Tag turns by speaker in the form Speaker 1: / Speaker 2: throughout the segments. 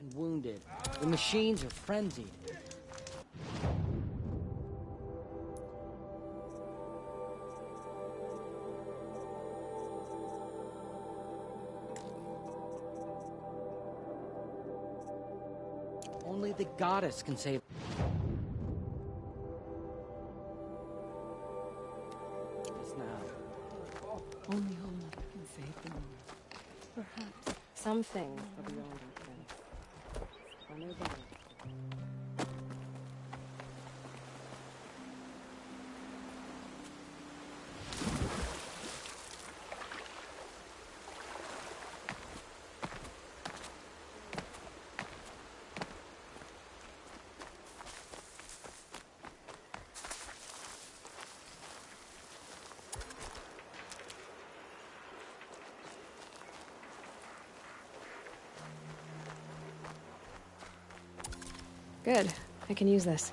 Speaker 1: and wounded. The machines are frenzied. Only the goddess can save. Us now.
Speaker 2: Only Olaf can save them all. Perhaps some things are beyond our sense. On their body. Good. I can use this.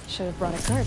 Speaker 2: Should have brought a cart.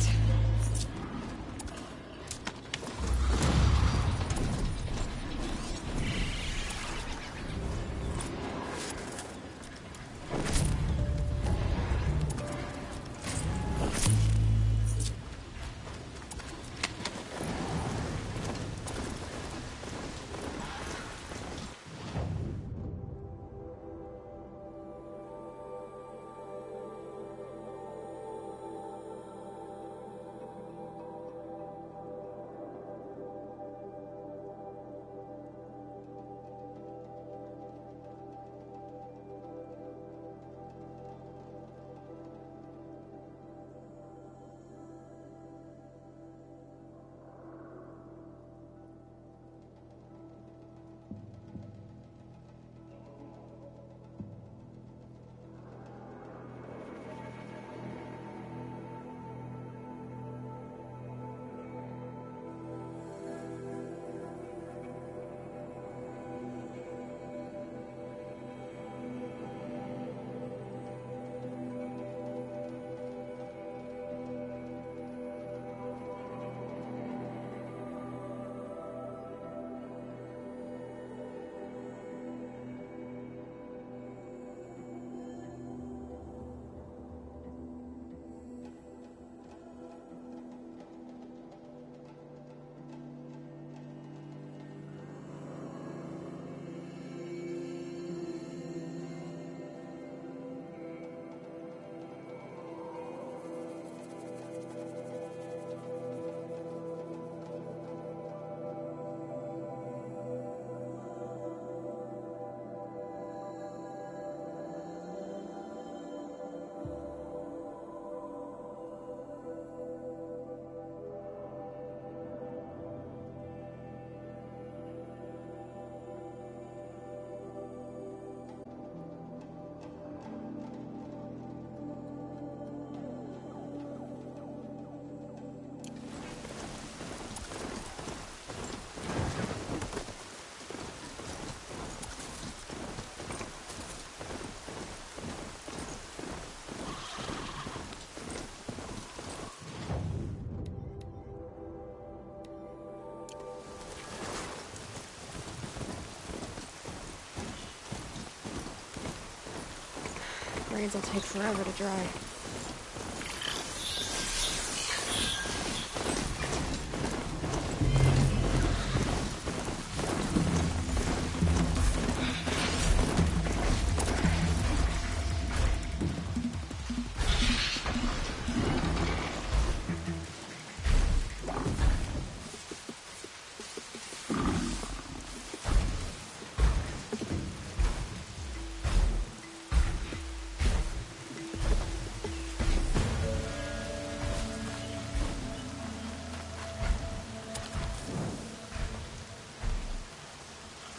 Speaker 2: braids will take forever to dry.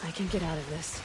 Speaker 2: I can get out of this.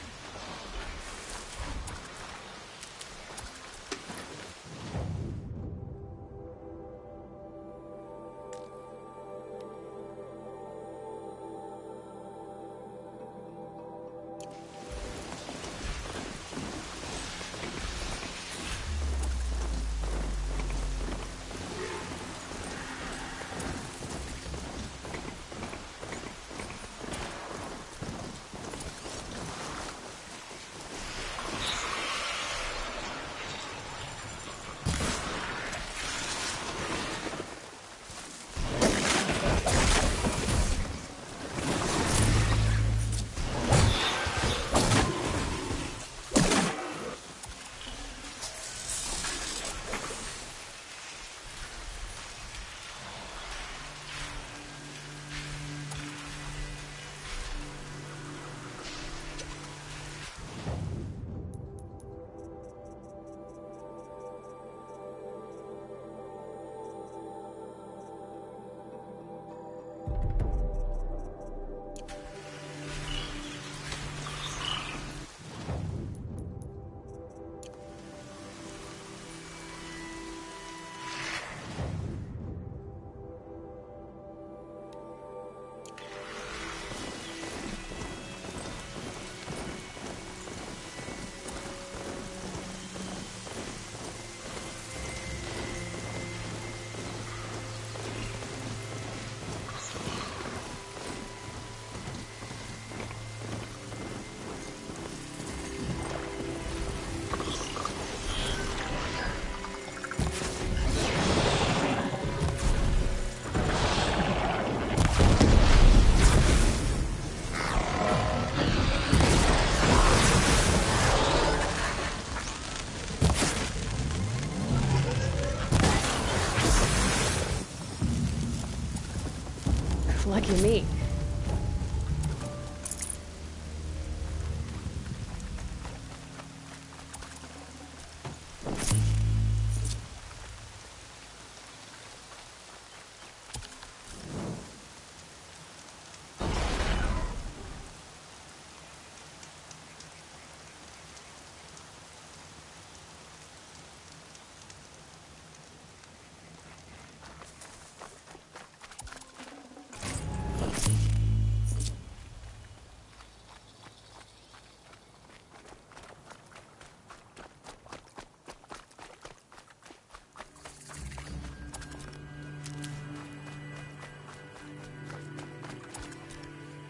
Speaker 2: Lucky me.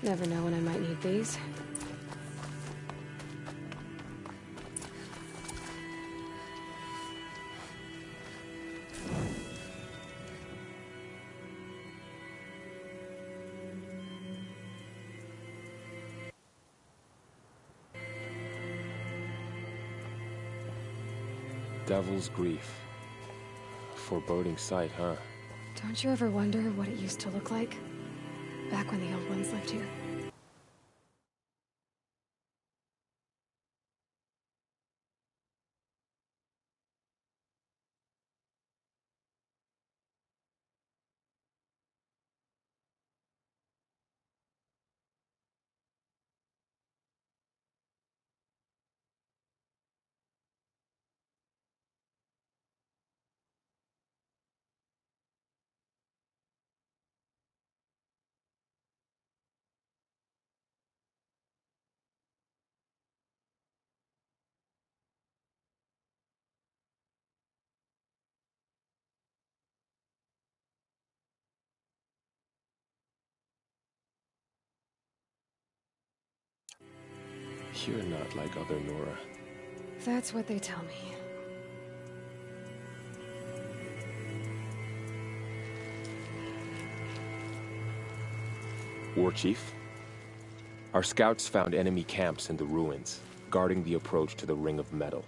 Speaker 2: Never know when I might need these.
Speaker 3: Devil's Grief. Foreboding sight, huh?
Speaker 2: Don't you ever wonder what it used to look like? Back when the old ones lived here.
Speaker 3: You're not like other Nora.
Speaker 2: That's what they tell me.
Speaker 3: War Chief? Our scouts found enemy camps in the ruins, guarding the approach to the Ring of Metal.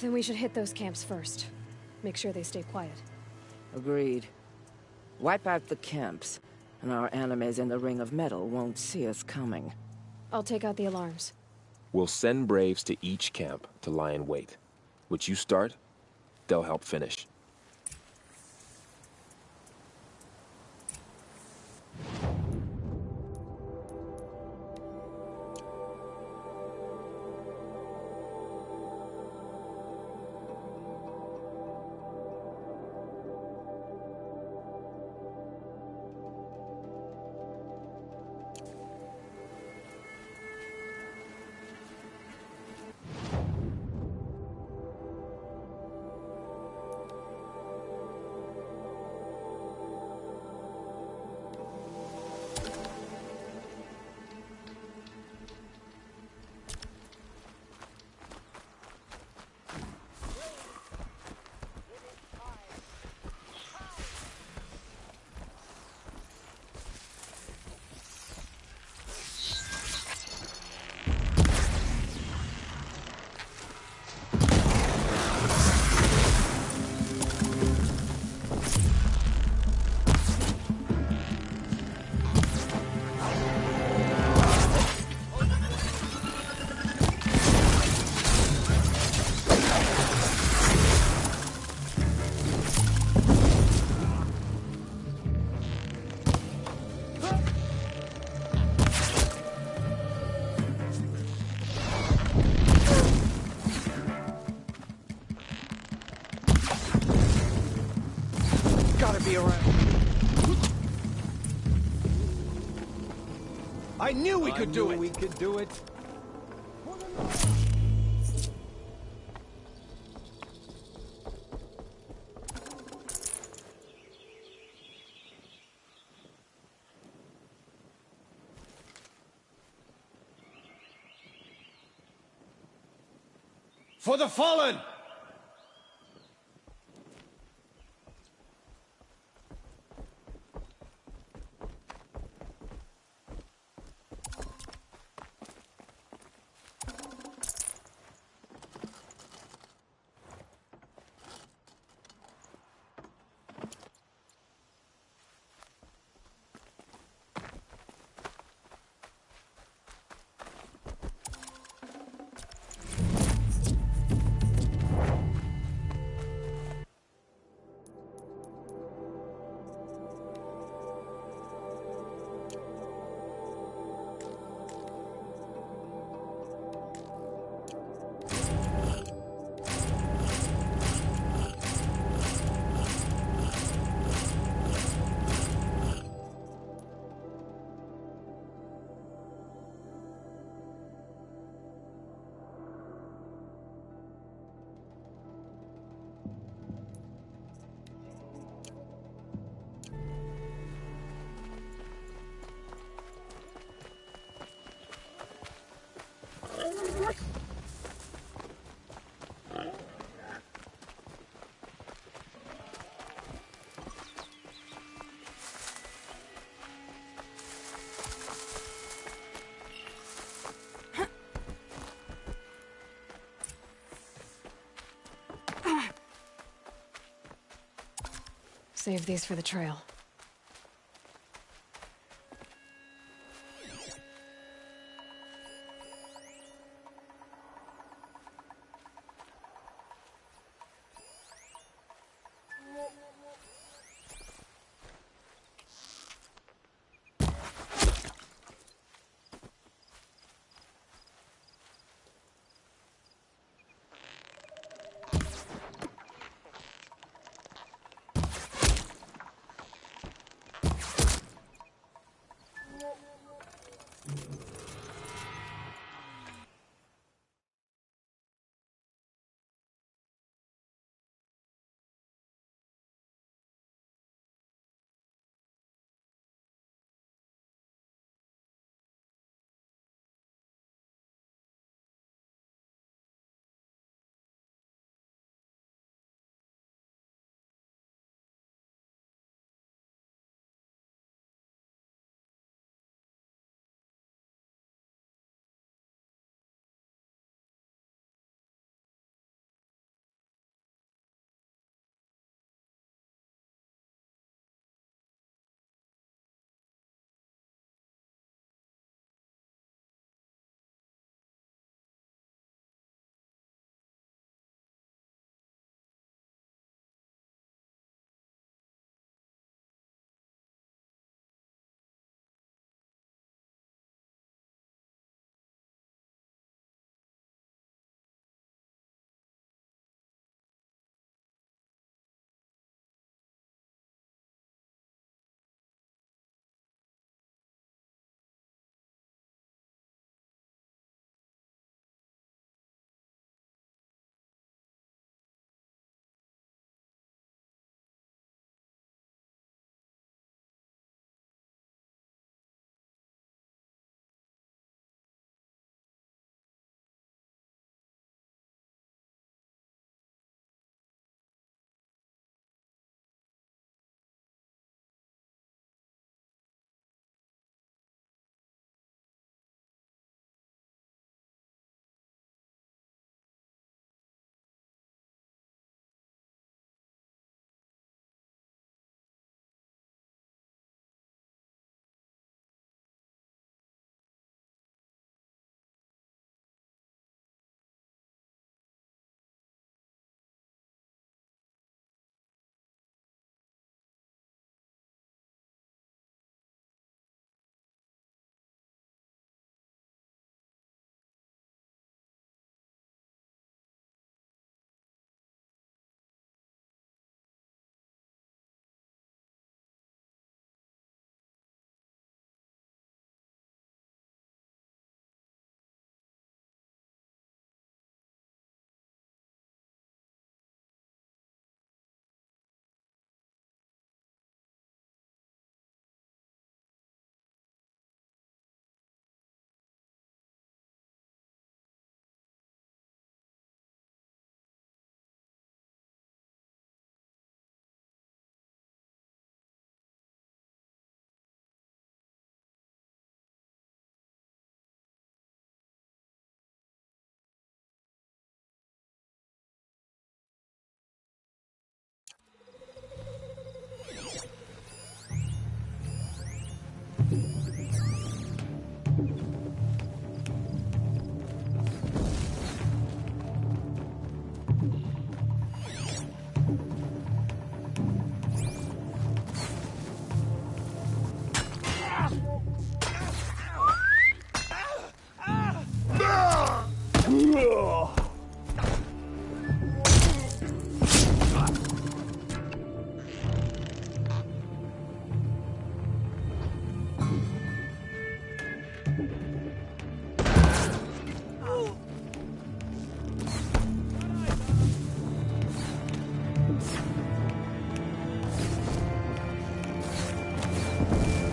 Speaker 2: Then we should hit those camps first. Make sure they stay quiet.
Speaker 4: Agreed. Wipe out the camps, and our enemies in the Ring of Metal won't see us coming.
Speaker 2: I'll take out the alarms.
Speaker 3: We'll send Braves to each camp to lie in wait. Which you start, they'll help finish.
Speaker 5: I knew we could do it!
Speaker 6: We could do it.
Speaker 5: For the fallen!
Speaker 2: Save these for the trail.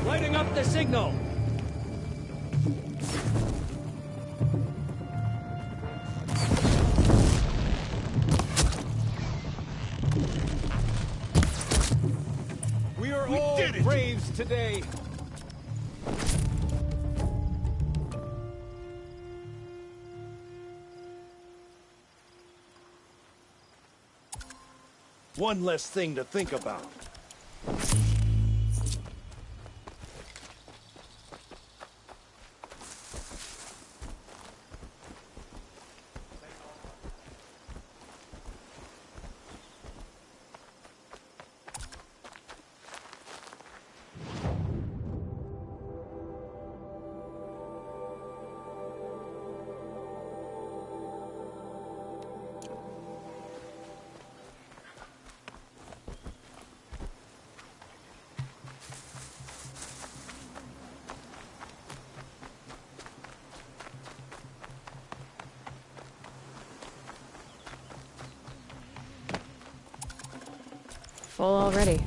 Speaker 5: Lighting up the signal! We are all braves today!
Speaker 6: One less thing to think about.
Speaker 2: Full already.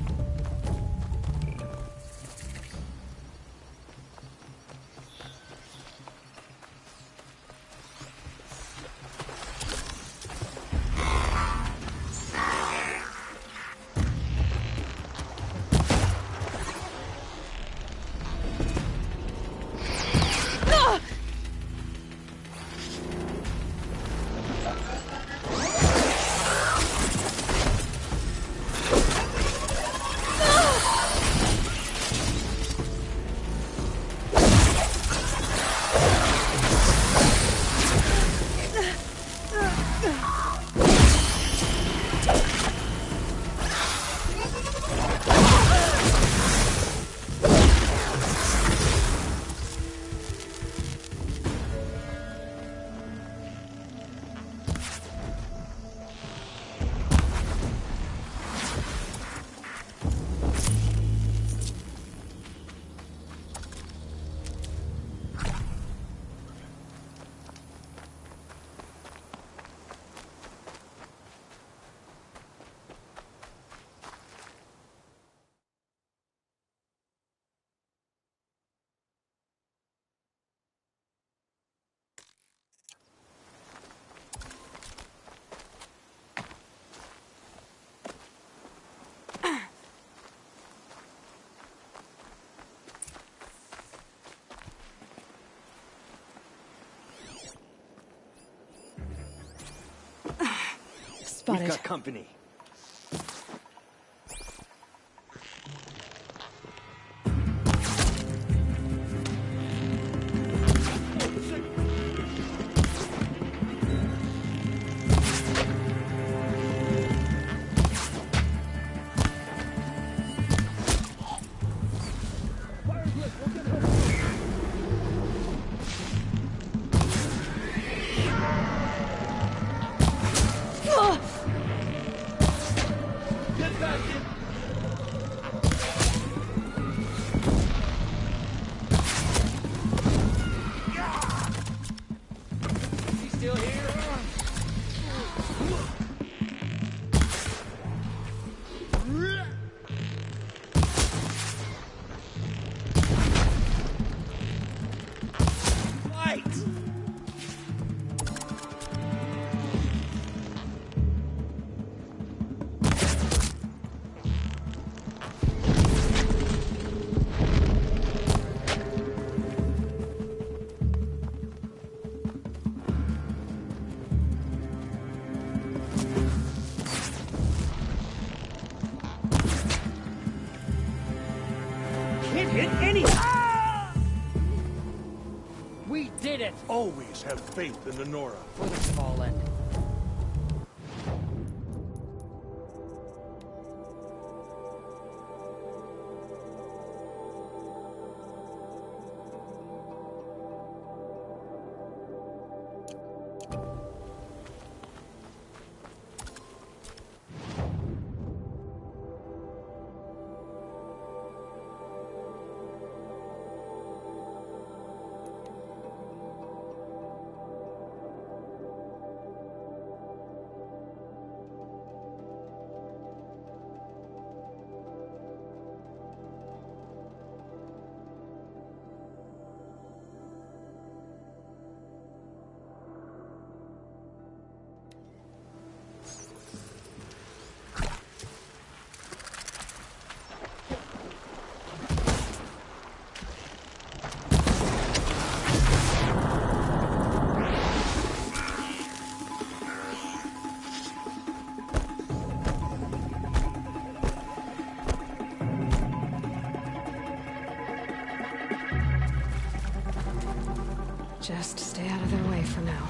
Speaker 5: We've got company.
Speaker 1: We did it!
Speaker 6: Always have faith in the Nora.
Speaker 1: For the fallen.
Speaker 2: Just stay out of their way for now.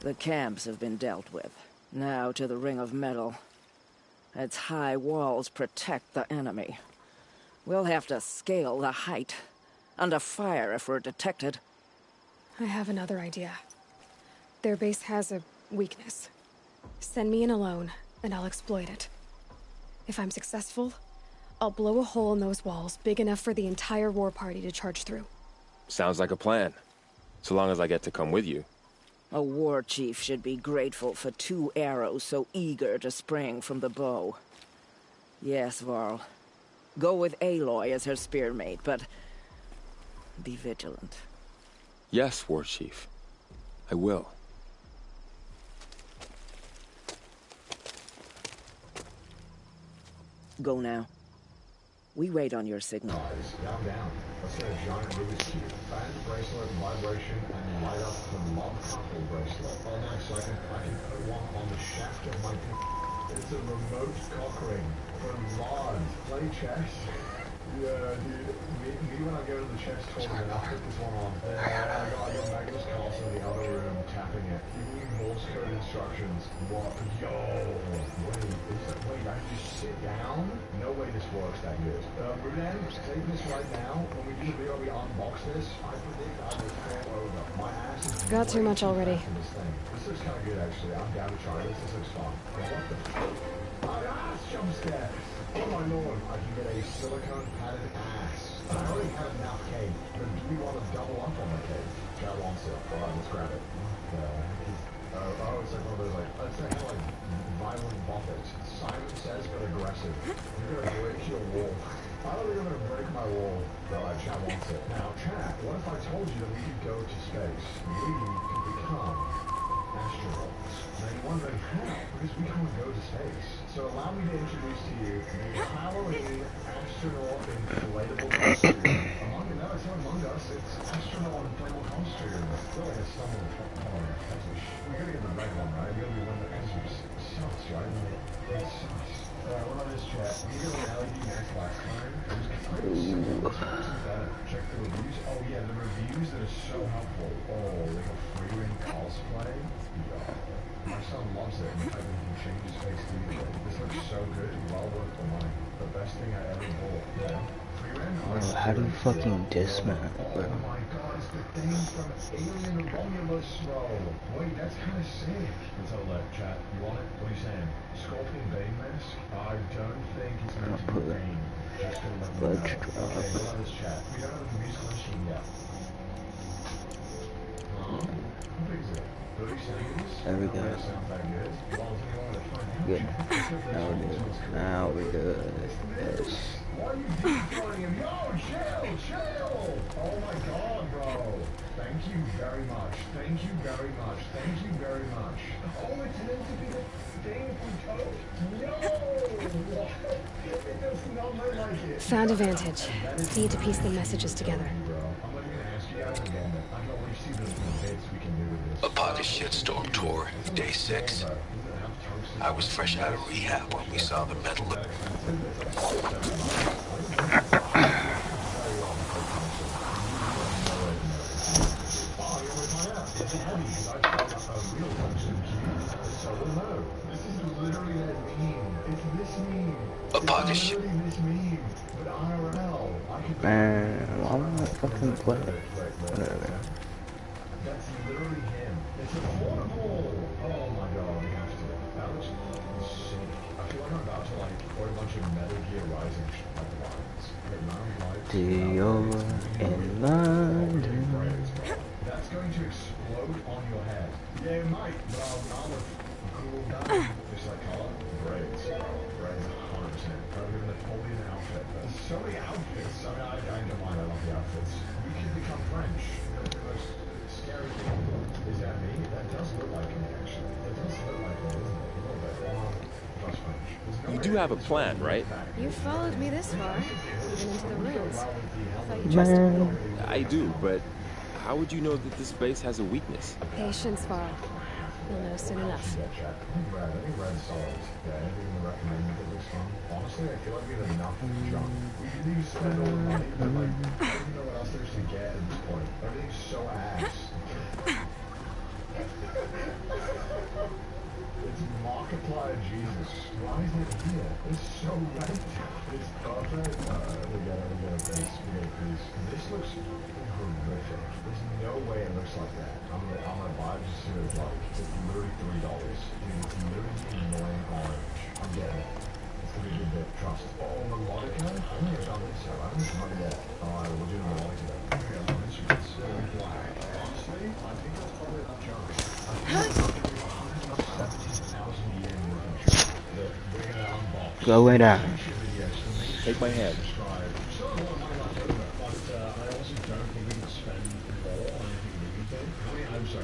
Speaker 4: The camps have been dealt with. Now to the Ring of Metal. Its high walls protect the enemy. We'll have to scale the height. Under fire if we're detected.
Speaker 2: I have another idea. Their base has a weakness. Send me in alone, and I'll exploit it. If I'm successful, I'll blow a hole in those walls big enough for the entire war party to charge through.
Speaker 3: Sounds like a plan. So long as I get to come with you.
Speaker 4: A war chief should be grateful for 2 arrows so eager to spring from the bow. Yes, Varl. Go with Aloy as her spearmate, but be vigilant.
Speaker 3: Yes, War Chief. I will.
Speaker 4: Go now. We wait on your signal.
Speaker 7: Down. Let's get a giant Rubik's Cube. Band bracelet, vibration, and light up the mob couple bracelet. Oh, nice. So I can put one on the shaft of my... It's a remote cock ring from Lard. Play chess? Yeah, dude. Me when I go to the chess tournament, I put this one on. I got Magnus Carlsen in the other room tapping it. Giving me Morse code instructions. What? Yo! Wait, I just sit down? No way this works that good. Rudan, take this right now. When we do the video, we unbox this. I predict I will fall over. My ass is...
Speaker 2: Got too much already.
Speaker 7: This looks kind of good, actually. I'm down to try this. This looks fun. What the fuck? My ass jump scare! Oh my lord, I can get a silicone padded ass. I already have enough cake, but do we want to double up on the cake? Chat wants it. Alright, let's grab it. It's like one of those, like, it's like kind of like violent buffets. Simon Says, but aggressive. You're gonna break your wall. I don't think I'm gonna break my wall. Alright, Chat wants it. Now, Chat, what if I told you that we could go to space? We could become astronauts. Now you're wondering how? Because we can't go to space. So allow me to introduce to you the Halloween astronaut inflatable costume. It's not Among Us, it's astronaut inflatable costume. I feel like it's someone we're gonna get the red one, right? We're gonna be one that sucks, right? It sucks. Alright, what about this chat? We got an LED Max last time. Check the reviews. Oh yeah, the reviews that are so helpful. Oh, like a free ring cosplay. My son loves it. In fact, he can change his face to either way. This looks so good. Well worth the money. The best thing I ever bought. Yeah. Bro,
Speaker 8: how do you fucking dismount, bro?
Speaker 7: Oh my god, it's the thing from Alien Romulus, bro. Wait, that's kind of sick. Let's have a look, chat. You want it? What are you saying? Scorpion Bane mask? I don't think it's going to be Bane. Just gonna let me know. Okay, we'll have this chat. We don't have a musical machine yet. Huh? How big is it? 30 seconds?
Speaker 8: There we go.
Speaker 7: Sound that good? Well, do you want to find out?
Speaker 8: Good. Now we're good. Now we're good. Yes.
Speaker 7: Why are you deep-throating him? Yo, chill! Oh my god, bro. Thank you very much. Thank you very much. Thank you very much. Oh, it's meant to be the thing from Toad? No! It does not look like it.
Speaker 2: Found a vantage. Need to piece the messages together.
Speaker 7: Bro, I'm not gonna ask you out again. I know we see this in the bits we can do with this.
Speaker 9: Upon the shitstorm tour, day 6, I was fresh out of rehab when we saw the metal. Upon the shit.
Speaker 8: Man, I'm not fucking playing. Whatever.
Speaker 7: That's literally him. It's affordable. Oh my god, we have to. That was insane. I feel like I'm about to quote a bunch of Metal Gear Rising lines.
Speaker 8: You're in London.
Speaker 7: That's going to explode on your head. Yeah, it might, but I'll with cool guy. Just like color. Braids. Braids 100%. Probably the Napoleon outfit. There's so many outfits. I mean, I don't mind. I love the outfits. We could become French. The most scary thing is that me. That does look like me, actually. It does look like me, doesn't it? A little bit. Plus French.
Speaker 3: You do have a plan, right?
Speaker 2: You followed me this far, even into the ruins. I thought you trusted me.
Speaker 3: I do, but how would you know that this base has a weakness?
Speaker 2: Patience, Varl. You'll know soon enough.
Speaker 7: I think red solid. Yeah, anything you recommend that looks fun? Honestly, I feel like we have enough junk. We could even spend all the money, but I don't even know what else there is to get at this point. Everything's so ass. It's Markiplier Jesus. Why is it here? It's so right. It's perfect. We got a piece. This looks horrific. There's no way it looks like that. I'm gonna buy it just as it's literally $3. Dude, it's literally annoying orange. I'm getting it. It's gonna be a good bit. Trust. Oh, melodica? I haven't even done this yet. I haven't tried it yet. We'll do melodica then. Okay, I'm on instruments. Honestly, I think that's probably enough junk. I think
Speaker 8: Go way down.
Speaker 3: Take my hand.
Speaker 7: I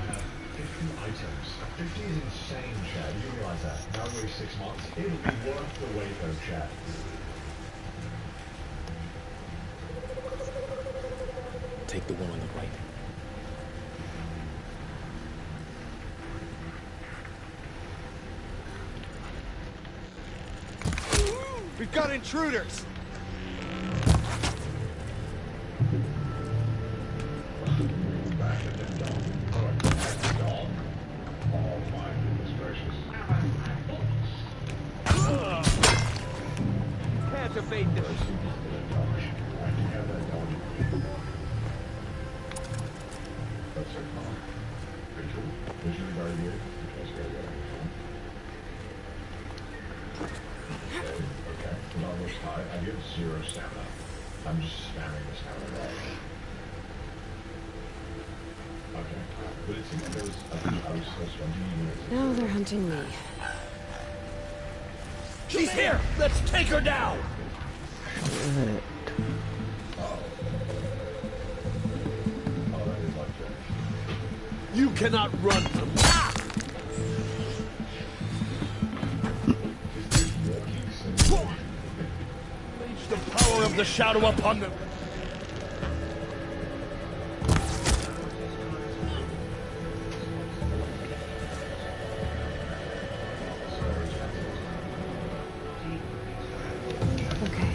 Speaker 7: have 50 items. 50 is insane, Chad. You realize that? Now we're 6 months. It'll be worth the wait, though, Chad.
Speaker 3: Take the one on the right.
Speaker 5: We've got intruders! Can't evade this.
Speaker 7: I give 0 stamina. I'm just spamming the stamina bar. Okay. But it seems like there was I was supposed to
Speaker 2: Now they're hunting me.
Speaker 5: She's here! Let's take her down!
Speaker 8: Shit.
Speaker 5: You cannot run from Unleash the power of the shadow upon them!
Speaker 2: Okay,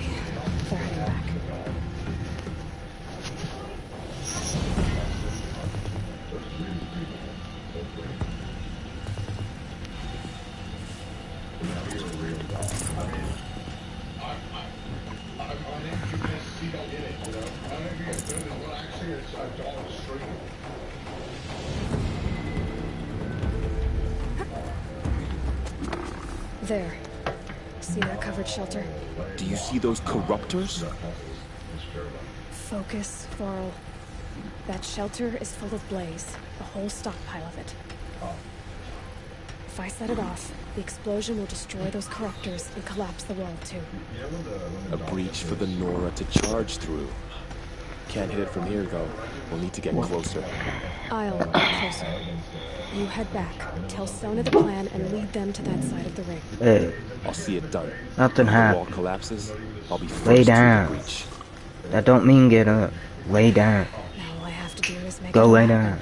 Speaker 2: they're heading back. There. See that covered shelter?
Speaker 3: Do you see those corruptors?
Speaker 2: Focus, Varl. That shelter is full of blaze. A whole stockpile of it. If I set it off, the explosion will destroy those corruptors and collapse the wall too.
Speaker 3: A breach for the Nora to charge through. Can't hit it from here, though. We'll need to get closer.
Speaker 2: I'll get closer. You head back, tell Sona the plan, and lead them to that side of the ring.
Speaker 8: Hey,
Speaker 3: I'll see it done.
Speaker 8: nothing
Speaker 3: When the wall
Speaker 8: happened.
Speaker 3: collapses, I'll be first
Speaker 8: Lay
Speaker 3: to the
Speaker 8: down.
Speaker 3: breach.
Speaker 8: That don't mean get up. Lay down.
Speaker 2: Now all I have to do is make
Speaker 8: Go
Speaker 2: it all
Speaker 8: lay
Speaker 2: happen.
Speaker 8: down.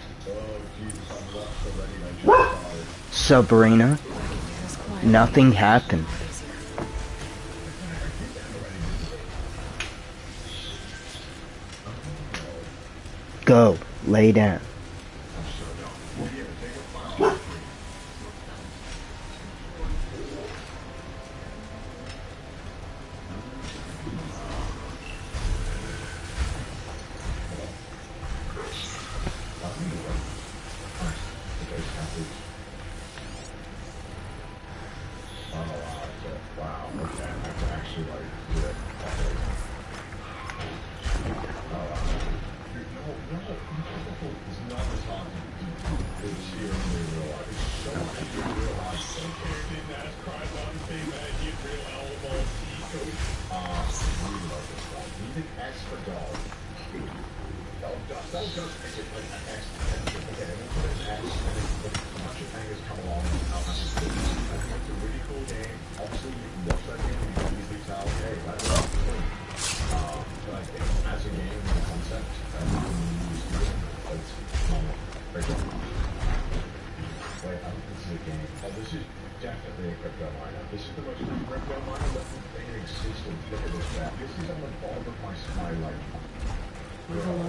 Speaker 8: Sabrina,
Speaker 2: I can do this quietly.
Speaker 8: nothing happened. Go, lay down.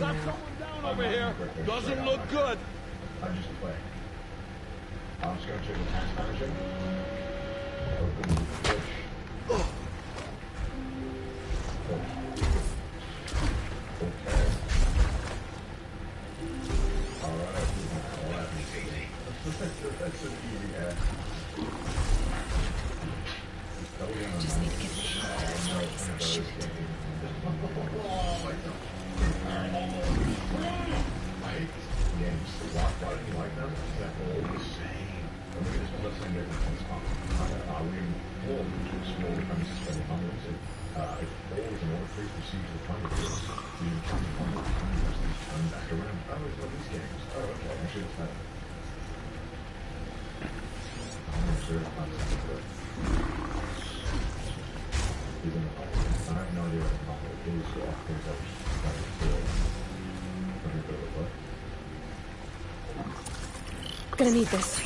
Speaker 5: Got someone down over here. Doesn't look good.
Speaker 7: I just play. I'm just gonna check the task manager. Open the switch. Okay. Alright. That's an easy act.
Speaker 2: Just need to get the hell out of this place and shoot it. Gonna need this.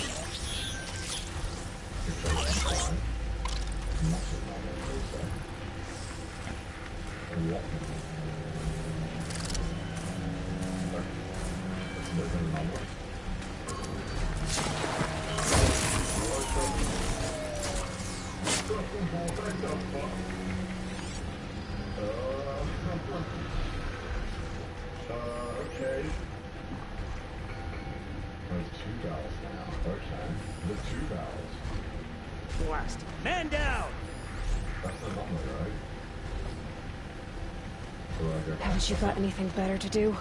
Speaker 7: Okay. There's 2 valves now. Okay. The 2 valves.
Speaker 1: Blast. Man down!
Speaker 7: That's the number, right? So I go.
Speaker 2: Haven't you got anything better to do?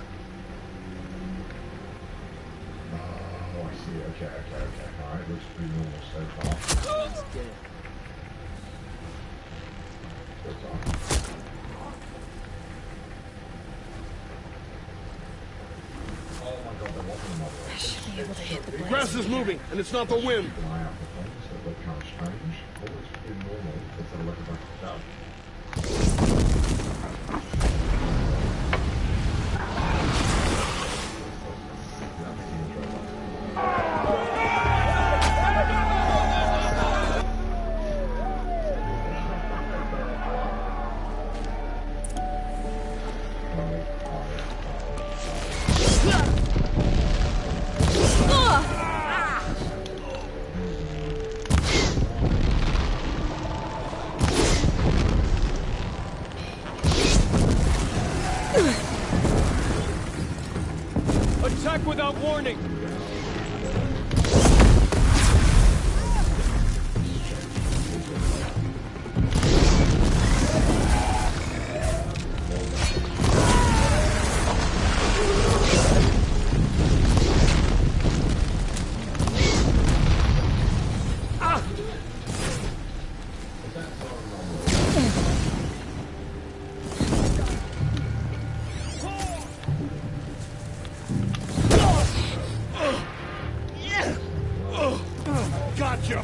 Speaker 7: Oh, I see. Okay. Alright, looks pretty normal so far.
Speaker 1: He's dead.
Speaker 7: What's on? Oh my god, there wasn't another one.
Speaker 2: I should be able to hit the
Speaker 5: The
Speaker 2: blaze.
Speaker 5: grass is moving, and it's not the wind.
Speaker 7: Keep an eye out for things that look kind of strange. Always pretty normal. Let's have a look at that.
Speaker 3: attack without warning!
Speaker 6: Gotcha!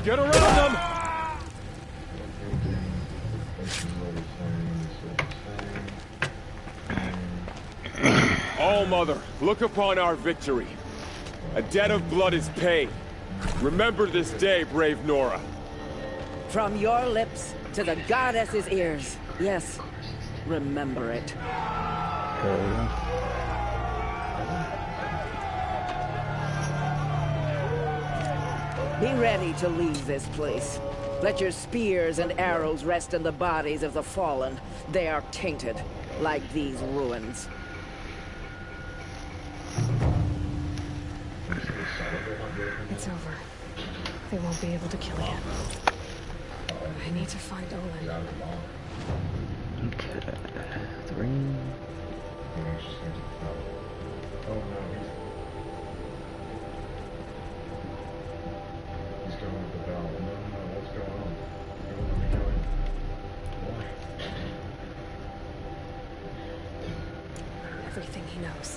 Speaker 3: Get around them! All Mother, look upon our victory. A debt of blood is paid. Remember this day, brave Nora.
Speaker 4: From your lips to the goddess's ears. Yes, remember it. Be ready to leave this place. Let your spears and arrows rest in the bodies of the fallen. They are tainted, like these ruins.
Speaker 2: It's over. They won't be able to kill you. I need to find Olin.
Speaker 8: Okay. 3.
Speaker 7: Oh no, he's going with the bell. No, what's going on? You want me going? Why?
Speaker 2: Everything he knows.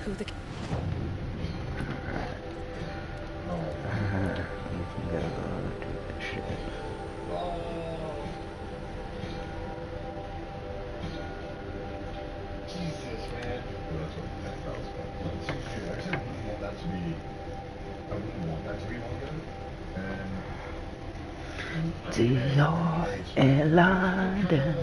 Speaker 2: Who the...
Speaker 8: You can go do that shit.
Speaker 7: Jesus, man. Well, that's what that felt like. I said I wouldn't want that to be... I wouldn't want that to be one good. And...
Speaker 8: Dior and London.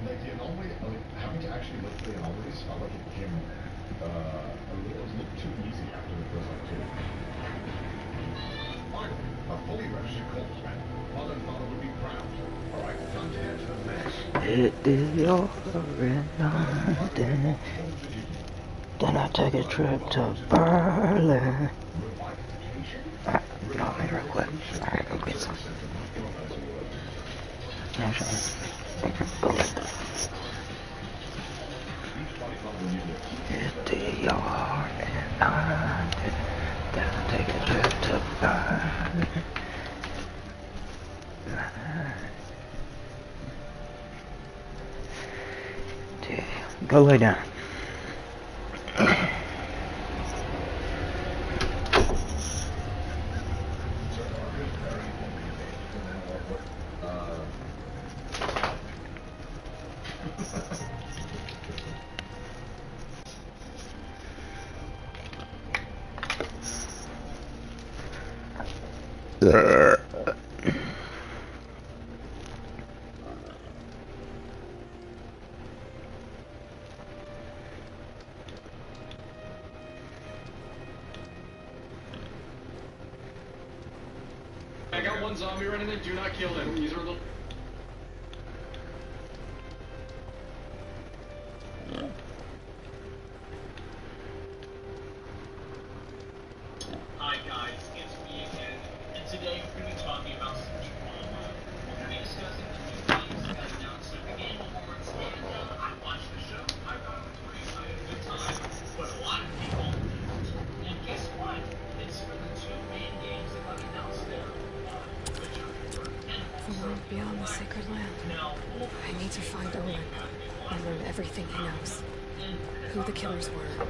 Speaker 7: Like the anomaly, like having to actually look for the anomalies, I like it came it was a little too easy after the first like 2. Finally, a fully registered corpse man. Mother and father would be proud. Alright, time to head to the mass.
Speaker 8: Dior and London. Then I take a trip to Berlin. Alright, me real quick. Alright, go get some. Dior and London. Then I take a trip to Berlin. Go lay down.
Speaker 10: I got one zombie running there, do not kill him. These are little...
Speaker 11: Hi guys, it's me again, and today we're going to be talking about some trauma. We're going to be discussing the
Speaker 2: won't be on the sacred land. I need to find Olin and learn everything he knows. Who the killers were.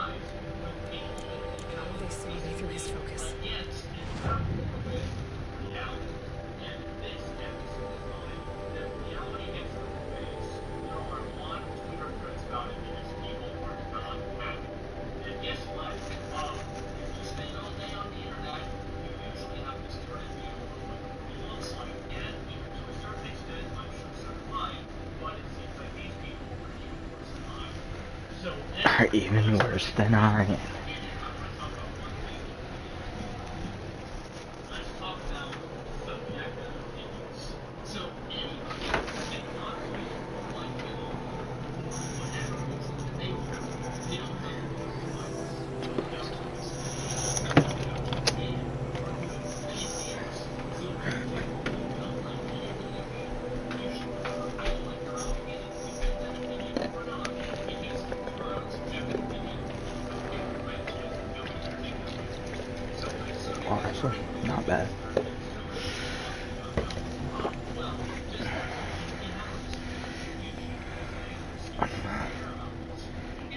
Speaker 2: How they saw me through his focus.
Speaker 8: Are even worse than I am. Honestly, not bad.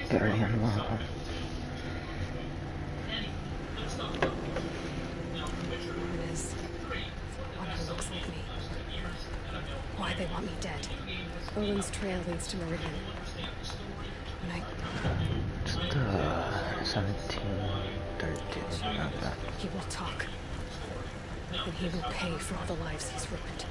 Speaker 8: Very unwell.
Speaker 2: It is one who looks like me. Why they want me dead. Olin's trail leads to Meridian. When
Speaker 8: Just 17, 13, not that.
Speaker 2: he will talk. And he will pay for all the lives he's ruined.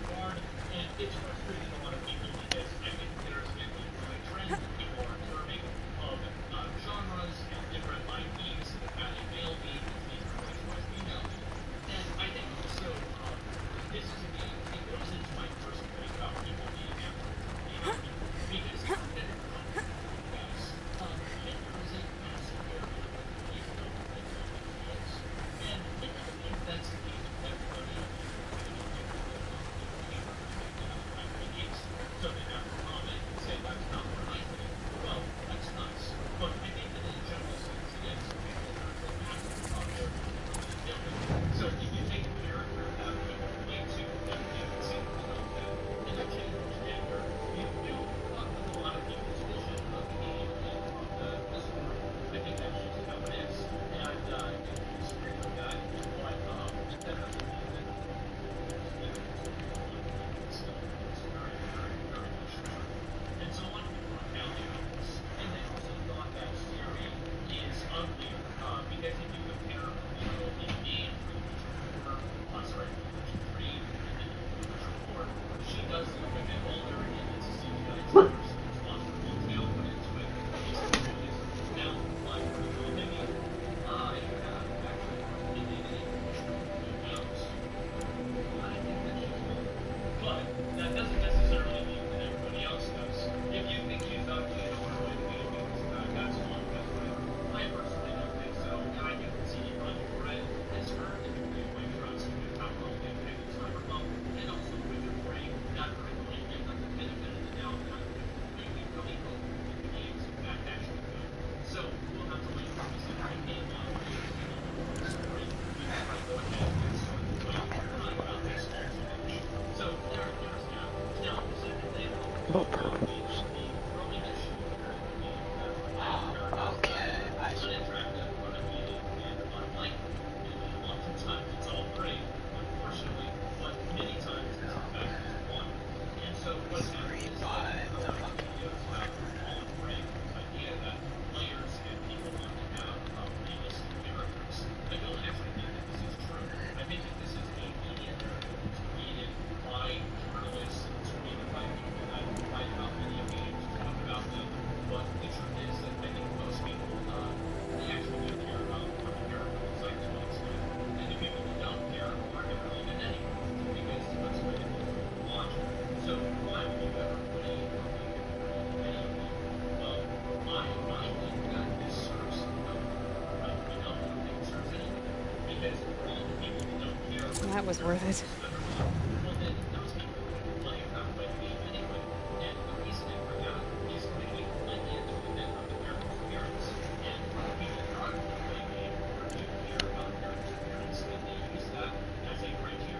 Speaker 8: What purpose? Okay, I see. Revive the fucking
Speaker 2: That was worth it.
Speaker 10: As a criteria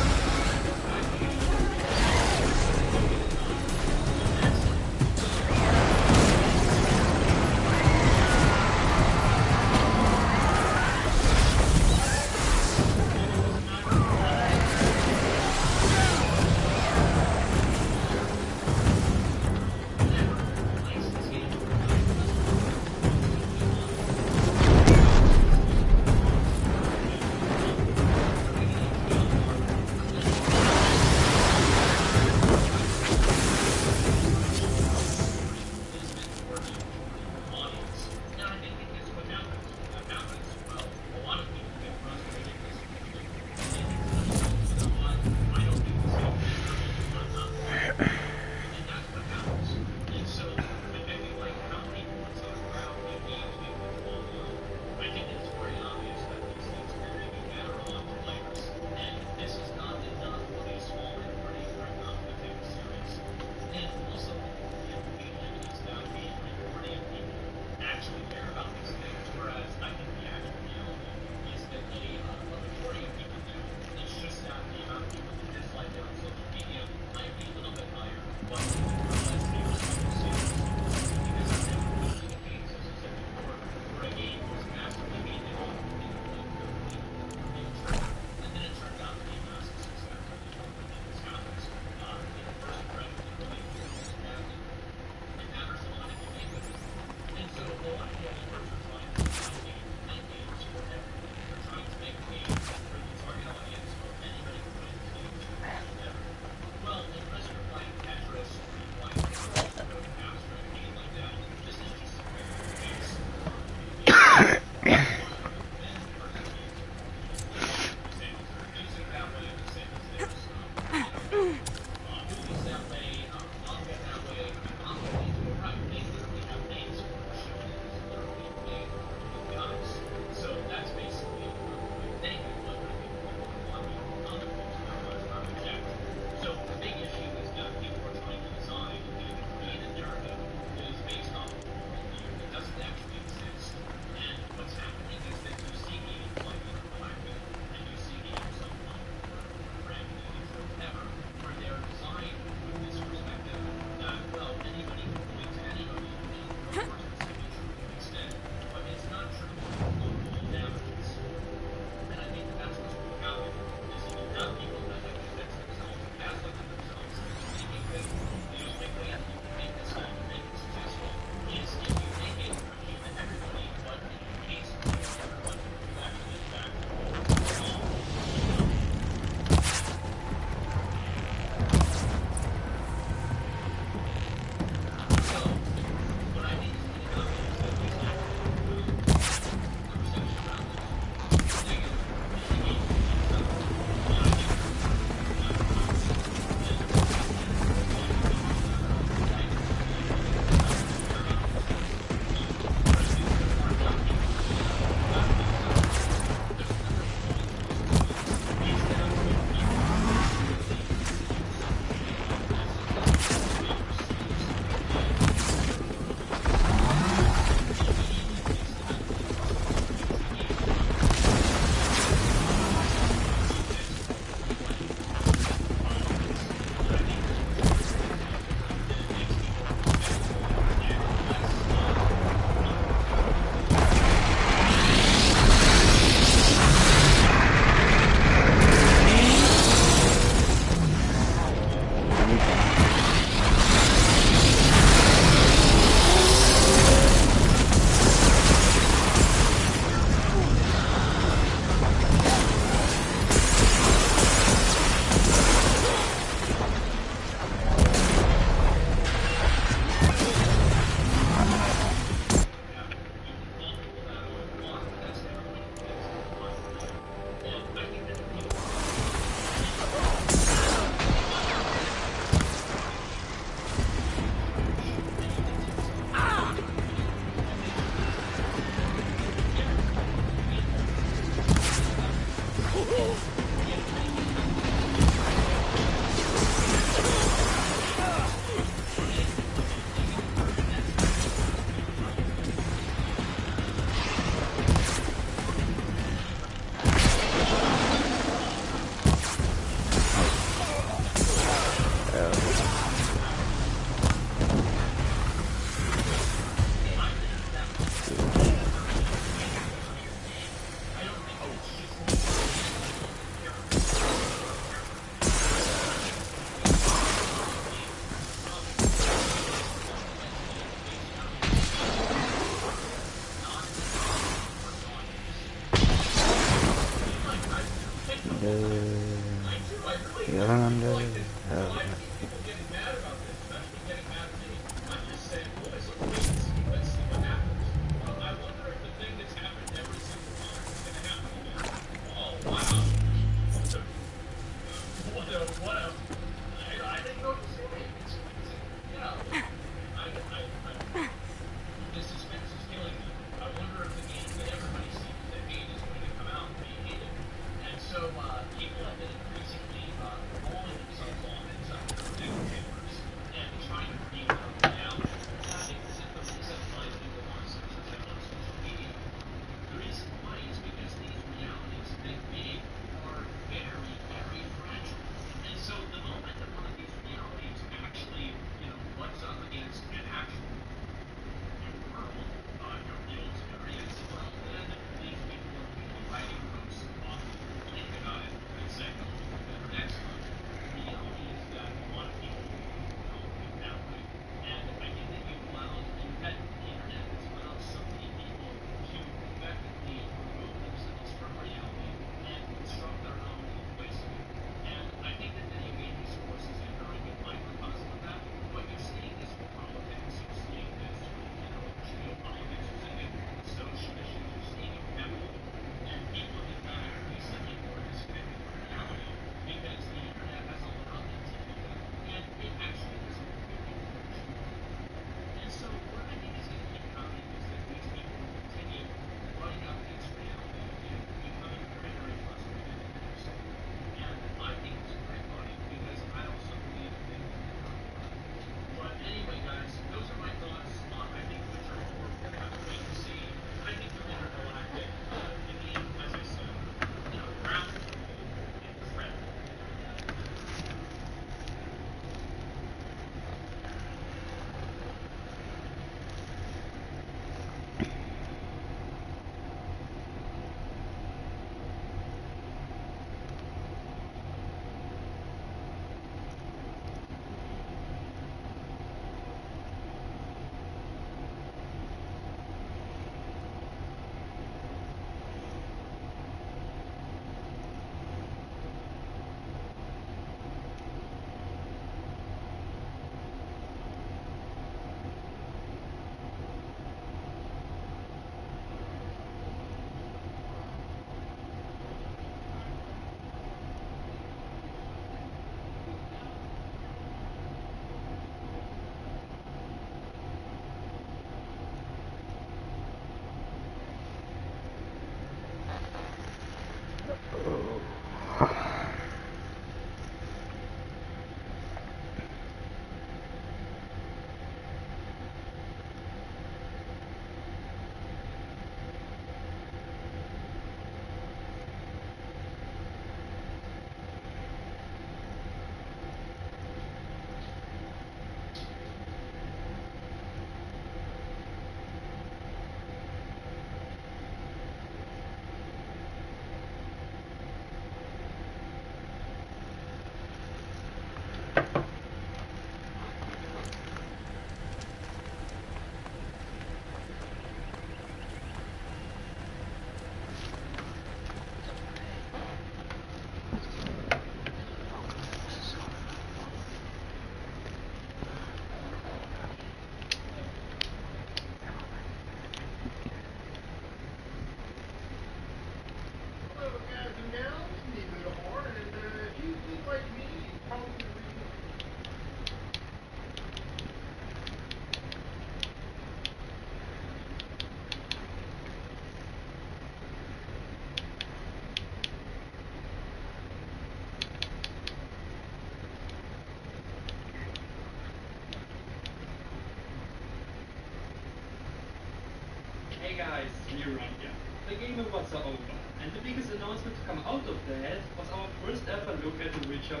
Speaker 10: Hey guys, we're on here. The Game Awards are over, and the biggest announcement to come out of that was our first ever look at The Witcher.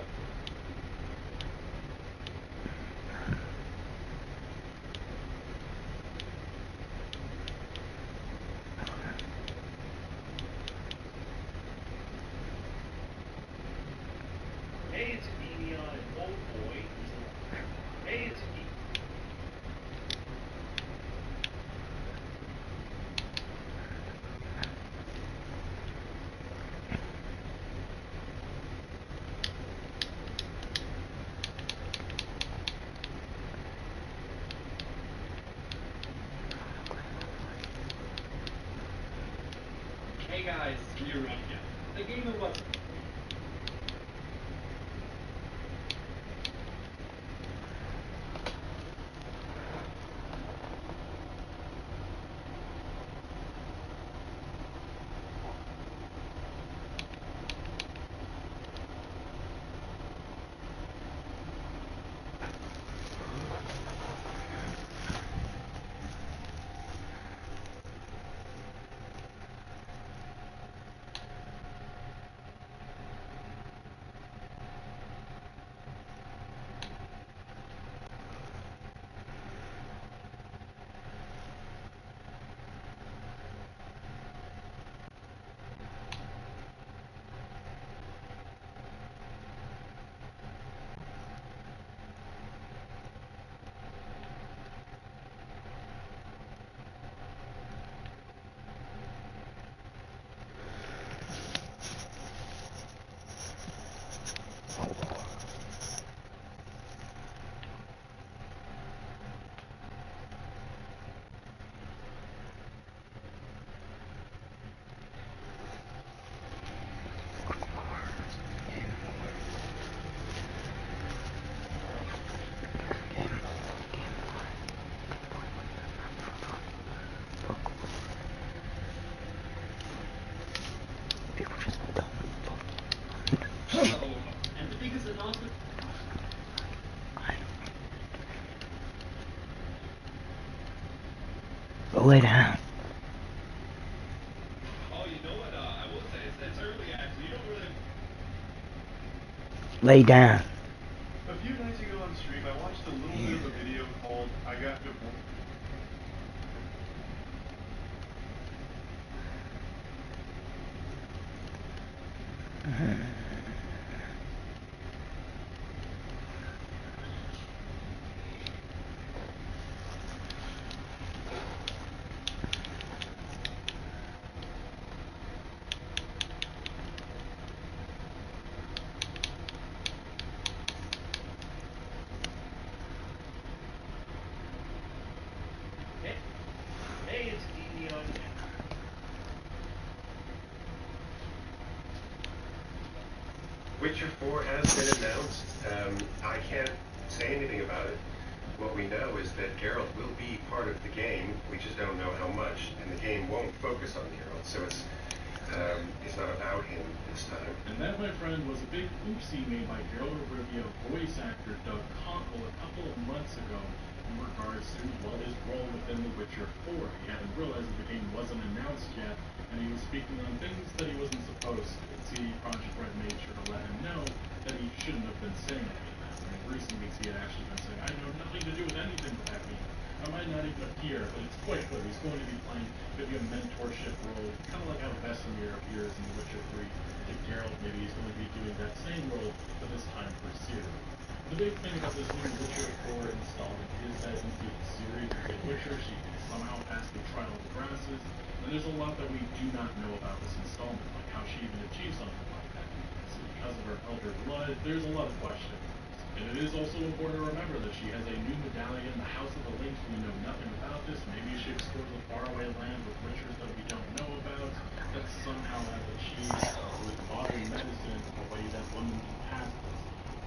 Speaker 10: Hey, it's Neon and Old Boy. Hey, it's Hey guys, we're on here. The Game Awards. And the biggest announcement.
Speaker 8: Go lay down.
Speaker 10: Oh, you know what? I will say it's early actually. You don't really.
Speaker 8: Lay down.
Speaker 11: A few nights ago on stream, I watched a little bit of a video called "I Got Divorced."
Speaker 10: Hey, it's Neon.
Speaker 12: Witcher 4 has been announced. I can't say anything about it. What we know is that Geralt will be part of the game. We just don't know how much, and the game won't focus on Geralt, so it's not about him this time.
Speaker 11: And that, my friend, was a big oopsie made by Geralt of Rivia voice actor Doug Conkle a couple of months ago in regards to, well, his role within The Witcher 4. He hadn't realized that the game wasn't announced yet, and he was speaking on things that he wasn't supposed to. CD Projekt Red made sure to let him know that he shouldn't have been saying any of that. And in recent weeks, he had actually been saying, I know nothing to do with anything with that game. I might not even appear, but it's quite clear he's going to be playing maybe a mentorship role, kind of like how Vesemir appears in The Witcher 3. To Geralt, maybe he's going to be doing that same role, but this time for Ciri. The big thing about this new Witcher 4 installment is that indeed Ciri is a Witcher. She can somehow pass the trial of the grasses, and there's a lot that we do not know about this installment, like how she even achieved something like that. Is it because of her elder blood? There's a lot of questions. And it is also important to remember that she has a new medallion, the House of the Lynx. We know nothing about this. Maybe she explores a faraway land with Witchers that we don't know about, that somehow have achieved with modern medicine a way that women can pass this.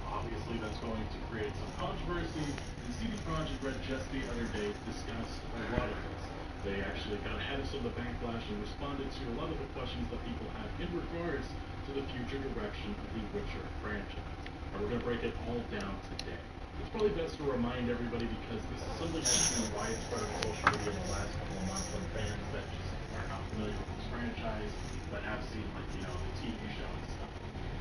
Speaker 11: Obviously, that's going to create some controversy, and CD Projekt Red just the other day discussed a lot of this. They actually got ahead of some of the backlash and responded to a lot of the questions that people have in regards to the future direction of the Witcher franchise. And we're going to break it all down today. It's probably best to remind everybody because this is something I've seen widespread on social media in the last couple of months from fans that just familiar with this franchise, but have seen, like, you know, the TV show and stuff.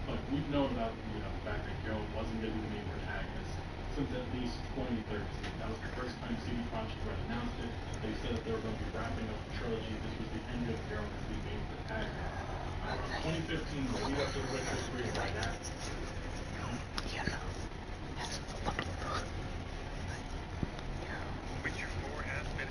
Speaker 11: But we've known about, you know, the fact that Geralt wasn't going to be the main protagonist since at least 2013. That was the first time CD Projekt Red announced it. They said that they were going to be wrapping up the trilogy. This was the end of Geralt as the main protagonist. Around 2015, leading up to The Witcher 3, right after.
Speaker 8: You know, that's fucking fun.
Speaker 12: Witcher 4 has been...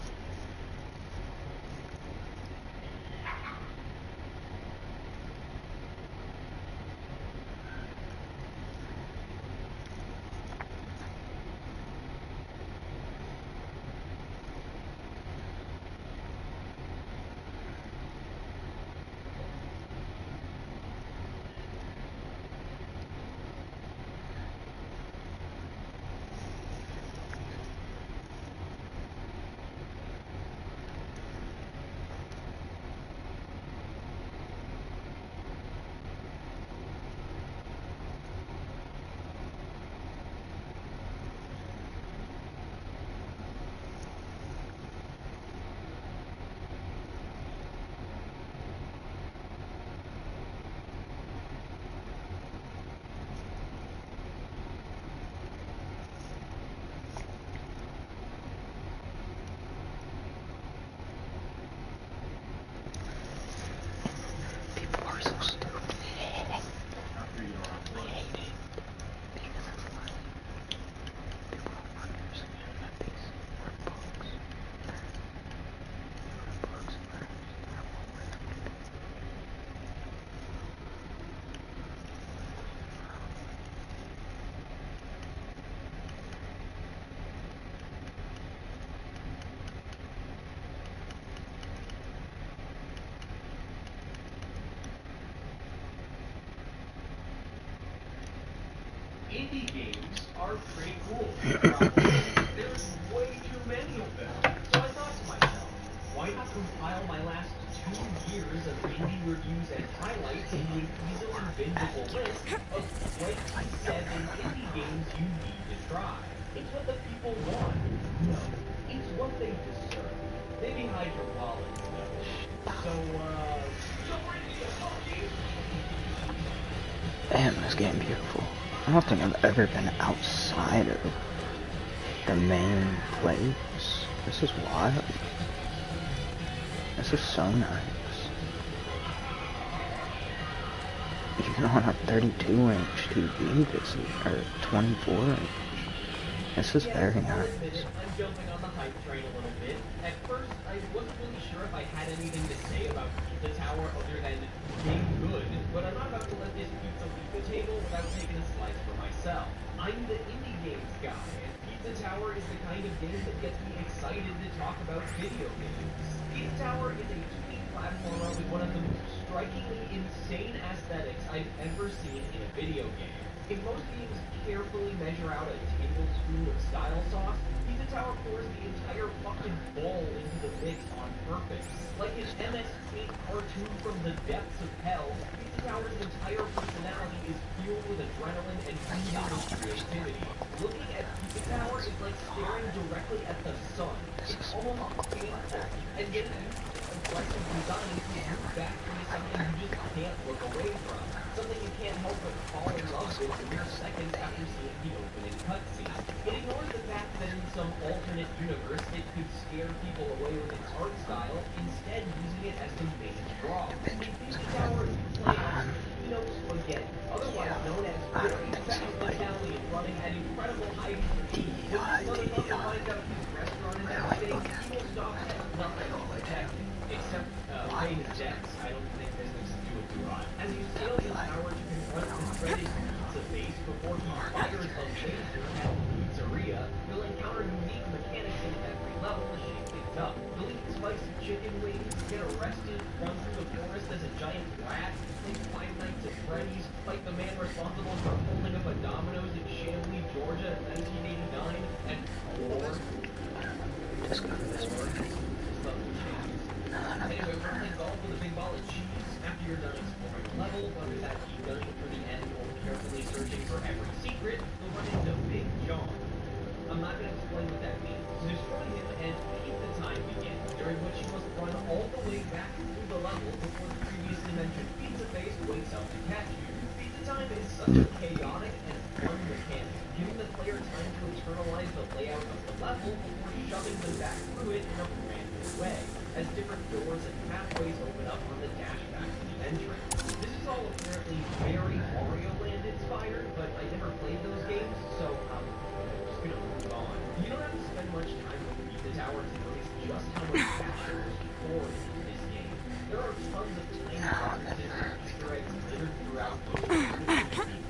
Speaker 8: People are so stupid.
Speaker 10: Indie games are pretty cool. There's way too many of them. So I thought to myself, why not compile my last 2 years of indie reviews and highlights into an easily bingeable list of 27 indie games you need to try. It's what the people want. No, it's what they deserve. Maybe hide your wallet, though. So bring me a monkey.
Speaker 8: Damn, this game beautiful. I don't think I've ever been outside of the main place. This is wild. This is so nice. Even on a 32-inch TV, this is, or 24-inch. This is very nice.
Speaker 10: I'm jumping on the hype train a little bit. At first, I wasn't really sure if I had anything to say about Pizza Tower other than being good, but I'm not about to let this pizza leave the table without taking a slice for myself. I'm the indie games guy, and Pizza Tower is the kind of game that gets me excited to talk about video games. Pizza Tower is a 2D platformer with one of the most strikingly insane aesthetics I've ever seen in a video game. If most games carefully measure out a tablespoon of style sauce, Pizza Tower pours the entire fucking bowl into the mix on purpose. Like an MS Paint cartoon from the depths of hell, Pizza Tower's entire personality is fueled with adrenaline and oozing with creativity. Looking at Pizza Tower is like staring directly at the sun. It's almost painful, and yet aggressive design can move back into something you just can't look away from. Something you can't help but fall in love with in mere seconds after seeing the opening cutscene. It ignores the fact that in some alternate universe it could scare people away with its art style, instead using it as the main draw. Pizza Tower is playing on Pino Spaghetti, otherwise known as the fast Italian running at incredible height and speed. When this motherfucker finds out his restaurant is at stake, he will stop at nothing to protect it. Except pay his debts. I don't think business is doing too hot. As you scale his power to confront the dreaded pizza face before he fires a laser at the pizzeria, you'll encounter unique mechanics in every level to shake things up. You'll eat spicy chicken wings, get arrested, run through the forest as a giant rat, play Five Nights at Freddy's, fight the man responsible for holding up a Domino's in Chamblee, Georgia in 1989, and more.
Speaker 8: Just go to this one.
Speaker 10: Anyway, we're playing golf with a big ball of cheese. After you're done exploring a level, whether that keep dungeon for the end or carefully searching for every secret, you'll run into Big John. I'm not going to explain what that means. To destroy him and keep the time begin, you're in which you must run all the way back through the level before the previously mentioned pizza face wakes up to catch you. Pizza time is such a chaotic and fun mechanic, giving the player time to internalize the layout of the level before shoving them back through it in a random way, as different doors and pathways open up on the dash back to the entrance. This is all apparently very Mario Land inspired, but I never played those games, so I'm just gonna move on. You don't have to spend much time with Pizza Tower to notice just how much passion was poured into this game. There are tons of tiny references and Easter eggs littered throughout each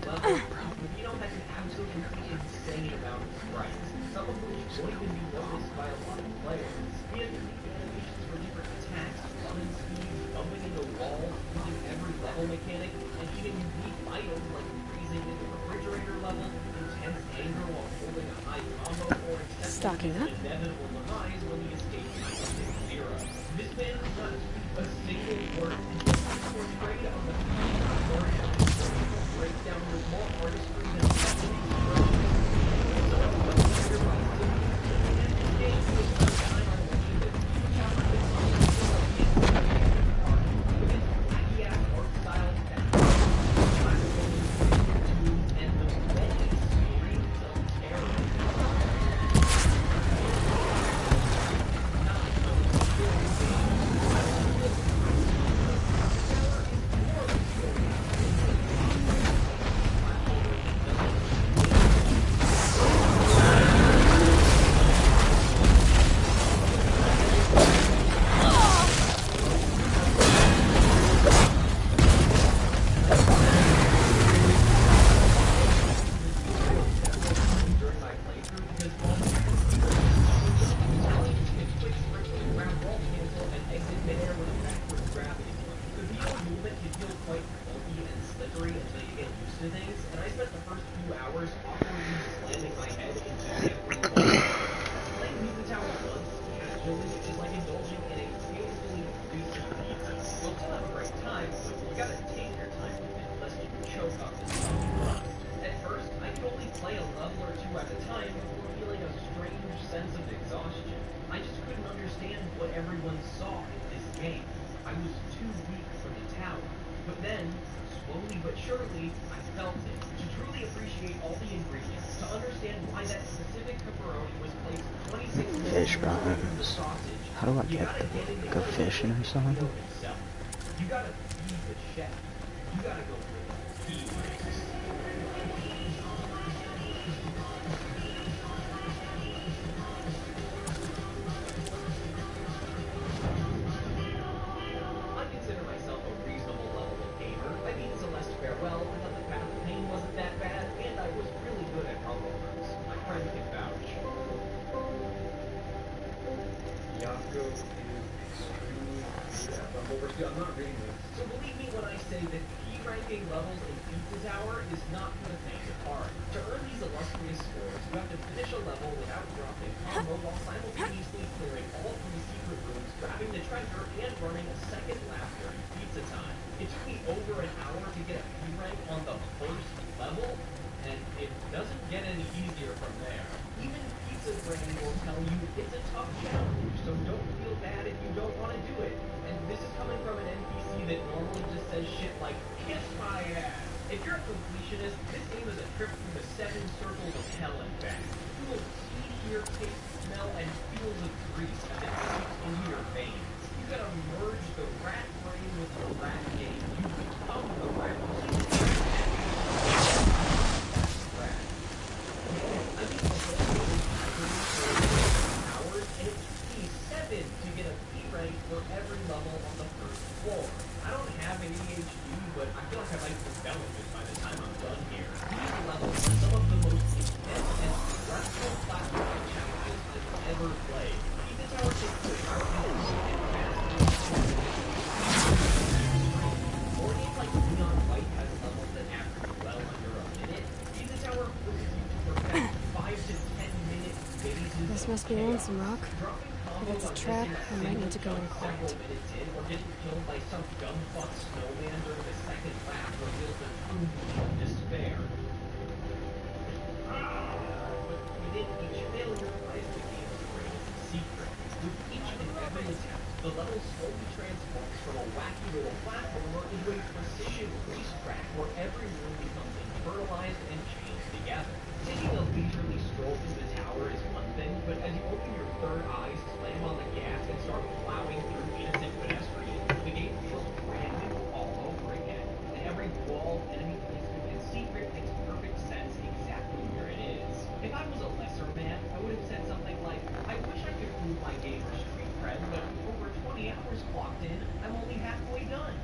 Speaker 10: level. Rubino has an absolutely insane amount of sprites, some of which won't even be noticed by a lot of players. He has unique animations for different attacks, running speeds, bumping into walls, using every level mechanic, and even unique items like freezing in the refrigerator level, intense anger while holding a high combo, or accepting an inevitable demise when the escape time is 0. This man does not speak a single word, and just portrayed on the breakdown with more artistry than
Speaker 8: fish bones. How do I get the go fishing or something?
Speaker 10: You gotta feed the chef. You gotta go for the I consider myself a reasonable level of gamer. I beat Celeste Farewell, I thought the Path of Pain wasn't that bad, and I was really good at Rumble Rooms. My friend can vouch. Yako is extremely good at Rumble Rooms. I'm not reading this. So believe me when I say that P-ranking levels in Pizza Tower is not for the faint of heart. To earn these illustrious scores, you have to finish a level without dropping combo while simultaneously clearing all 3 secret rooms, grabbing the treasure, and running a second lap during pizza time. It took me over an hour to get a P-rank on the first level, and it doesn't get any easier from there. Even Pizza Brain will tell you it's a tough challenge, so don't feel bad if you don't want to do it. And this is coming from an NPC that normally just says shit like, kiss my ass. If you're a completionist, this game is a trip through the 7 circles of hell and back. You will see, hear, taste, smell, and feels of grease as it seeps into your veins. You gotta merge the rat brain with the rat game. You become the rat. To get a P rank for every level on the first floor. I don't have ADHD, but I feel like I might develop it by the time I'm done here. These levels are some of the most intense and stressful platforming challenges I've ever played. Pizza Tower takes the sharp and or games like Neon White has levels that average well under a minute. Pizza Tower forces you to perfect 5 to 10 minute phases.
Speaker 2: This must be Lonesome Rock. If it's a trap, I might need to go in quiet.
Speaker 10: Or getting killed by some dumb-fuck snowman during the second lap reveals the true meaning of despair. But within each failure lies the game's greatest secret. With each and every attempt, the level slowly transforms from a wacky little platformer into a precision racetrack where every room becomes internalized and chained together. Taking a leisurely stroll through the tower is one thing, but as you open your third eye, slam on the gas, and start plowing through innocent pedestrians, the game feels brand new all over again. And every wall, enemy placement, and secret makes perfect sense exactly where it is. If I was a lesser man, I would have said something like, I wish I could prove my gamer street cred, but over 20 hours clocked in, I'm only halfway done.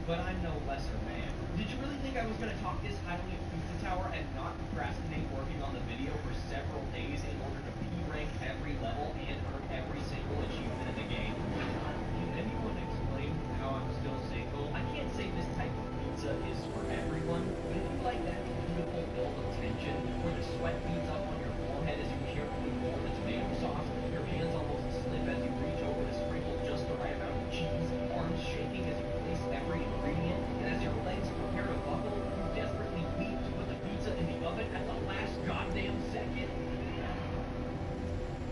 Speaker 10: But I'm no lesser man. Did you really think I was going to talk this highly of Pizza Tower and not procrastinate working on the video for several days in order to P-rank every level and earn every single achievement in the game? Can anyone explain how I'm still single? I can't say this type of pizza is for everyone, but if you like that beautiful build of tension where the sweat beads up on your forehead as you carefully pour the tomato sauce, your hands almost slip as you reach over to sprinkle just the right amount of cheese, arms shaking as you place every ingredient, and as your legs prepare to buckle, you desperately leap to put the pizza in the oven at the last goddamn second.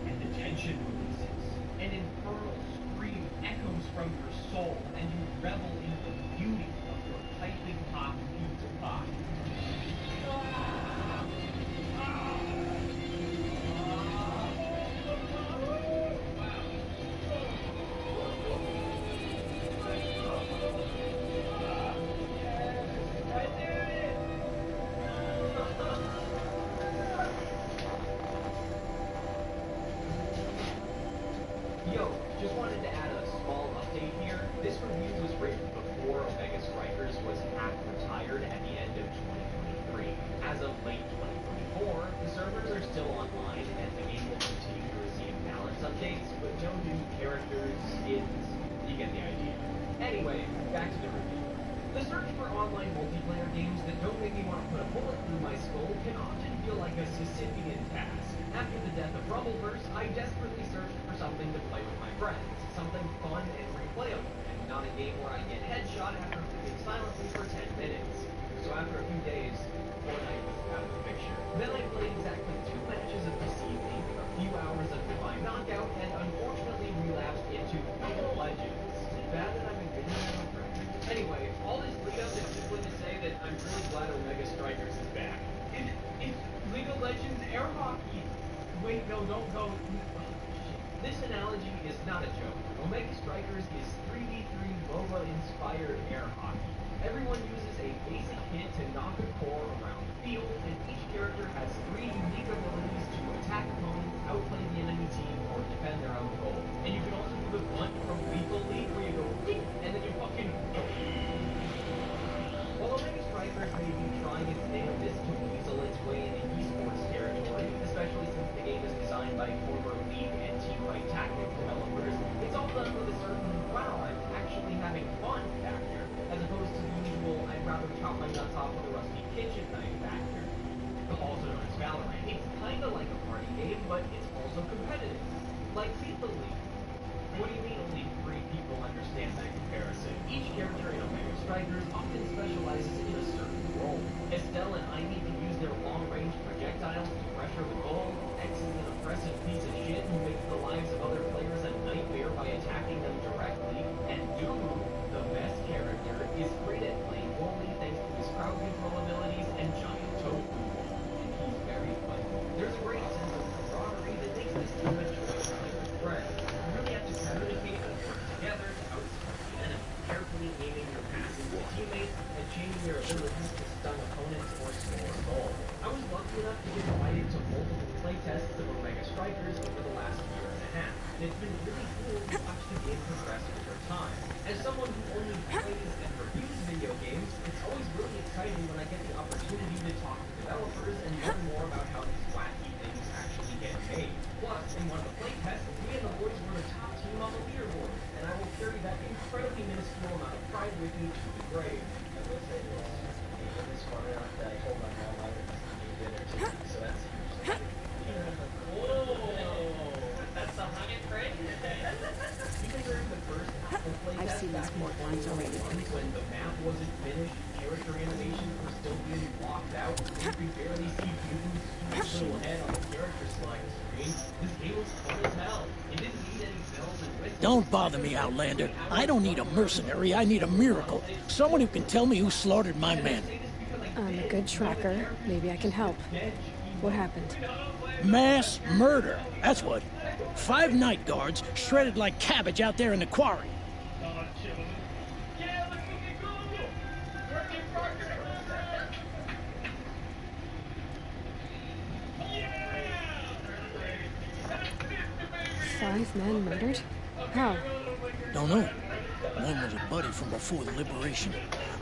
Speaker 10: And the tension releases. An infernal scream echoes from your soul, and you revel in the beauty of your piping hot pizza pie. Yo, just wanted to add a small update here. This review was written before Omega Strikers was half retired at the end of 2023. As of late 2024, the servers are still online and the game will continue to receive balance updates, but no new characters, skins, you get the idea. Anyway, back to the review. The search for online multiplayer games that don't make me want to put a bullet through my skull can often feel like a Sisyphean task. After the death of Rumbleverse, I desperately searched for something to play with my friends, something fun and replayable, and not a game where I get headshot after moving silently for 10 minutes. So after a few days, Fortnite was out of the picture. Then I played exactly 2 matches of this evening, a few hours of Divine Knockout, and unfortunately relapsed into League of Legends. Bad that I've been getting that over. Anyway, all this lead up is simply to say that I'm really glad Omega Strikers is back. It's League of Legends air hockey. Wait, no, don't go. This analogy is not a joke. Omega Strikers is 3v3 MOBA-inspired air hockey. Everyone uses a basic hit to knock a core around the field, and each character has 3 unique abilities to attack opponents, outplay the enemy team, or defend their own goal. And you can also do the blunt from Lethal League where you go, and then you fucking... While Omega Strikers may be trying its damnedest to weasel its way into esports territory, especially since the game is designed by former League and Team Fight Tactics developers, it's all done with a certain, wow, I'm actually having fun factor, as opposed to the usual, I'd rather chop my nuts off with a rusty kitchen knife factor. Also known as Valorant. It's kinda like a party game, but it's also competitive. Like Lethal League. What do you mean only 3 people understand that comparison? Each character in Omega Strikers often specializes in a certain role. Estelle and Ivy can use their long-range projectiles to pressure the goal. X is an oppressive piece of shit who makes the lives of other players a nightmare by attacking them directly. And Dumu, the best character, is great at playing goalie thanks to his crowd control abilities and giant tofu. And he's very funny. There's a great sense of camaraderie that makes this team a joy to play with friends. You really have to communicate and work together to outsmart the enemy, carefully aiming your passes to teammates and changing your abilities to stun opponents or score a goal. I was lucky enough to get invited to multiple playtests of Omega Strikers over the last year and a half, and it's been really cool to watch the game progress over time. As someone who only plays and reviews video games, it's always really exciting when I get the opportunity to talk to developers and learn more about how these wacky things actually get made. Plus, in one of the playtests, me and the boys were the top team on the leaderboard, and I will carry that incredibly minuscule amount of pride with me to the grave. I will say this, even this far enough that I told my mom I would eat dinner too, so that's huge. Whoa! That's a high friend. Even during the first Apple playtest back in 2021, when the map wasn't finished, character animations were still being blocked out, and you could barely see Bubu's little head on the character select screen, this game was fun as hell. It didn't need any bells and whistles.
Speaker 13: Don't bother me, Outlander. I don't need a mercenary, I need a miracle. Someone who can tell me who slaughtered my men.
Speaker 2: I'm a good tracker. Maybe I can help. What happened?
Speaker 13: Mass murder, that's what. 5 night guards shredded like cabbage out there in the quarry.
Speaker 2: Five men murdered? How?
Speaker 13: Don't know. One was a buddy from before the liberation.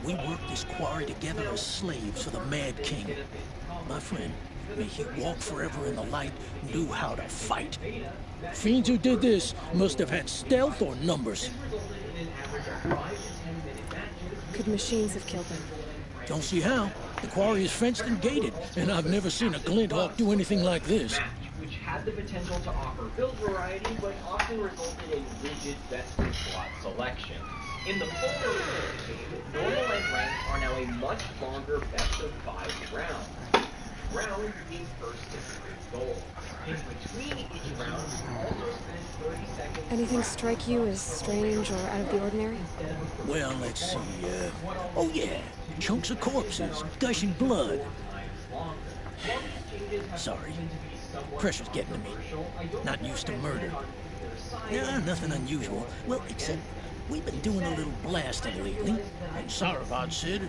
Speaker 13: We worked this quarry together as slaves for the Mad King. My friend, may he walk forever in the light, knew how to fight. Fiends who did this must have had stealth or numbers.
Speaker 2: Could machines have killed them?
Speaker 13: Don't see how. The quarry is fenced and gated, and I've never seen a Glinthawk do anything like this.
Speaker 10: Which had the potential to offer build variety, but often resulted in rigid vested slot selection. In the full game, normal and ranked are now a much longer best of 5 rounds. Round being first to 3 goals. In between each round, also spend 30 seconds...
Speaker 2: Anything strike you as strange or out of the ordinary?
Speaker 13: Well, let's see, oh yeah, chunks of corpses, gushing blood. Sorry. Pressure's getting to me. Not used to murder. Yeah, nothing unusual. Well, except we've been doing a little blasting lately. And Saravad said,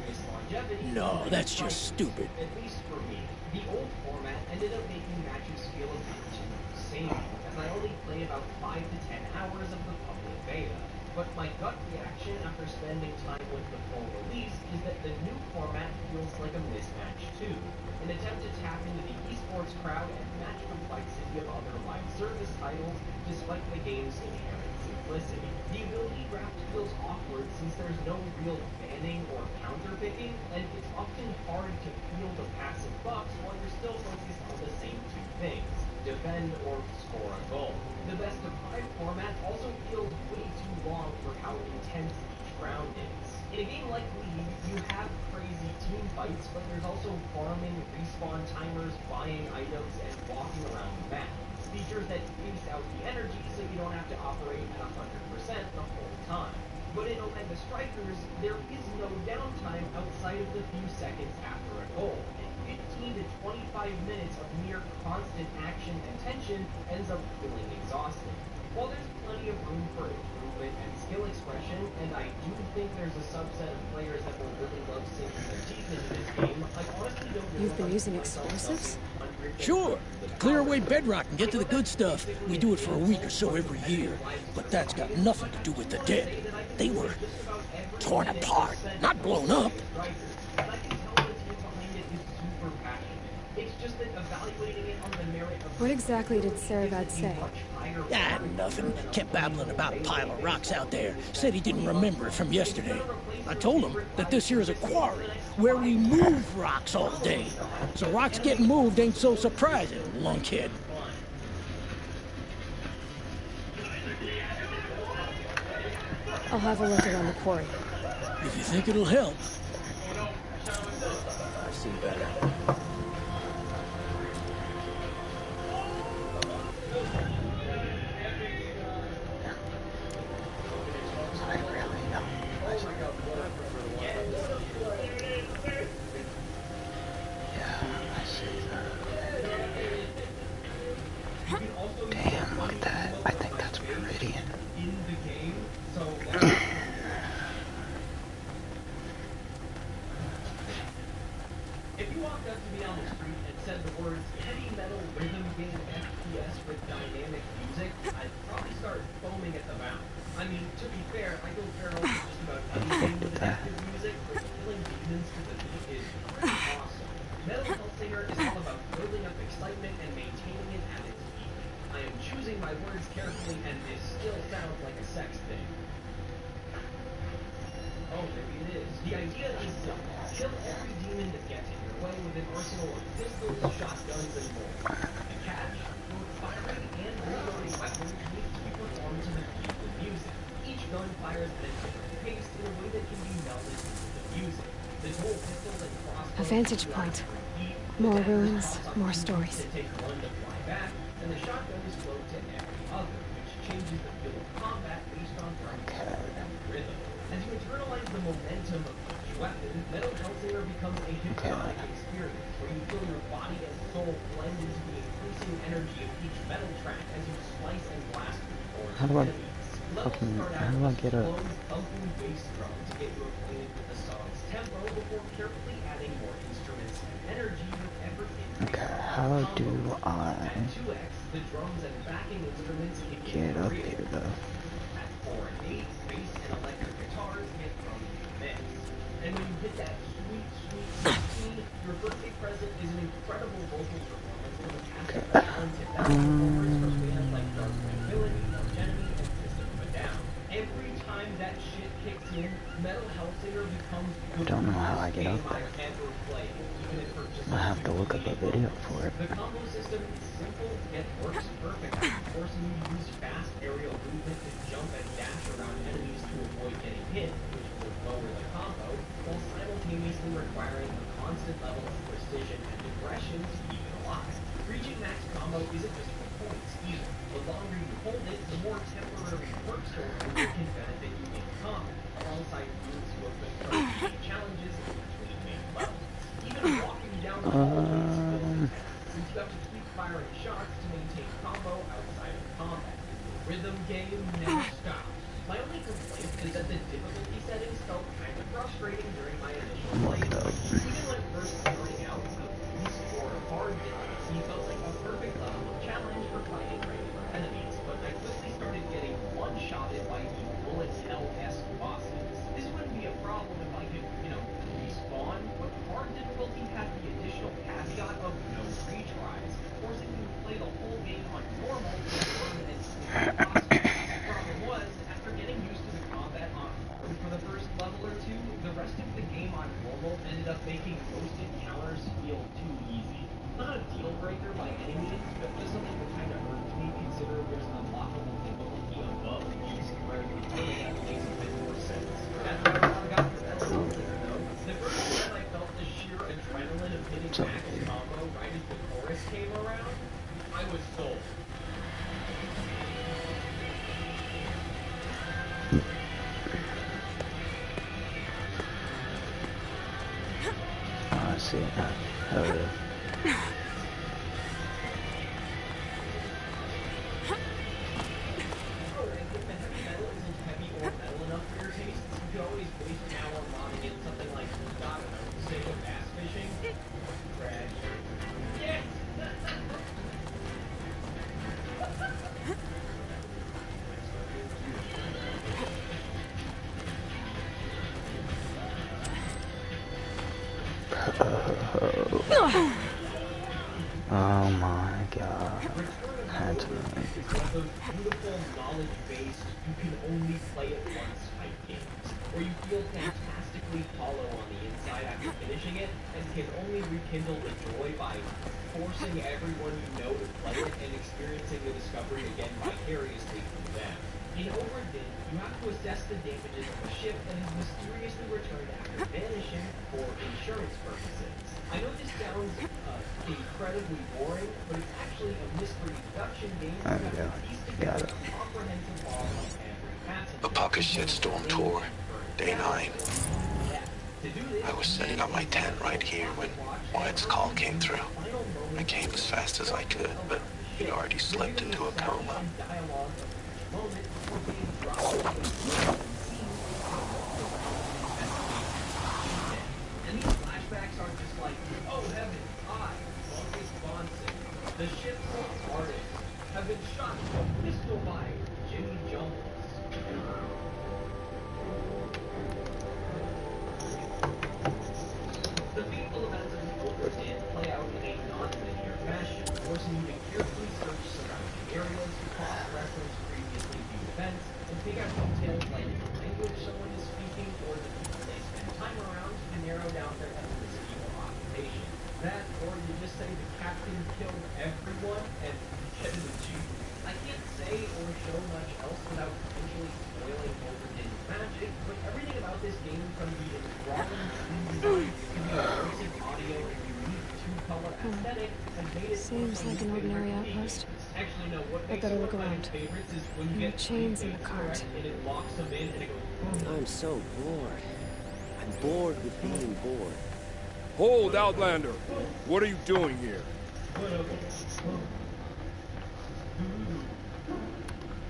Speaker 13: no, that's just stupid.
Speaker 10: At least for me, the old format ended up making matches feel a bit too samey, as I only play about 5 to 10 hours of the public beta. But my gut reaction after spending time with the full release is that the new format feels like a mismatch too. An attempt to tap into the esports crowd and match complexity of other live service titles, despite the game's inherent simplicity. The ability draft feels awkward since there's no real banning or counter-picking, and it's often hard to field the passive buffs while you're still focused on the same 2 things, defend or score a goal. The best of 5 format also feels way too long for how intense each round is. In a game like League, you have crazy team fights, but there's also farming, respawn timers, buying items, and walking around the map. Features that space out the energy so you don't have to operate at 100% the whole time. But in Omega Strikers, there is no downtime outside of the few seconds after a goal, and 15 to 25 minutes of near constant action and tension ends up feeling exhausting. While there's plenty of room for improvement and skill expression, and I do think there's a subset of players that will really love sinking their teeth into this game, I honestly don't know.
Speaker 2: You've been using explosives?
Speaker 13: Sure. Clear away bedrock and get to the good stuff. We do it for a week or so every year. But that's got nothing to do with the dead. They were torn apart, not blown up.
Speaker 2: What exactly did Saravad say?
Speaker 13: Ah, nothing. Kept babbling about a pile of rocks out there. Said he didn't remember it from yesterday. I told him that this here is a quarry, where we move rocks all day. So rocks getting moved ain't so surprising, lunkhead.
Speaker 2: I'll have a look around the quarry.
Speaker 13: If you think it'll help.
Speaker 1: I see better.
Speaker 8: Damn, look at that. I think that's Meridian.
Speaker 10: If you walked up to me on the street and said the words heavy metal rhythm game FPS with dynamic music, I'd probably start foaming at the mouth. I mean, to be fair, I go feral with just about anything with active music, but killing demons to the beat is pretty awesome. Metal Hellsinger is all about building up excitement and maintaining it at its peak. I am choosing my words carefully, and this still sounds like a sex thing. Oh, maybe it is. The idea is simple. Kill every demon that gets in your way with an arsenal of pistols, shotguns, and more. The catch, both firing and reloading weapons need to be performed to the beat of the music. Each gun fires at a different pace in a way that can be melded into the music. The dual pistols and crossbows...
Speaker 2: A vantage point. More ruins, more stories.
Speaker 10: Take one to fly back, and the shotgun is float to every other, which changes changes the feel of combat based on rhythm. As you internalize the momentum of each weapon, Metal Hellsinger becomes a hypnotic experience where you feel your body and soul blend into the increasing energy of each metal track as you slice and blast through
Speaker 8: How do I get up?
Speaker 10: Thumping bass drum to get you acquainted with the song's tempo before carefully adding more instruments and energy with every
Speaker 8: Okay, how do I
Speaker 10: the drums and backing instruments
Speaker 8: get up here though?
Speaker 10: At 4 and 8, bass and electric guitars get thrown into the mix. And when you hit that sweet 16, your birthday present is an incredible vocal performance from a cast of talented performers from bands like Dark Tranquillity, Argenemy, and System of a Down. Every time that shit kicks in, Metal Hellsinger becomes
Speaker 8: I don't know how I get up there. I have to look up a video for it.
Speaker 10: The combo system is simple yet works perfectly, forcing you to use fast aerial movement to jump and dash around enemies to avoid getting hit, which will lower the combo, while simultaneously requiring a constant level of precision and aggression to keep it alive. Reaching max combo isn't just for points either. The longer you hold it, the more temporary perks or movement can benefit you in combat, alongside moves to equip challenges in between main levels. Even walking down the hallways since you have to keep firing shots to maintain combo outside of combat. The rhythm game never stops. My only complaint is that the difficulty settings felt kind of frustrating during my initial playthrough. Even when first starting out with Beast or Hard difficulty felt like a perfect level of challenge for fighting regular enemies, but I quickly started getting one-shotted by the bullet hell-esque bosses. This wouldn't be a problem if I could, respawn, but Hard difficulty had the additional caveat of no retries, forcing you to play the whole game on normal to learn and sleep bosses. The problem was, after getting used to the combat on Hard for the first level or two, the rest of the game on normal ended up making most encounters feel too easy. Not a deal breaker by any means, but just something that kind of hurts me considering there's an unlockable difficulty above Beast where you really have to make a bit more sense. After I got to Metal Hellsinger though, the first time I felt the sheer adrenaline of hitting max combo right as the chorus came around, I was sold.
Speaker 8: I see it now. Oh, yeah. Oh my god. Had to
Speaker 10: Those beautiful knowledge-based, you can only play it once type games, where you feel fantastically hollow on the inside after finishing it, and can only rekindle the joy by forcing everyone you know to play it and experiencing the discovery again vicariously through them. In Overden, you have to assess the damages of a ship that has mysteriously returned after vanishing for insurance purposes. I know this sounds incredibly boring, but it's actually a mystery deduction game that has to piece together a comprehensive log of every passenger.
Speaker 9: The Pucka Shitstorm Tour, Day 9. I was setting up my tent right here when Wyatt's call came through. I came as fast as I could, but he'd already slipped into a coma.
Speaker 10: And these flashbacks aren't just like, oh heaven, August Bonson, the ship's artists, have been shot with a pistol by Jimmy Jumbles. The fateful events of the Overden play out in a non-linear fashion, forcing you to carefully search surrounding areas, cross-reference previously viewed events, and pick out details like the language someone is speaking or the people they spend time around to narrow down their ethnicity or occupation. That, or you just say the captain killed everyone and get to the chief. I can't say or show much else without potentially spoiling Overden's magic, but everything about this game, from the enthralling design to the immersive audio and unique two-color aesthetic, has made it
Speaker 2: seems like an ordinary outpost.
Speaker 10: Actually,
Speaker 2: I'd better look around. And the chains in the cart.
Speaker 14: I'm so bored. I'm bored with being bored.
Speaker 3: Hold, Outlander! What are you doing here?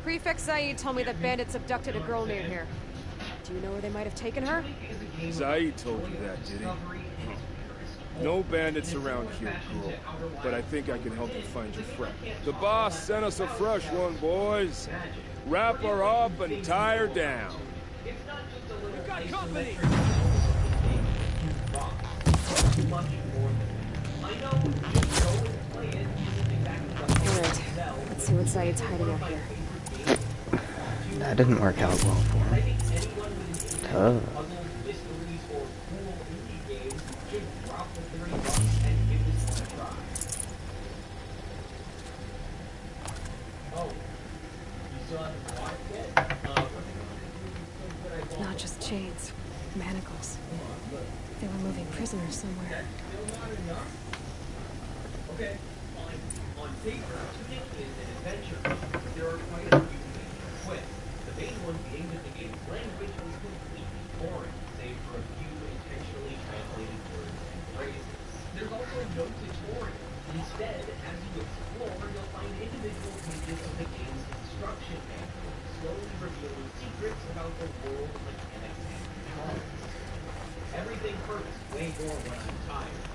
Speaker 2: Prefect Saeed told me that bandits abducted a girl near here. Do you know where they might have taken her?
Speaker 3: Saeed told you that, did he? No bandits around here, girl. But I think I can help you find your friend. The boss sent us a fresh one, boys. Wrap her up and tie her down.
Speaker 1: We've got company!
Speaker 2: Alright, let's see what Saeed's hiding out here.
Speaker 8: That didn't work out well for him. Tough.
Speaker 2: Not just chains, manacles. They were moving prisoners somewhere.
Speaker 10: Okay, on paper, today is an adventure. There are quite a few major twists. The main one being that the game's language is completely foreign, save for a few intentionally translated words and phrases. There's also no tutorial. Instead, as you explore, you'll find individual pages of the game's instruction manual, slowly revealing secrets about the world, mechanics, and controls. Everything hurts way more when I'm tired.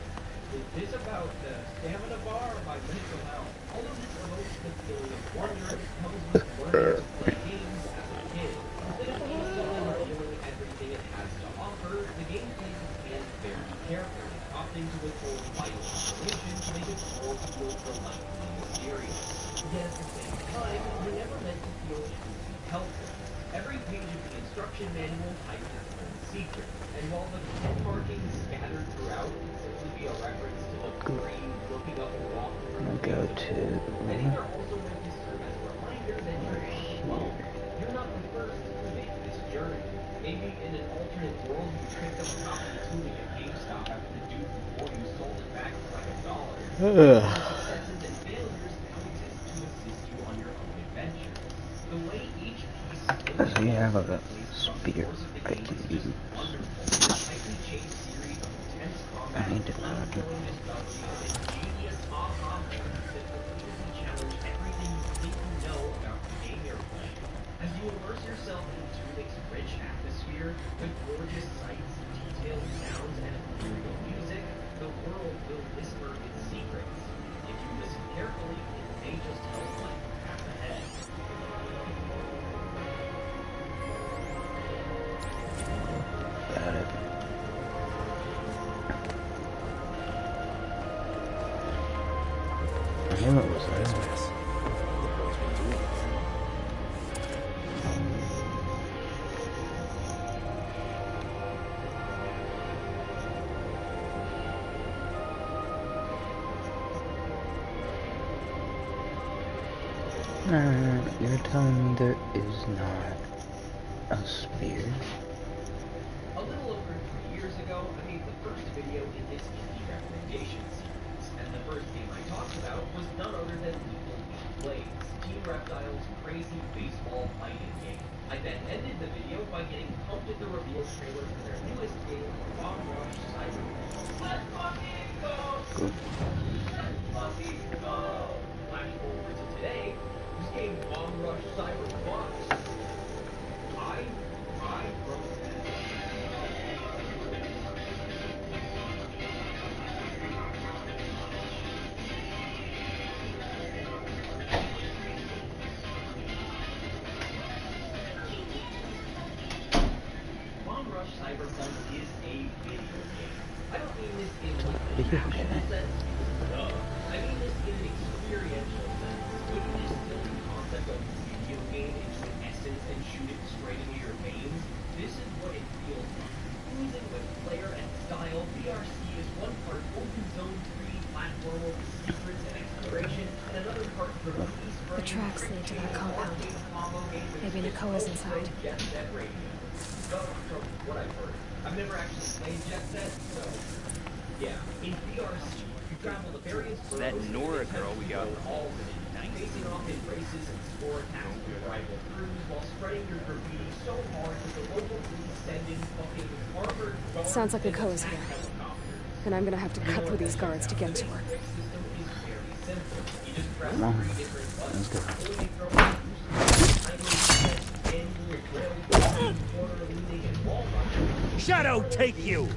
Speaker 10: Is this about the stamina bar by mental health? All of this evokes the feeling of wonder that comes with learning to play games as a kid. Instead of instantly revealing everything it has to offer, the game plays its hand very carefully, opting to withhold vital information to make it more feel delightfully mysterious. Yet at the same time, you're never meant to feel truly helpful. Every page of the instruction manual hides its own secret, and while the pen markings scattered throughout can simply be a reference to the brain looking up and walk
Speaker 8: I'm gonna go to
Speaker 10: many are also meant to serve as a reminder that you're not alone. You're not the first to make this journey. Maybe in an alternate world you picked up a copy of tooling at GameStop after the dude before you sold it back for like $1. Successes and failures now exist to assist you on your own adventure. The way each piece
Speaker 8: does he have a spear I can use? I need to
Speaker 10: as you immerse yourself into Tulic's rich atmosphere, the gorgeous sights, detailed sounds, and ethereal music, the world will whisper its secrets. If you listen carefully, it may just help light the path ahead.
Speaker 8: Got it. I knew it was there. You're telling me there is not a spear?
Speaker 10: A little over 3 years ago, I made the first video in this indie recommendation series, and the first game I talked about was none other than Lethal Weak Blades, Team Reptile's crazy baseball fighting game. I then ended the video by getting pumped at the reveal trailer for their newest game, Bomb Rush Cyber. Let's fucking go! Let's fucking go! Flash forward to today, this game Bomb Rush Cyber Box. I wrote that. Bomb Rush Cyberpunk is a video game. I don't mean this in like the actual sense, I mean this in an experiential sense. Putting this silly concept of video game into an essence and shoot it straight into your veins, this is what it feels like. Oozing with flair and style, BRC is one part open zone 3D platformer with secrets and exploration, and another part release
Speaker 2: The tracks lead to that compound. Maybe Nakoa's inside.
Speaker 10: Jet Set Radio. So, from what I've heard, I've never actually played Jet Set, so yeah. In BRC, you travel to various
Speaker 15: That Nora girl we got
Speaker 10: all within facing off in races and score attacks with rival crews while spreading your graffiti so hard that the local police send in fucking armored guards.
Speaker 2: Sounds like Nakoa's here. And I'm gonna have to cut through these guards to get to her.
Speaker 8: Come on. Let's go.
Speaker 6: Shadow take you!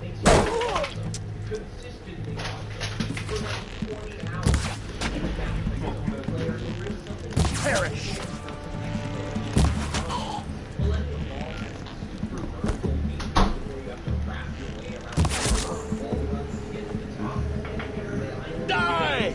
Speaker 6: Perish! Die!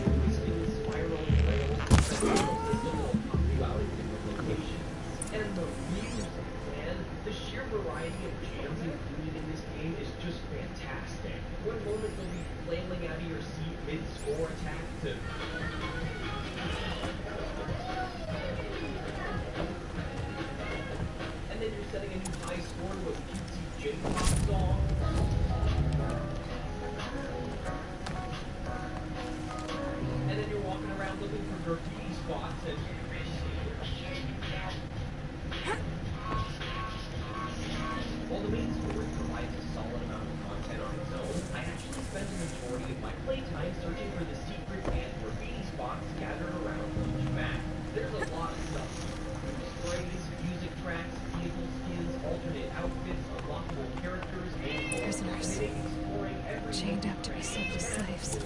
Speaker 10: The sheer variety of jams included in this game is just fantastic. One moment you'll be flailing out of your seat mid-score attack to... And then you're setting a new high score to a cutesy J-pop song. And then you're walking around looking for graffiti spots and... While the main story provides a solid amount of content on its own, I actually spent the majority of my playtime searching for the secret and graffiti spots scattered around each map. There's a lot of stuff. Sprays, music tracks, vehicle skins, alternate outfits, unlockable characters, and
Speaker 2: prisoners chained up to be sold as slaves.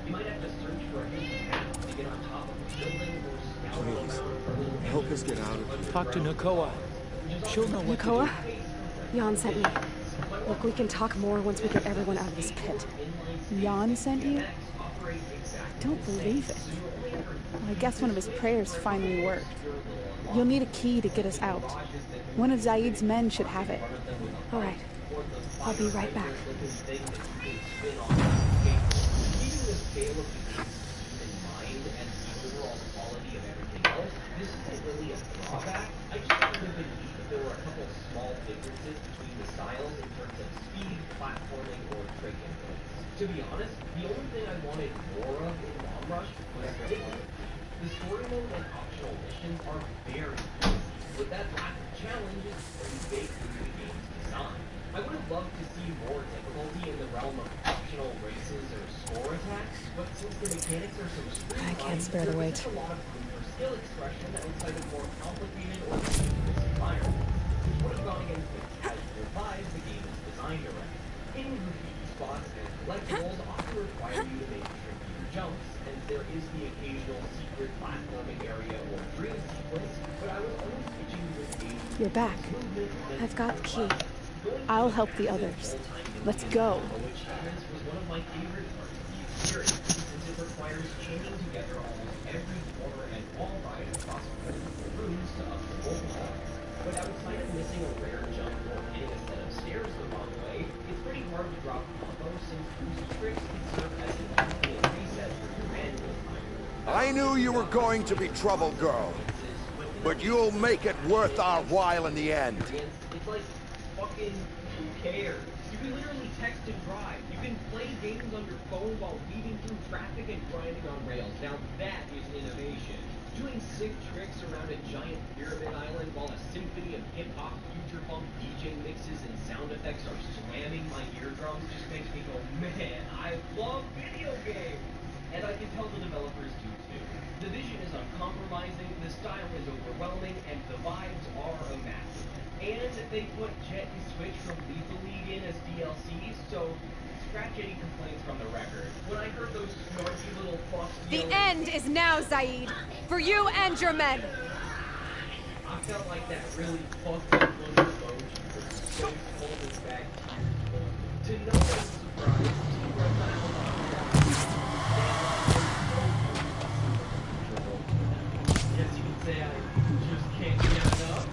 Speaker 10: You might have to search for a hidden path to get on top of a building or scout around.
Speaker 3: Help us get out of here.
Speaker 13: Talk to Nakoa. She'll know what
Speaker 2: Nakoa?
Speaker 13: to do.
Speaker 2: Jan sent me. Look, we can talk more once we get everyone out of this pit.
Speaker 15: Jan sent you? Don't believe it. Well, I guess one of his prayers finally worked. You'll need a key to get us out. One of Zaid's men should have it.
Speaker 2: All right. I'll be right back.
Speaker 10: This isn't really a drawback. I just wanted to believe that there were a couple small differences between the styles in terms of speed, platforming, or trick inputs. To be honest, the only thing I wanted more of in Bomb Rush was different. The story mode and optional missions are very easy, but that lack of challenge is very baked into the game's design. I would have loved to see more difficulty in the realm of optional races or score attacks, but since the mechanics are so streamlined,
Speaker 2: I can't spare the wait.
Speaker 10: there's a lot of room for skill expression outside of more complicated or dangerous environments, which would have gone against the casual vibes the game is designed around. Hitting graffiti spots and collectibles often require you to make trickier jumps, and there is the occasional secret platforming area or dream sequence, but I was only switching to this game.
Speaker 2: You're back. I've got the key.
Speaker 15: I'll help the others. Let's go.
Speaker 10: Achievements was one of my favorite parts of the experience, since it requires chaining together almost every corner and wall ride across multiple rooms to up the wall. But outside of missing a rare jump or hitting a set of stairs the wrong way, it's pretty hard to drop combos since boost tricks can serve as an infinite reset for your manual timer.
Speaker 6: I knew you were going to be trouble, girl. But you'll make it worth our while in the end.
Speaker 10: It's like, fucking, who cares? You can literally text and drive. You can play games on your phone while weaving through traffic and grinding on rails. Now that is innovation. Doing sick tricks around a giant pyramid island while a symphony of hip-hop, future funk DJ mixes and sound effects are slamming my eardrums just makes me go, man, I love video games! And I can tell the developers do too. The vision is uncompromising, the style is overwhelming, and the vibes are immaculate. And they put Jet and Switch from Lethal League in as DLCs, so scratch any complaints from the record. When I heard those snarky little fucks
Speaker 2: The end is now, Zaid! For you and your men!
Speaker 10: I felt like that really fucked up little emoji was so holding back tears. To no one's surprise, T-Rex Yes, you can say I just can't get enough.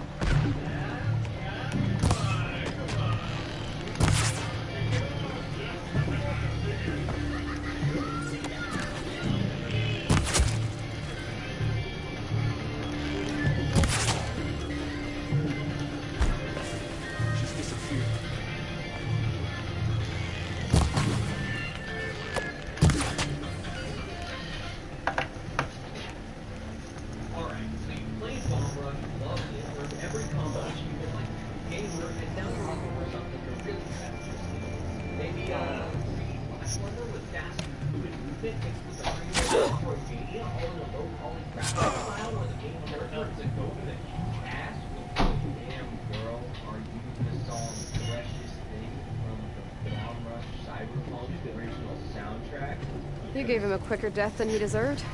Speaker 2: You gave him a quicker death than he deserved.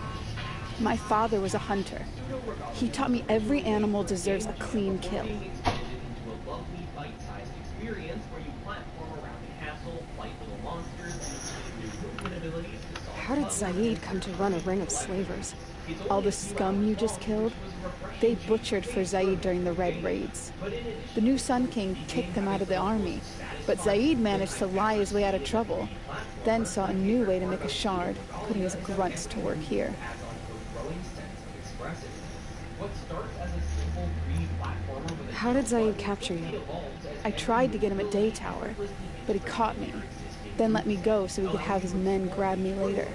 Speaker 15: My father was a hunter. He taught me every animal deserves a clean kill.
Speaker 2: How did Zaid come to run a ring of slavers?
Speaker 15: All the scum you just killed, they butchered for Zaid during the Red Raids. The new Sun King kicked them out of the army, but Zaid managed to lie his way out of trouble, then saw a new way to make a shard, putting his grunts to work here.
Speaker 2: How did Zaid capture you?
Speaker 15: I tried to get him at Day Tower, but he caught me, then let me go so he could have his men grab me later.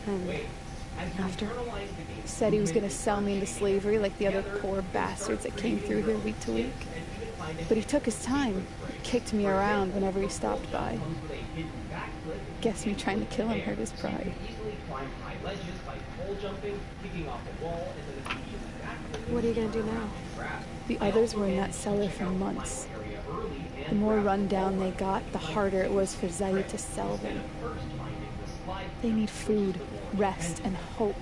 Speaker 2: And after?
Speaker 15: He said he was going to sell me into slavery like the other poor bastards that came through here week to week. But he took his time, kicked me around whenever he stopped by. Guess me trying to kill him hurt his pride.
Speaker 2: What are you gonna do now?
Speaker 15: The others were in that cellar for months. The more run down they got, the harder it was for Zaid to sell them. They need food, rest, and hope.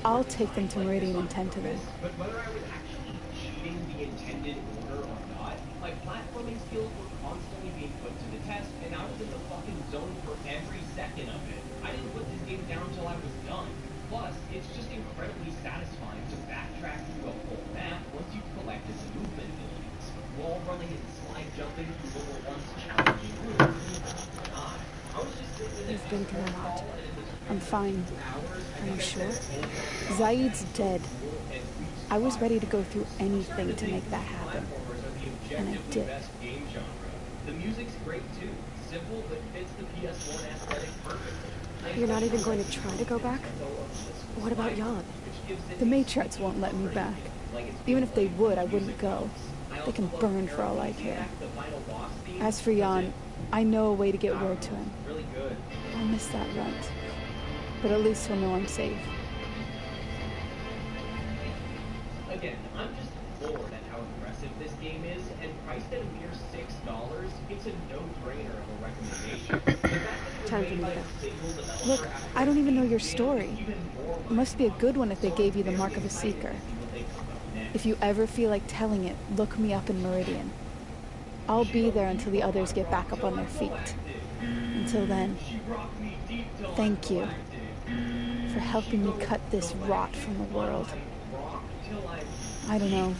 Speaker 15: I'll take them to Meridian and tend to them.
Speaker 10: But whether I was actually cheating the intended order or not, my platforming skills were constantly being put to the test, and I was in the fucking zone for every second of it. I didn't put this game down until I was done. Plus, it's just incredibly satisfying to backtrack through a whole map once you've collected the movement abilities. Wall running and slide jumping through what were once challenging rooms. I was just sitting in
Speaker 2: You've been through a lot.
Speaker 15: I'm fine.
Speaker 2: Are you sure?
Speaker 15: Zaid's dead. I was ready to go through anything to make that happen. And I did.
Speaker 10: The music's great too. Simple, but fits the PS1 aesthetic perfectly.
Speaker 2: You're not even going to try to go back? What about Jan?
Speaker 15: The matriarchs won't let me back. Even if they would, I wouldn't go. They can burn for all I care. As for Jan, I know a way to get word to him. I'll miss that runt. But at least he'll know I'm safe.
Speaker 10: Again, I'm just bored at how aggressive this game is, and priced at a mere $6, it's a no-brainer of a recommendation.
Speaker 2: Time for me to go.
Speaker 15: Look, I don't even know your story. It must be a good one if they gave you the mark of a seeker. If you ever feel like telling it, look me up in Meridian. I'll be there until the others get back up on their feet. Until then, thank you for helping me cut this rot from the world. I don't know.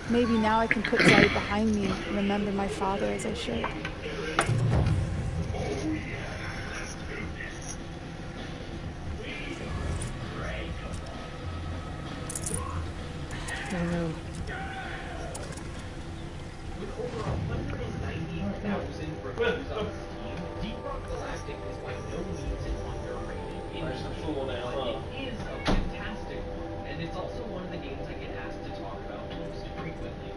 Speaker 15: Maybe now I can put Zaid behind me and remember my father as I should.
Speaker 2: I don't know.
Speaker 10: With over 190,000 reviews on Steam, Deep Rock Galactic is by no means an underrated indie, but it is a fantastic one, and it's also one of the games I get asked to talk about most frequently.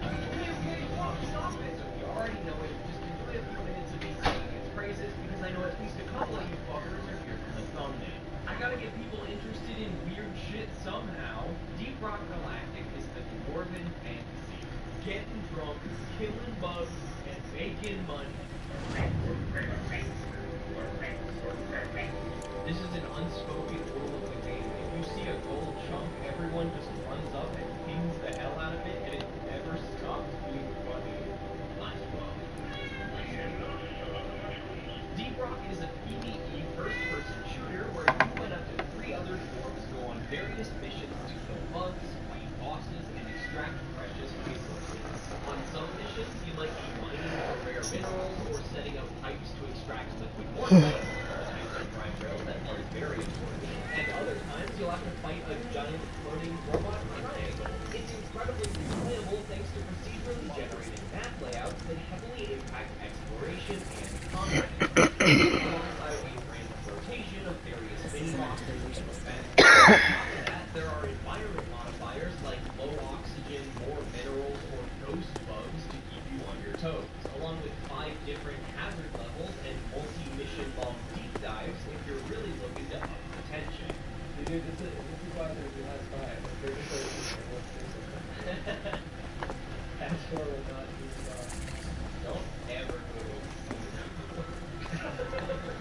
Speaker 10: Stop it! So if you already know it, just enjoy a few minutes of me singing its praises, because I know at least a couple of you fuckers are here for the thumbnail. I gotta get people interested in weird shit somehow. Deep Rock Galactic is the dwarven fantasy. Getting drunk, killing bugs, and making money. This is an unspoken rule of the game. If you see a gold chunk, everyone just runs up and pings the hell out of it, and it never stops being funny. Deep Rock is a PvE first-person shooter where you and up to 3 other dwarves go on various missions to kill bugs, fight bosses, and extract precious resources. On some missions, you might be mining for rare minerals or setting up pipes to extract liquid water. That are very important. And other times, you'll have to fight a giant floating robot triangle. It's incredibly replayable thanks to procedurally generated map layouts that heavily impact exploration and combat. Alongside a random rotation of various mini-bosses and events. On top of that, there are environment modifiers like low oxygen, more minerals, or ghost bugs to keep you on your toes, along with 5 different hazard levels and multi-mission long deep dives if you're really looking to Don't ever go.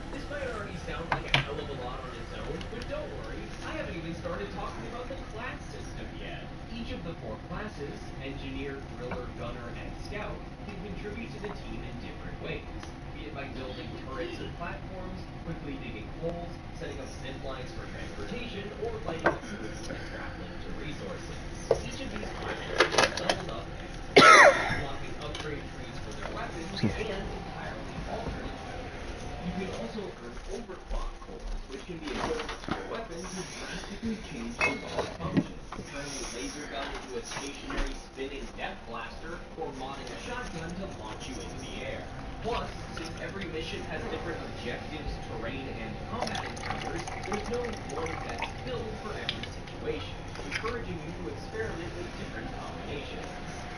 Speaker 10: This might already sound like a hell of a lot on its own, but don't worry, I haven't even started talking about the class system yet. Each of the 4 classes, Engineer, Driller, Gunner, and Scout, can contribute to the team in different ways, be it by building turrets and platforms, quickly digging holes, setting up zip lines for transportation, or fighting crews and traveling to resources. Each of these classes is leveled up, unlocking upgrade trees for their weapons and entirely alternate weapons. You can also earn overclock cores, which can be equipped to your weapon to drastically change the ball's function, turning a laser gun into a stationary spinning depth blaster, or modding a shotgun to launch you into the air. Plus, since every mission has different objectives, terrain, and combat encounters, there's no one best build for every situation, encouraging you to experiment with different combinations.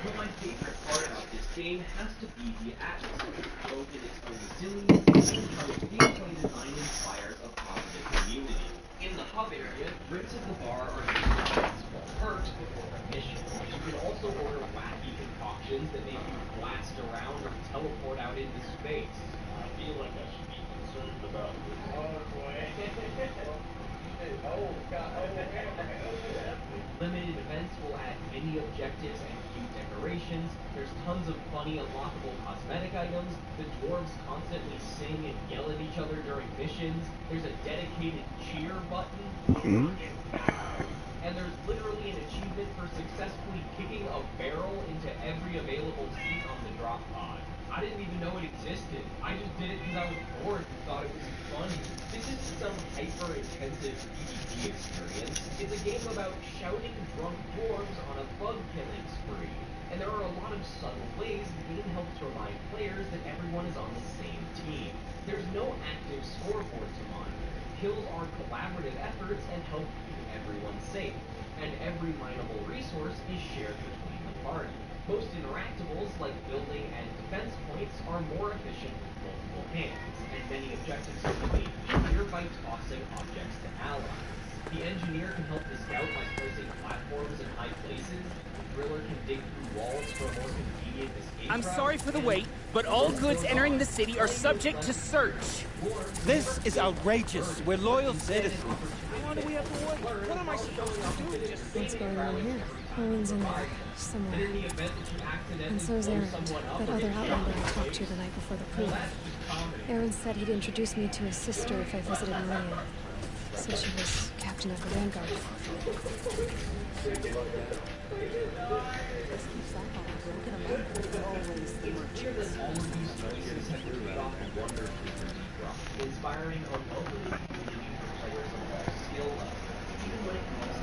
Speaker 10: But my favorite part about this game has to be the atmosphere, both in its own silliness and how its gameplay design inspires a positive community. In the hub area, drinks at the bar are just small perks before a mission. You can also order wacky concoctions that make you blast around or teleport out into space. I feel like I should be concerned about this. Oh boy. Oh god. Limited events will add mini objectives and cute decorations. There's tons of funny unlockable cosmetic items. The dwarves constantly sing and yell at each other during missions. There's a dedicated cheer button. And there's literally an achievement for successfully kicking a barrel into every available seat on the drop pod. I didn't even know it existed. I just did it because I was bored and thought it was fun. This isn't some hyper-intensive PvP experience. It's a game about shouting drunk dwarves on a bug-killing spree. And there are a lot of subtle ways the game helps remind players that everyone is on the same team. There's no active scoreboard to monitor. Kills are collaborative efforts and help keep everyone safe. And every mineable resource is shared between the party. Most interactables, like building and defense points, are more efficient with multiple hands, and many objectives can be made easier by tossing objects to allies. The engineer can help the scout by placing platforms in high places. The driller can dig through walls for a more convenient escape
Speaker 16: I'm
Speaker 10: route,
Speaker 16: sorry for the wait, but all goods entering the city are subject to search.
Speaker 17: This is outrageous. We're loyal citizens.
Speaker 16: Why do we have to wait? What am I supposed to do?
Speaker 2: What's going on here? Owen's in there, somewhere. And so's Aaron, that other outlander I talked to the night before the pool. Aaron said he'd introduce me to his sister if I visited Meridian. Said she was captain of the Vanguard.
Speaker 10: inspiring or locally engaging for players of all skill levels, even when it comes to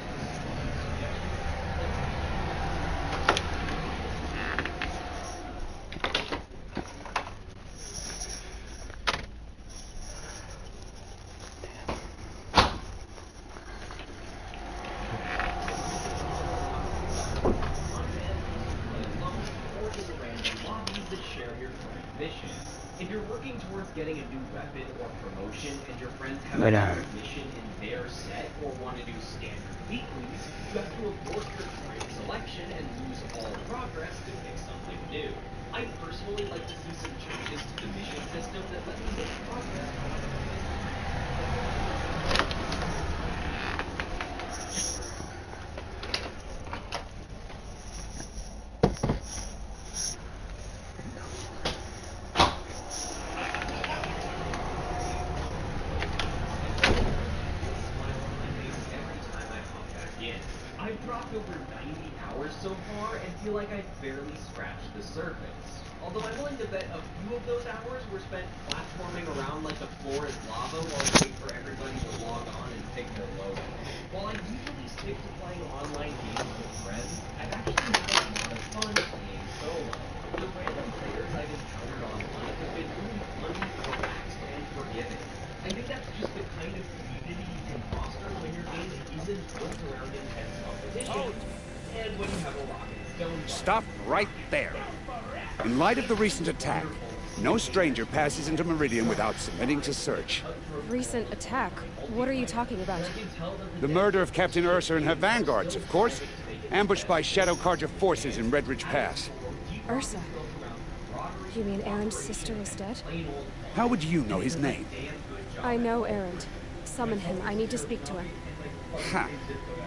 Speaker 10: if you're working towards getting a new weapon or promotion and your friends have a mission in their set or want to do standard weeklies, you have to abort your current selection and lose all progress to pick something new. I personally like to see some changes to the mission system that let me make progress. I've dropped over 90 hours so far and feel like I've barely scratched the surface. Although I'm willing to bet a few of those hours were spent platforming around like the floor is lava while I wait for everybody to log on and pick their logo. While I usually stick to playing online games with friends, I've actually had a lot of fun playing solo. The random players I've encountered online have been really funny, relaxed, and forgiving. I think that's just the kind of community you can foster when your game isn't built around intense competition, and when you have a rock and stone.
Speaker 18: Stop right there. In light of the recent attack, no stranger passes into Meridian without submitting to search.
Speaker 2: Recent attack? What are you talking about?
Speaker 18: The murder of Captain Ursa and her vanguards, of course. Ambushed by Shadow Carja forces in Redridge Pass.
Speaker 2: Ursa. You mean Aaron's sister is dead?
Speaker 18: How would you know his name?
Speaker 2: I know Aaron. Summon him. I need to speak to him.
Speaker 18: Ha!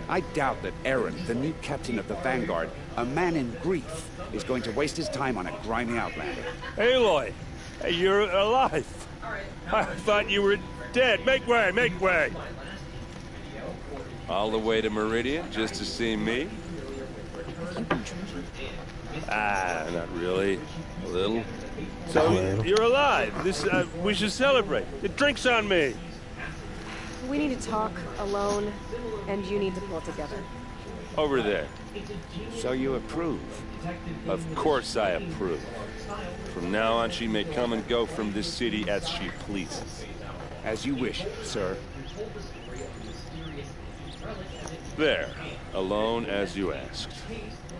Speaker 18: I doubt that Aaron, the new captain of the Vanguard, a man in grief, is going to waste his time on a grimy outlander.
Speaker 3: Aloy! Hey, you're alive! I thought you were dead. Make way, make way! All the way to Meridian just to see me? Ah, not really. A little. So, you're alive. This, we should celebrate. The drink's on me.
Speaker 2: We need to talk alone, and you need to pull it together.
Speaker 3: Over there.
Speaker 18: So you approve?
Speaker 3: Of course I approve. From now on, she may come and go from this city as she pleases.
Speaker 18: As you wish, sir.
Speaker 3: There. Alone as you asked.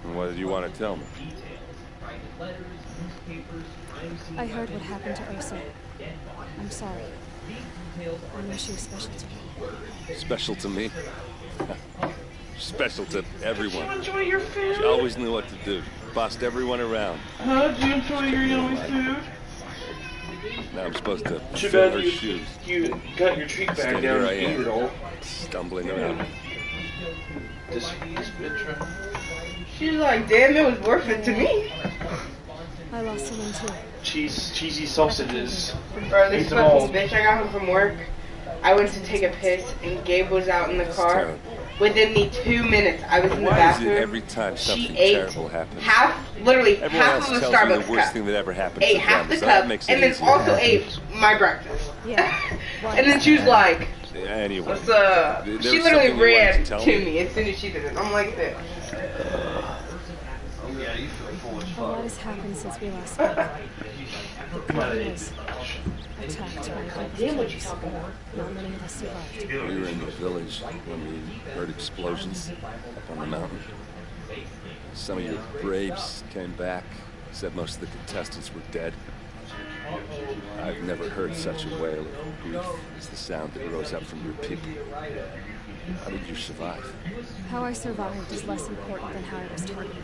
Speaker 3: And what did you want to tell me?
Speaker 2: I heard what happened to Ursa. I'm sorry. I know she was special to me.
Speaker 3: Special to me? Special to everyone.
Speaker 1: Did you enjoy your food?
Speaker 3: She always knew what to do. Bossed everyone around.
Speaker 1: Huh? Did you enjoy your yummy food?
Speaker 3: Now I'm supposed to
Speaker 1: Too
Speaker 3: fill
Speaker 1: bad
Speaker 3: her shoes.
Speaker 1: you got your treat bag
Speaker 3: Instead,
Speaker 1: down
Speaker 3: here I
Speaker 1: and ate it
Speaker 3: am,
Speaker 1: all.
Speaker 3: stumbling around.
Speaker 1: This bitch, right? She's like, damn, it was worth it to me.
Speaker 2: I lost someone too.
Speaker 1: Cheesy sausages.
Speaker 19: Bro, this
Speaker 1: Eat them all.
Speaker 19: fucking bitch, I got home from work. I went to take a piss, and Gabe was out in the car. Within the 2 minutes, I was in the
Speaker 3: Why is
Speaker 19: bathroom.
Speaker 3: it every time something
Speaker 19: She ate
Speaker 3: terrible happens?
Speaker 19: literally
Speaker 3: Everyone
Speaker 19: half
Speaker 3: else
Speaker 19: of the
Speaker 3: tells me
Speaker 19: Starbucks
Speaker 3: the worst
Speaker 19: cup.
Speaker 3: thing that ever happened
Speaker 19: Ate
Speaker 3: to
Speaker 19: half
Speaker 3: them,
Speaker 19: the
Speaker 3: so
Speaker 19: cup,
Speaker 3: that makes it
Speaker 19: and then
Speaker 3: easier.
Speaker 19: also ate my breakfast.
Speaker 2: Yeah.
Speaker 19: And then she was like,
Speaker 3: Anyway.
Speaker 19: what's up?
Speaker 3: There
Speaker 19: She
Speaker 3: was
Speaker 19: literally
Speaker 3: something you wanted
Speaker 19: ran
Speaker 3: to tell
Speaker 19: to me as soon as she did it. I'm like this.
Speaker 2: A lot has happened since we last spoke. The Queen was attacked by Vikings. Not many of us survived.
Speaker 3: We were in the village when we heard explosions up on the mountain. Some of your braves came back, said most of the contestants were dead. I've never heard such a wail of grief as the sound that rose up from your people. How did you survive?
Speaker 2: How I survived is less important than how I was targeted.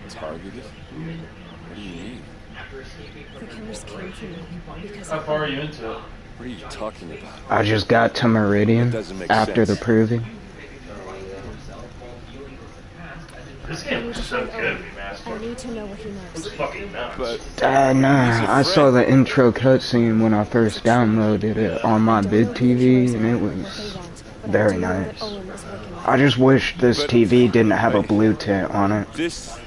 Speaker 3: Targeted? What do you mean?
Speaker 2: The killers came for me because
Speaker 1: How far are you into it?
Speaker 3: What are you talking about?
Speaker 8: I just got to Meridian after the proving.
Speaker 1: This game was so good,
Speaker 2: I need to know what he knows.
Speaker 1: It's fucking nuts.
Speaker 8: Nah, I saw the intro cutscene when I first downloaded it on my big TV, and it was very nice. I just wish this TV didn't have a blue tint on it.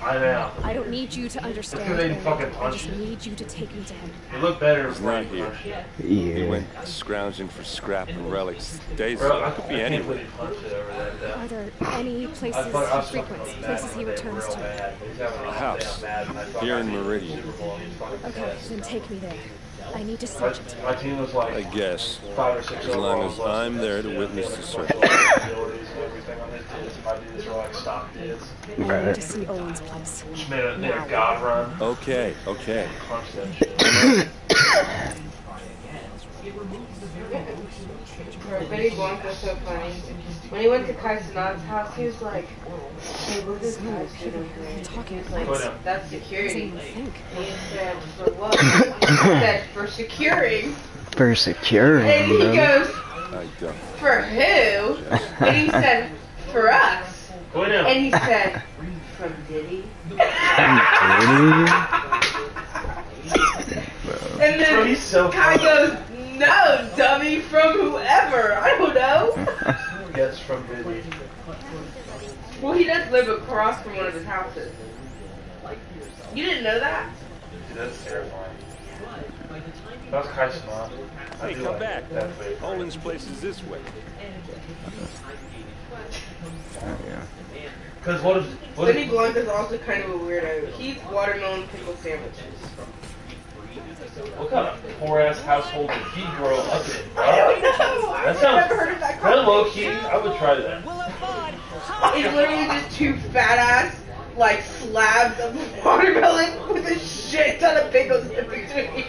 Speaker 1: I know.
Speaker 2: I don't need you to understand.
Speaker 1: Because they didn't fucking
Speaker 2: I
Speaker 1: punch
Speaker 2: just need you to take me to him.
Speaker 1: It looked better
Speaker 3: He's not here.
Speaker 8: Yeah.
Speaker 3: He went scrounging for scrap and relics days
Speaker 1: Bro,
Speaker 3: ago. It could be anywhere.
Speaker 2: Are there any places he frequents? Places he returns to?
Speaker 3: A house. Here in Meridian.
Speaker 2: Okay, then take me there. I need to search it.
Speaker 1: My team was like
Speaker 3: I guess.
Speaker 1: 5 or 6
Speaker 3: As long as I'm there to witness the search.
Speaker 2: I need to see Owen's place.
Speaker 1: Just made a god run.
Speaker 3: Okay, okay.
Speaker 19: Benny Blanc was so funny. When he went to Kai Sanat's house, he was like, hey, look at this guy's shooting
Speaker 2: talking.
Speaker 19: Like, that's security.
Speaker 2: What do you think?
Speaker 19: He said, for what? He said, for securing.
Speaker 8: For securing,
Speaker 19: And he
Speaker 8: bro.
Speaker 19: goes,
Speaker 3: I don't.
Speaker 19: for who? And he said, for us. And he said, from Diddy. And then
Speaker 1: He's so
Speaker 19: Kai
Speaker 1: funny.
Speaker 19: goes, no, dummy, from whoever. I don't know.
Speaker 1: Yes, from Disney.
Speaker 19: Well, he does live across from one of his houses. You didn't know that?
Speaker 1: That's terrifying. That's Kai Cenat.
Speaker 3: Hey, come back. Olin's place is this way.
Speaker 1: Because what if...
Speaker 19: Benny Blanc is also kind of a weirdo. He eats watermelon pickle sandwiches.
Speaker 1: What kind of poor-ass household did he grow up in, bro?
Speaker 19: I don't know.
Speaker 1: That
Speaker 19: I've
Speaker 1: sounds
Speaker 19: never heard of that
Speaker 1: kind of
Speaker 19: combination.
Speaker 1: low-key. I would try that.
Speaker 19: It's literally just two fat-ass, like, slabs of watermelon with a shit ton of pickles in between.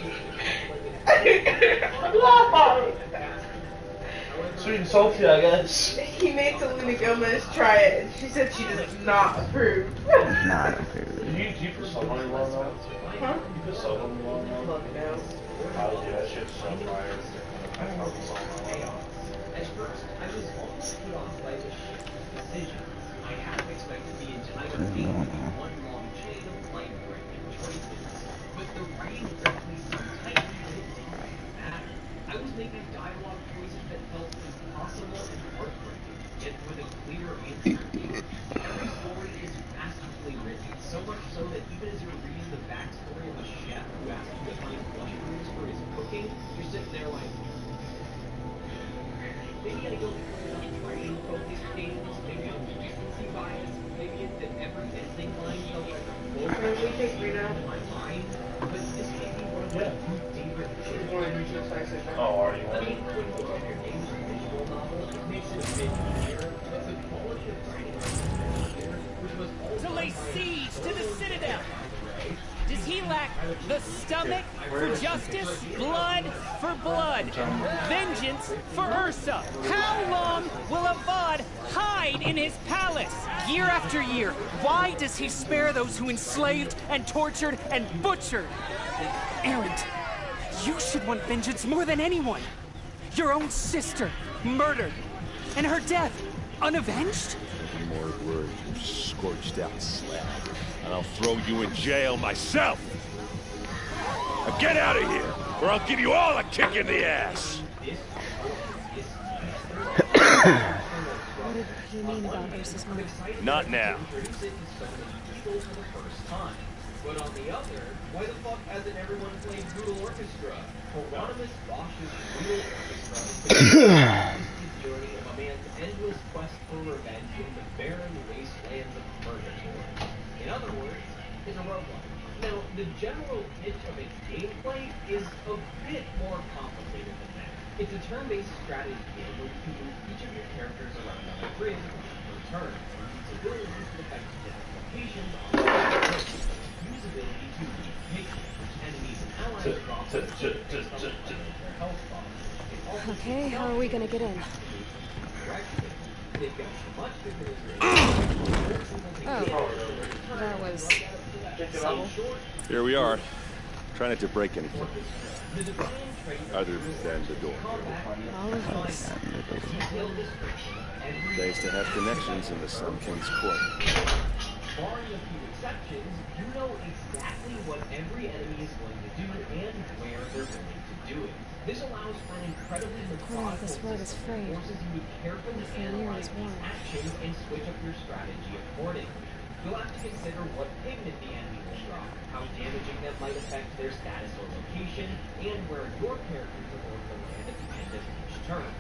Speaker 1: Sweet and salty, I guess.
Speaker 19: He made Selena Gomez try it, and she said she does not approve.
Speaker 8: Not approved.
Speaker 11: you put salt on your wall now?
Speaker 19: Huh?
Speaker 11: You put salt on your wall now?
Speaker 19: Fuck no.
Speaker 11: Oh yeah, that shit's so fire. I fucking salt on my wall.
Speaker 10: At first, I was almost put off by the shift decision. I half expected the entire game to be one long chain of line-breaking choices. But the writing directly so tight that it didn't really matter. I was making dialogue choices that felt impossible and heartbreaking, yet with a clear answer. Every story is masterfully written, so much so that even as you're reading the backstory of a chef who asks you to find mushrooms for his cooking, you're sitting there like, maybe I don't have enough writing focused games, maybe I'm recency bias, maybe it's that every ending line felt like a quote in my mind, but this may be one of my favorite things.
Speaker 11: Oh, are you
Speaker 10: I mean, when you look at your game's visual novel, it makes it a bit easier, but the quality of writing is there, which was always
Speaker 16: To lay siege to the Citadel! Does he lack the stomach for justice, blood for blood, vengeance for Ursa? How long will Avad hide in his palace? Year after year, why does he spare those who enslaved and tortured and butchered? Erend, you should want vengeance more than anyone. Your own sister, murdered, and her death, unavenged?
Speaker 3: More words, you scorched out slag. And I'll throw you in jail myself! Now get out of here, or I'll give you all a kick in the ass!
Speaker 2: What did he mean about Ursa's murder?
Speaker 3: Not now.
Speaker 10: But on the other, why the fuck hasn't everyone played Brutal Orchestra? Hieronymus Bosch's Brutal Orchestra is the journey of a man's endless quest for revenge in the barren wastelands of Purgatory. In other words, it's a roguelike. Now, the general pitch of its gameplay is a bit more complicated than that. It's a turn-based strategy game where you can move each of your characters around on a grid per turn, and use abilities to affect different locations on the grid. Use ability to take enemies and allies drop their health bar.
Speaker 2: Okay, how are we gonna get in? Oh, that was subtle.
Speaker 3: Here we are. Try not to break anything. Other than the door.
Speaker 2: All of us.
Speaker 3: Nice to have connections in the Sun King's court.
Speaker 10: Barring a few exceptions, you know exactly what every enemy is going to do and where they're going to do it. This allows for an incredibly methodical
Speaker 2: this road is frayed.
Speaker 10: forces you to carefully analyze these actions and switch up your strategy accordingly. You'll have to consider what pigment the enemy will drop, how damaging that might affect their status or location, and where your characters are going to land at the end of each turn.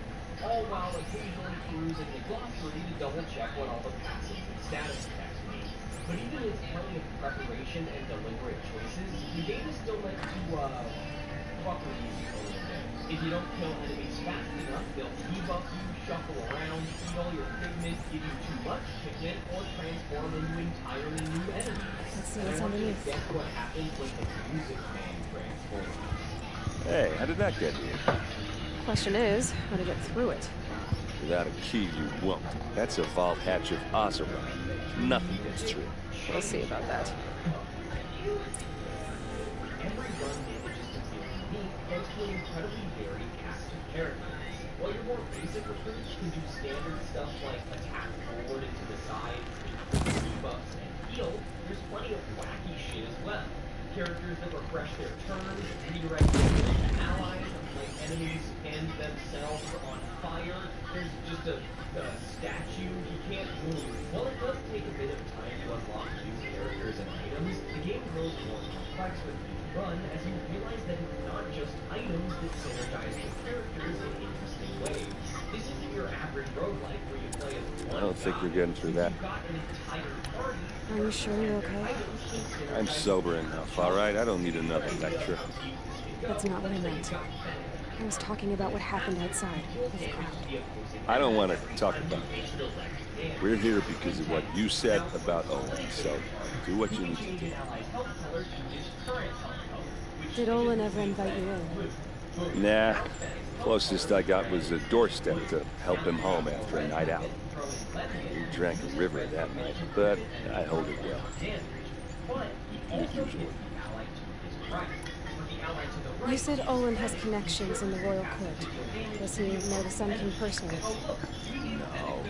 Speaker 10: All while occasionally perusing the glossary to double-check what all the passives and status effects mean. But even with plenty of preparation and deliberate choices, the game is still meant to, fuck with you a little bit. If you don't kill enemies fast enough, they'll debuff you, shuffle around, eat all your pigment, give you too much pigment, or transform into entirely new enemies.
Speaker 2: Let's see what's underneath.
Speaker 10: Guess what happens when the music man transforms?
Speaker 3: Hey, how did that get here?
Speaker 2: Question is, how to get through it.
Speaker 3: Without a key, you won't. That's a vault hatch of Oseram. Nothing gets through.
Speaker 2: We'll see about that.
Speaker 10: Every run manages to feel unique thanks to an incredibly varied cast of characters. While your more basic recruits can do standard stuff like attack forward and to the side, debuffs, and heal, there's plenty of wacky shit as well. Characters that refresh their turns, redirect their allies, like enemies and themselves on fire. There's just a statue he can't move. While it does take a bit of time to unlock new characters and items, the game grows more complex with each run as you realize that it's not just items that synergize with characters in interesting ways. This isn't your average roguelike where you play as one
Speaker 3: I don't think you're getting through that.
Speaker 10: You've got an entire party.
Speaker 2: Are you sure you're okay?
Speaker 3: I'm sober enough, all right? I don't need another lecture.
Speaker 2: That's not what I meant. I was talking about what happened outside with the crowd.
Speaker 3: I don't want to talk about it. We're here because of what you said about Owen, so do what you need to do.
Speaker 2: Did Olin ever invite you in?
Speaker 3: Nah. Closest I got was a doorstep to help him home after a night out. We drank a river that night, but I hold it well. Usually.
Speaker 2: You said Olin has connections in the royal court. Does he know the Sun King personally?
Speaker 3: No.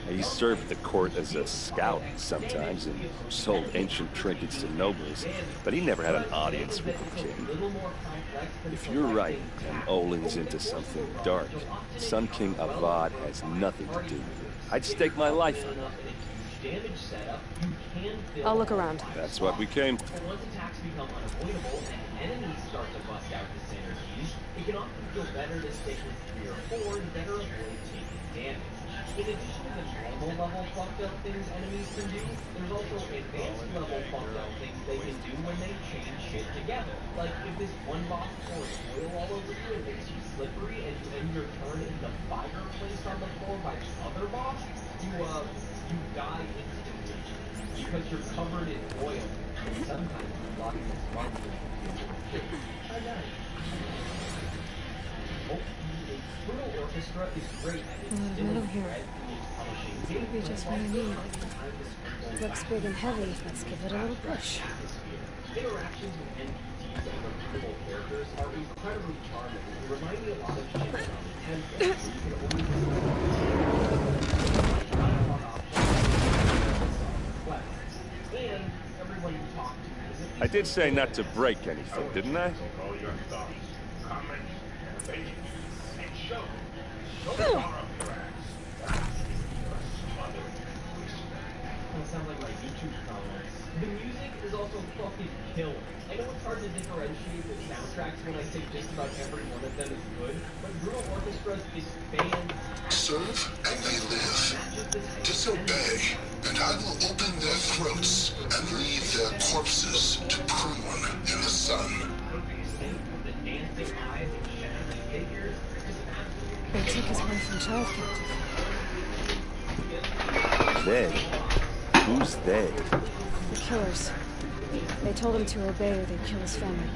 Speaker 3: He served at the court as a scout sometimes and sold ancient trinkets to nobles, but he never had an audience with the king. If you're right, and Olin's into something dark, Sun King Avad has nothing to do with it. I'd stake my life on it.
Speaker 2: I'll look around.
Speaker 3: That's what we came.
Speaker 10: Once attacks become unavoidable and enemies start to bust out the synergies, it can often feel better to stick with 3 or 4 and better avoid taking damage. In addition to the normal level fucked up things enemies can do, there's also advanced level fucked up things they can do when they chain shit together. Like if this one boss pours oil all over you and makes you slippery and you end your turn in the fireplace on the floor by the other boss, you die instantly because you're covered in oil. And sometimes blocking the spark will be a night. Brutal Orchestra is great at its
Speaker 2: metal here. Could be just what I need. Looks big and heavy. Let's give it a little push.
Speaker 10: Interactions with NPCs and reputable characters are incredibly charming. They remind me a lot of shit from and everyone you talk to.
Speaker 3: I did say not to break anything, didn't I?
Speaker 10: Sound like my YouTube comments. The music is also fucking killer. I know it's hard to differentiate the soundtracks when I say just about every one of them is good, but Brutal Orchestra is fantastic.
Speaker 20: Serve and they live. Disobey, and I will open their throats and leave their corpses to prune in the sun.
Speaker 10: The dancing eyes and shadowy figures.
Speaker 2: They took his wife and child captive.
Speaker 3: They? Who's they?
Speaker 2: The killers. They told him to obey or they'd kill his family.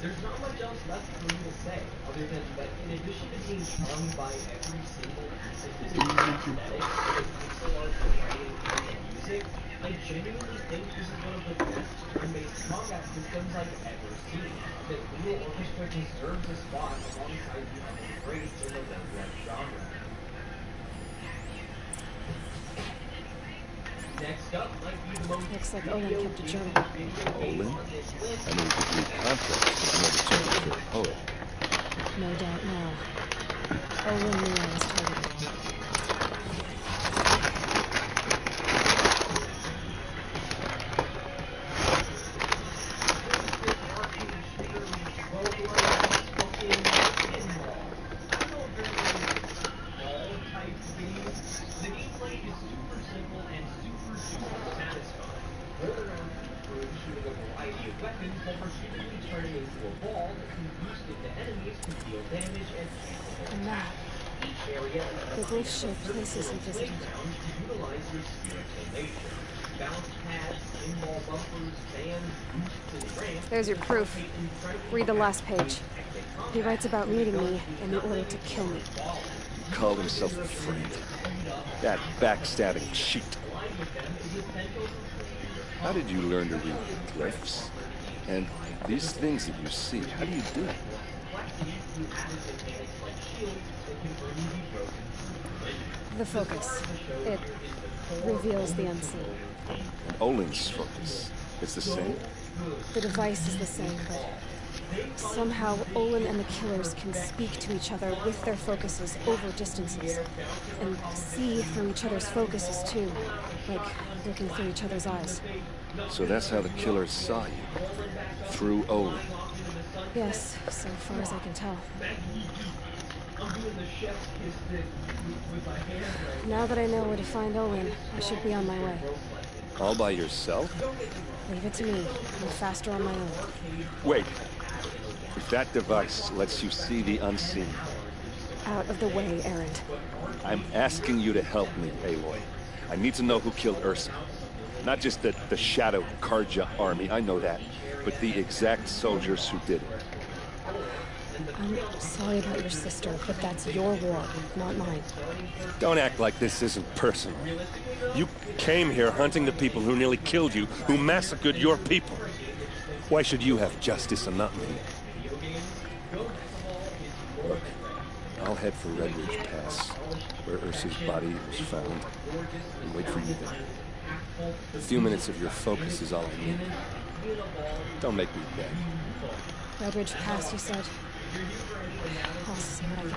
Speaker 10: There's not much else left for me to say, other than that in addition to being charmed by every single piece of this aesthetic, the pixel art, the writing, and the music, I genuinely think this is one of the best turn-based combat systems I've ever seen. That Brutal Orchestra deserves a spot alongside the other greats in the roguelike genre. Next up might be the most
Speaker 2: looks like Olin kept a journal.
Speaker 3: Olin? I mean, could read contracts, but never turned into a poet.
Speaker 2: No doubt now. Olin knew I was targeted. And now, the glyphs show places he visited. There's your proof. Read the last page. He writes about meeting me in order to kill me.
Speaker 3: He called himself a friend. That backstabbing cheat. How did you learn to read the glyphs? And these things that you see, how do you do it?
Speaker 2: The focus. It reveals the unseen.
Speaker 3: And Olin's focus, it's the same?
Speaker 2: The device is the same, but somehow Olin and the killers can speak to each other with their focuses over distances. And see through each other's focuses too, like looking through each other's eyes.
Speaker 3: So that's how the killers saw you? Through Olin?
Speaker 2: Yes, so far as I can tell. Now that I know where to find Olin, I should be on my way.
Speaker 3: All by yourself?
Speaker 2: Leave it to me. I'm faster on my own.
Speaker 3: Wait. If that device lets you see the unseen...
Speaker 2: Out of the way, Erend.
Speaker 3: I'm asking you to help me, Aloy.
Speaker 21: I need to know who killed Ursa. Not just the Shadow Carja army, I know that, but the exact soldiers who did it.
Speaker 2: I'm sorry about your sister, but that's your war, not mine.
Speaker 21: Don't act like this isn't personal. You came here hunting the people who nearly killed you, who massacred your people. Why should you have justice and not me? Look, I'll head for Red Ridge Pass, where Ursa's body was found, and wait for you there. A few minutes of your focus is all I need. Don't make me beg.
Speaker 2: Red Ridge Pass, you said? I'll see what I can do.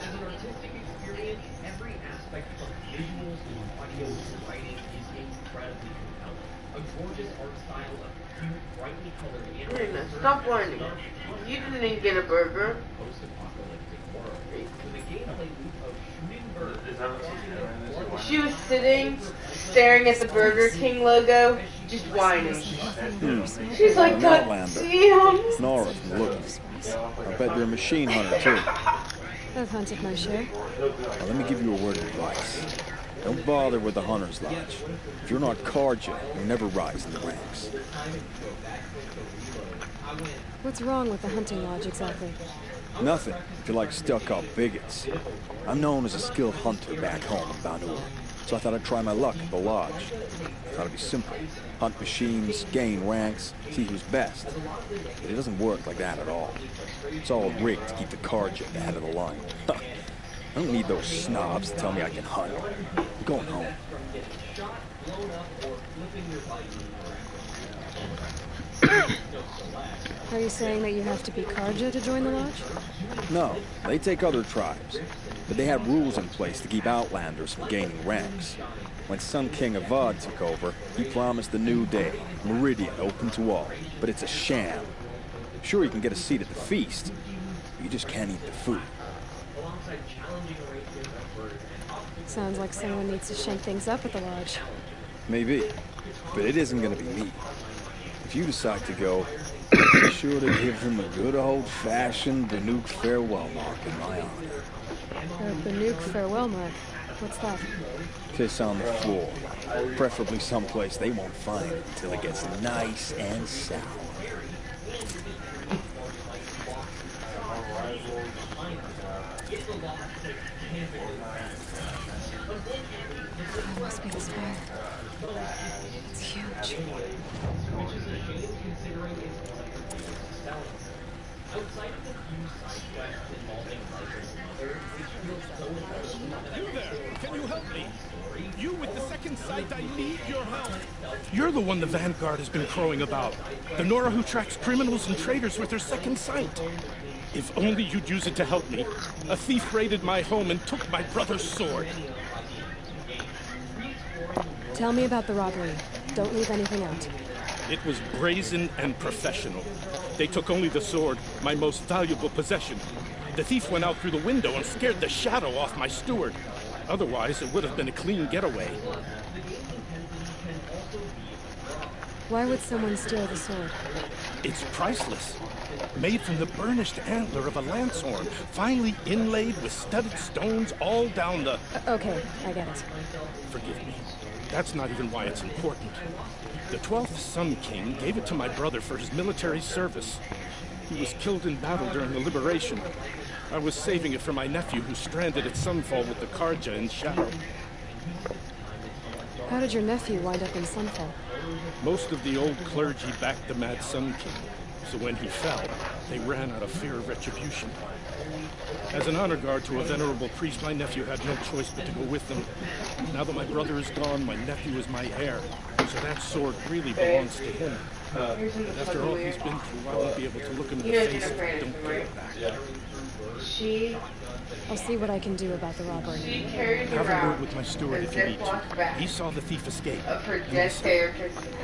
Speaker 10: As an artistic experience, every aspect of visuals and audio and writing is incredibly compelling. A gorgeous art style of cute, brightly colored animals.
Speaker 19: Stop whining. You didn't get a burger.
Speaker 10: Post-apocalyptic world with a gameplay loop of shooting birds.
Speaker 19: She was sitting, staring at the Burger King logo, just whining. She's like, God damn.
Speaker 22: Nora from Looking. I bet you're a machine hunter, too.
Speaker 2: I've hunted my share.
Speaker 22: Now, let me give you a word of advice. Don't bother with the Hunter's Lodge. If you're not Carja, you'll never rise in the ranks.
Speaker 2: What's wrong with the hunting lodge, exactly?
Speaker 22: Nothing, if you like stuck-up bigots. I'm known as a skilled hunter back home in Banur, so I thought I'd try my luck at the lodge. I thought it'd be simple. Hunt machines, gain ranks, see who's best. But it doesn't work like that at all. It's all rigged to keep the Carja at the head of the line. I don't need those snobs to tell me I can hunt. I'm going home.
Speaker 2: Are you saying that you have to be Carja to join the lodge?
Speaker 22: No, they take other tribes. But they have rules in place to keep outlanders from gaining ranks. When Sun King Avad took over, he promised a new day, Meridian open to all. But it's a sham. Sure, you can get a seat at the feast. You just can't eat the food.
Speaker 2: Sounds like someone needs to shake things up at the lodge.
Speaker 22: Maybe. But it isn't gonna be me. If you decide to go, be sure to give him a good old-fashioned Banuk farewell mark in my honor.
Speaker 2: A Banuk farewell mark? What's that?
Speaker 22: Piss on the floor. Preferably someplace they won't find it until it gets nice and sour.
Speaker 2: That must be this fire. It's huge.
Speaker 10: Which is a shame considering it's one of the greatest sellings. Outside of the few side quests involving Liza's mother, which feels so important.
Speaker 5: You there! Can you help me? You with the second sight, I need your help. You're the one the Vanguard has been crowing about. The Nora who tracks criminals and traitors with her second sight. If only you'd use it to help me. A thief raided my home and took my brother's sword.
Speaker 2: Tell me about the robbery. Don't leave anything out.
Speaker 5: It was brazen and professional. They took only the sword, my most valuable possession. The thief went out through the window and scared the shadow off my steward. Otherwise, it would have been a clean getaway.
Speaker 2: Why would someone steal the sword?
Speaker 5: It's priceless. Made from the burnished antler of a lancehorn, finely inlaid with studded stones all down the...
Speaker 2: Okay, I get it.
Speaker 5: Forgive me. That's not even why it's important. The 12th Sun King gave it to my brother for his military service. He was killed in battle during the Liberation. I was saving it for my nephew who's stranded at Sunfall with the Carja in Shadow.
Speaker 2: How did your nephew wind up in Sunfall?
Speaker 5: Most of the old clergy backed the Mad Sun King, so when he fell, they ran out of fear of retribution. As an honor guard to a venerable priest, my nephew had no choice but to go with them. Now that my brother is gone, my nephew is my heir, so that sword really belongs to him. But after all he's been through, I won't be able to look him in the face if I don't get it back.
Speaker 2: I'll see what I can do about the robbery.
Speaker 5: Have a word with my steward if you need to. He saw the thief escape.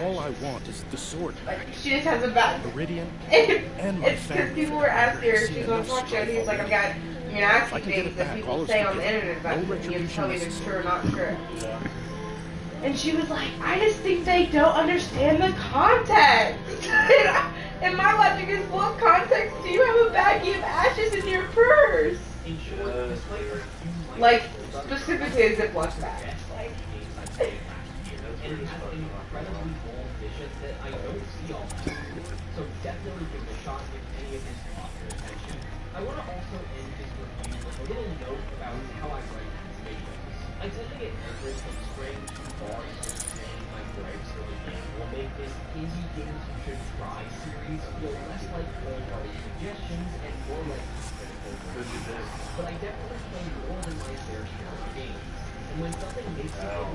Speaker 5: All I want is the sword back.
Speaker 19: She just has a back.
Speaker 5: Meridian
Speaker 19: And
Speaker 5: and my
Speaker 19: it's because
Speaker 5: family.
Speaker 19: people were asking her if she's going to watch it. He's like, I've got can ask you things that people say on the internet about you, and you tell me they're true or not true. And she was like, I just think they don't understand the context. And my logic is, what context do you have a baggie of ashes in your purse? Like, specifically a Ziploc bag.
Speaker 10: So definitely give it a shot if any of this caught your attention. I want to also end this review with a little note about how I write these videos. I tend to get nervous when straying too far into saying my gripes for the game will make this indie games you should try series feel less like third-party suggestions and more like critical reviews. But I definitely play more than my fair share of games. And when something makes it into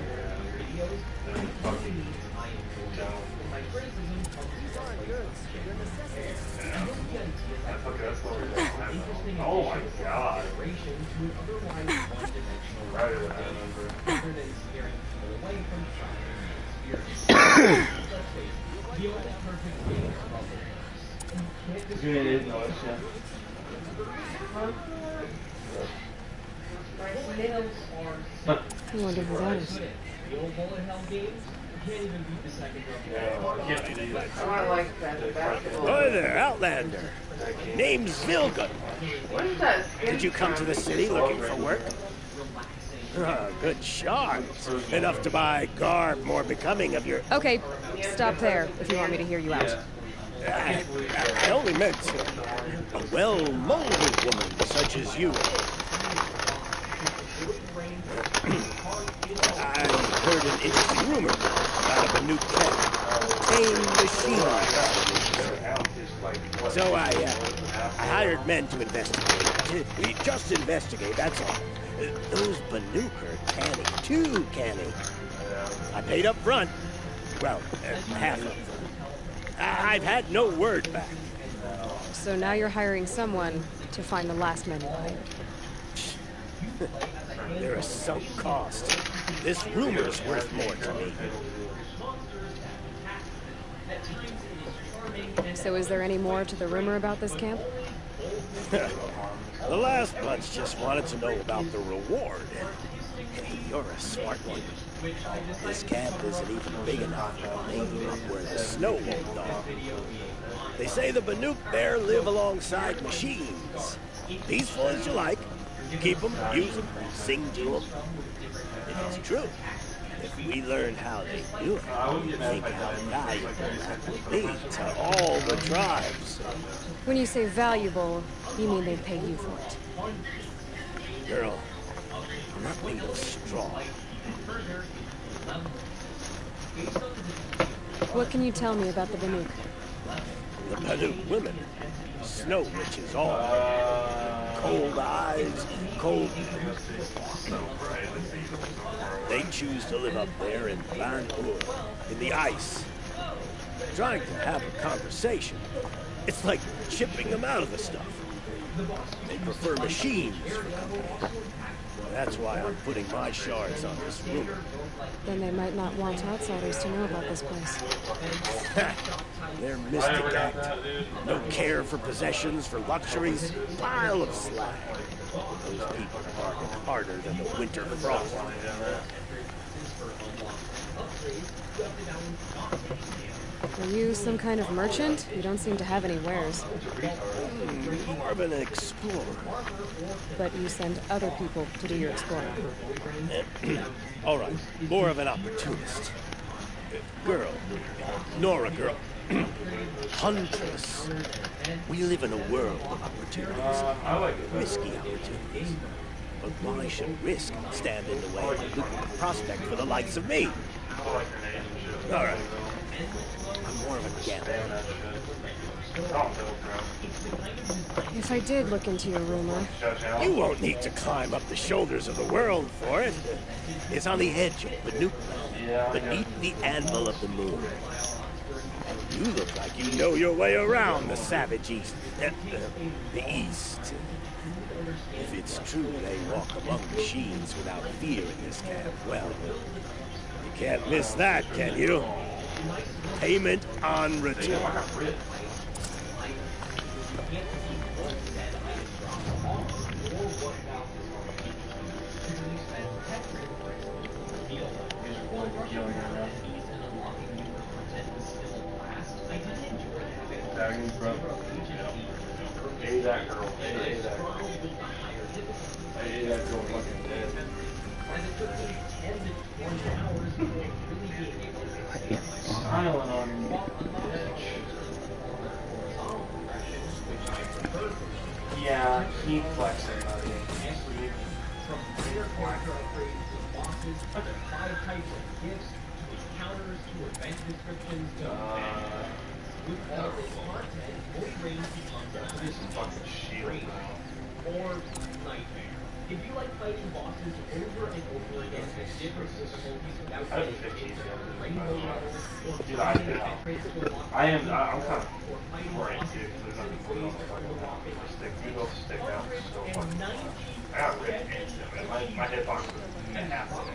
Speaker 10: review videos, it usually means I enjoy it. And my criticism comes from a place of oh my god. To an otherwise one-dimensional rather than scaring people away from trying to experience. Let's face it, the only perfect game about the universe.
Speaker 2: I wonder who that is.
Speaker 10: The old bullet hell games can't even beat the second
Speaker 19: Oh, I like that. Basketball.
Speaker 4: Hi there, Outlander. Name's Vilgun. Did you come to the city looking for work? Good shot. Enough to buy garb more becoming of your...
Speaker 2: Okay, stop there if you want me to hear you out.
Speaker 4: I only meant a well-molded woman such as you. I heard an interesting rumor about a Banuk camp. Tame machine. So I hired men to investigate. We just investigate, that's all. Those Banuk are canny, too canny. I paid up front. Well, half up front. I've had no word back.
Speaker 2: So now you're hiring someone to find the last men you hired.
Speaker 4: They're a sunk cost. This rumor's worth more to me.
Speaker 2: So is there any more to the rumor about this camp?
Speaker 4: The last bunch just wanted to know about the reward. Hey, you're a smart one. This camp isn't even big enough to make up where the snow won't thaw. They say the Banuk there live alongside machines. Peaceful as you like. Keep them, use them, sing to them. It's true. If we learn how they do it, think how valuable that would be to all the tribes.
Speaker 2: When you say valuable, you mean they'd pay you for it.
Speaker 4: Girl, I'm not made of straw.
Speaker 2: What can you tell me about the Banuk?
Speaker 4: The Banuk women, snow witches all. Cold eyes, cold... They choose to live up there in Ban-Ur, in the ice. Trying to have a conversation. It's like chipping them out of the stuff. They prefer machines for company. That's why I'm putting my shards on this rumor.
Speaker 2: Then they might not want outsiders to know about this place.
Speaker 4: Their mystic act. No care for possessions, for luxuries. Pile of slag. Those people bargain harder than the winter frost.
Speaker 2: Are you some kind of merchant? You don't seem to have any wares.
Speaker 4: More of an explorer.
Speaker 2: But you send other people to do your exploring.
Speaker 4: All right, more of an opportunist. Girl, Nora girl, huntress. We live in a world of opportunities, risky opportunities. But why should risk stand in the way of a lucrative prospect for the likes of me? All right. I'm more of a gambler.
Speaker 2: If I did look into your rumor...
Speaker 4: You won't need to climb up the shoulders of the world for it. It's on the edge of Banuk, beneath the anvil of the moon. You look like you know your way around the savage East. The East. If it's true they walk among machines without fear in this camp, well, you can't miss that, can you? Payment on return.
Speaker 7: Dragon's brother. A that girl. A that girl. A that girl fucking dead. Silent on me. Yeah, keep flexing, buddy.
Speaker 10: From player character upgrades to bosses, to 5 types of gifts, to encounters, to event descriptions, to with all this content, Void Range becomes a fucking shield or nightmare. If you like fighting bosses over and over again at different difficulties without getting into rainbow levels, or
Speaker 7: dude, I'm kind of worried too, because there's nothing going on the fucking wall. You both stick out so fucking much. I got ripped instantly. My hitbox was massive.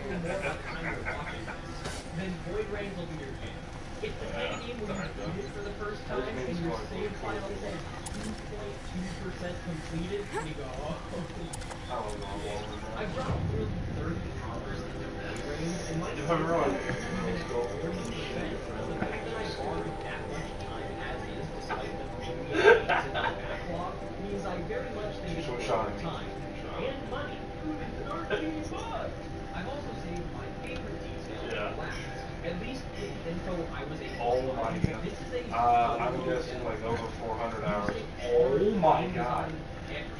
Speaker 10: Then Void Range will be your game. It's the kind of game where you beat it for the first time and your save file says 2.2% completed, and you go, oh. I've dropped nearly 30 hours into Void Range, and my save file is 40% from the fact that I scored that much time as is, despite the being backlog, means I very much think it's worth time and money. I've also saved my favorite detail last. At least the info I was able to
Speaker 7: my god. I'm guessing like over 400 hours. Oh my god.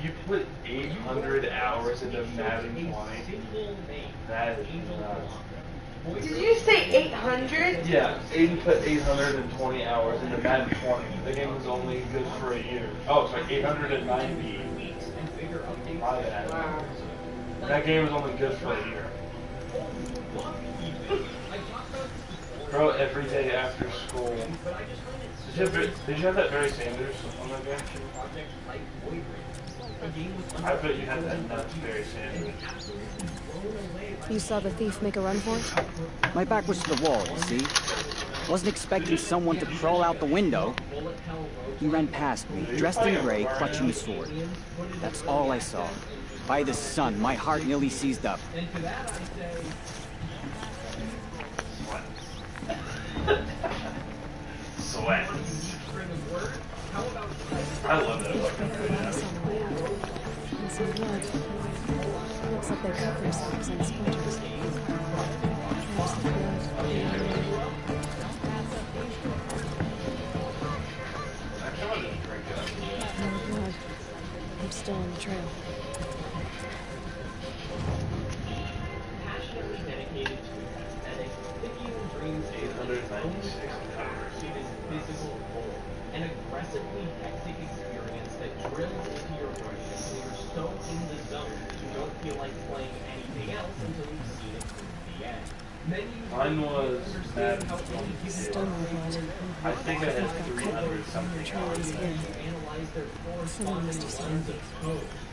Speaker 7: You put 800 hours into Madden 20? That is nuts.
Speaker 19: Did you say 800?
Speaker 7: Yeah, Aiden put 820 hours into Madden 20. The game was only good for a year. Oh, sorry, 890. My bad.
Speaker 19: Wow.
Speaker 7: That game was only good for a year. Bro, every day after school. Did you have that Barry Sanders on that game? I bet you had that nuts Barry Sanders.
Speaker 2: You saw the thief make a run for it?
Speaker 12: My back was to the wall, you see? Wasn't expecting someone to crawl out the window. He ran past me, dressed in gray, clutching the sword. That's all I saw. By the sun, my heart nearly seized up.
Speaker 7: Sweat. I love that fucking video.
Speaker 2: Some blood. Looks like they cut themselves in splinters. There's the blood. No blood. I'm still on the trail.
Speaker 10: Passionately dedicated to aesthetic, Picayune dreams
Speaker 7: 896
Speaker 10: physical goal, an aggressively hectic experience that drills into your brain until you're so in the zone you don't feel like playing anything else until you've seen it through the end.
Speaker 7: Mine was Madden 22. I think I had 300 something hours.
Speaker 2: Someone must have seen it.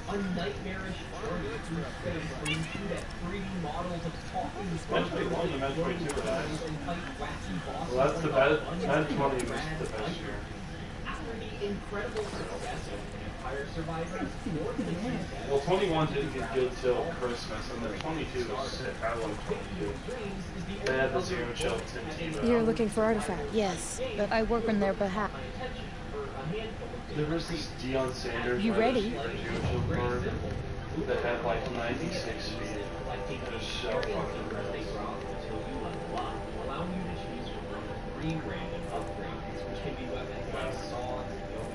Speaker 10: A nightmarish journey through space where you shoot at 3D models of talking
Speaker 7: Madden 1 and Madden 22 were nice. Well, that's the best. Madden 20 was the best year.
Speaker 10: After the incredible success of Empire Survivors,
Speaker 7: well, 21 didn't get good till Christmas, and then 22 was sick. I love 22. They had the Zero Shelton team.
Speaker 2: You're looking for artifacts?
Speaker 23: Yes, but I work on their behalf.
Speaker 7: There was this Deion Sanders
Speaker 23: You ready?
Speaker 7: card that had like 96 feet. It was so fucking nice.
Speaker 10: Allowing you to choose from green random upgrades, which can be weapons like saws,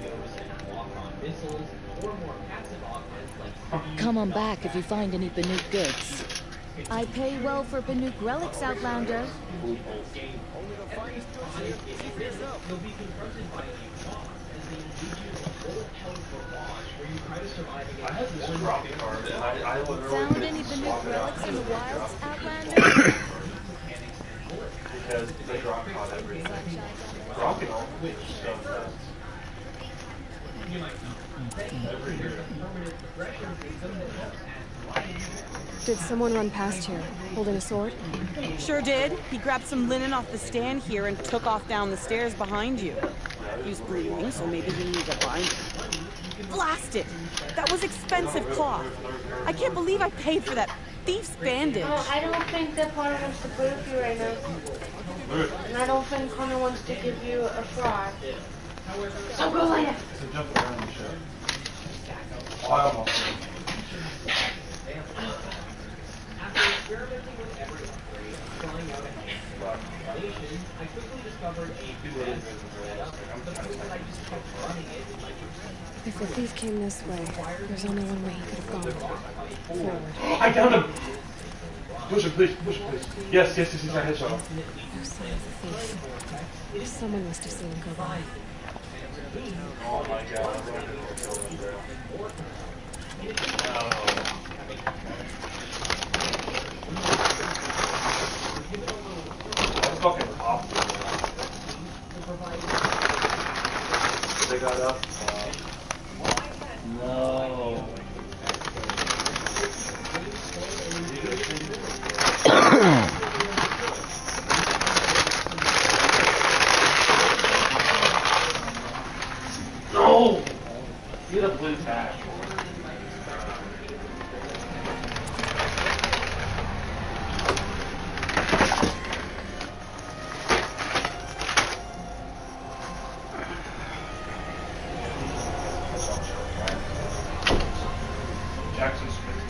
Speaker 10: yo-yos, and walk-on missiles, or more passive offense like
Speaker 23: Come on back if you find any Banuk goods. I pay well for Banuk relics, Outlander.
Speaker 10: You'll be confronted by a boss as they give you a full health barrage where you try to survive against
Speaker 7: I had this drop card, and I literally
Speaker 23: Found any Banuk relics in the wilds, Outlander?
Speaker 7: because they drop caught everything. Dropping all stuff fast. Every year.
Speaker 2: Did someone run past here, holding a sword?
Speaker 24: Sure did. He grabbed some linen off the stand here and took off down the stairs behind you. He was breathing, so maybe he needs a binder. Blast it! That was expensive cloth. I can't believe I paid for that thief's bandage.
Speaker 19: I don't think that Connor wants to play with you right now. And I don't think Connor wants to give you a fry. So go later.
Speaker 7: So jump around the ship. Oh, I almost.
Speaker 10: After experimenting with every upgrade, trying out a handful of combinations, I quickly discovered a good that I just kept running it in my routine.
Speaker 2: If the thief came this way, there's only one way he could have gone. Forward.
Speaker 7: I found him! Push him, please, push him, please. Yes, I headshot him.
Speaker 2: No sign of the thief. Someone must have seen him go by.
Speaker 7: Oh my god, I'm going to kill him, bro. That's fucking awful. They got up. No. No! Get a blue tag. Jackson Smith.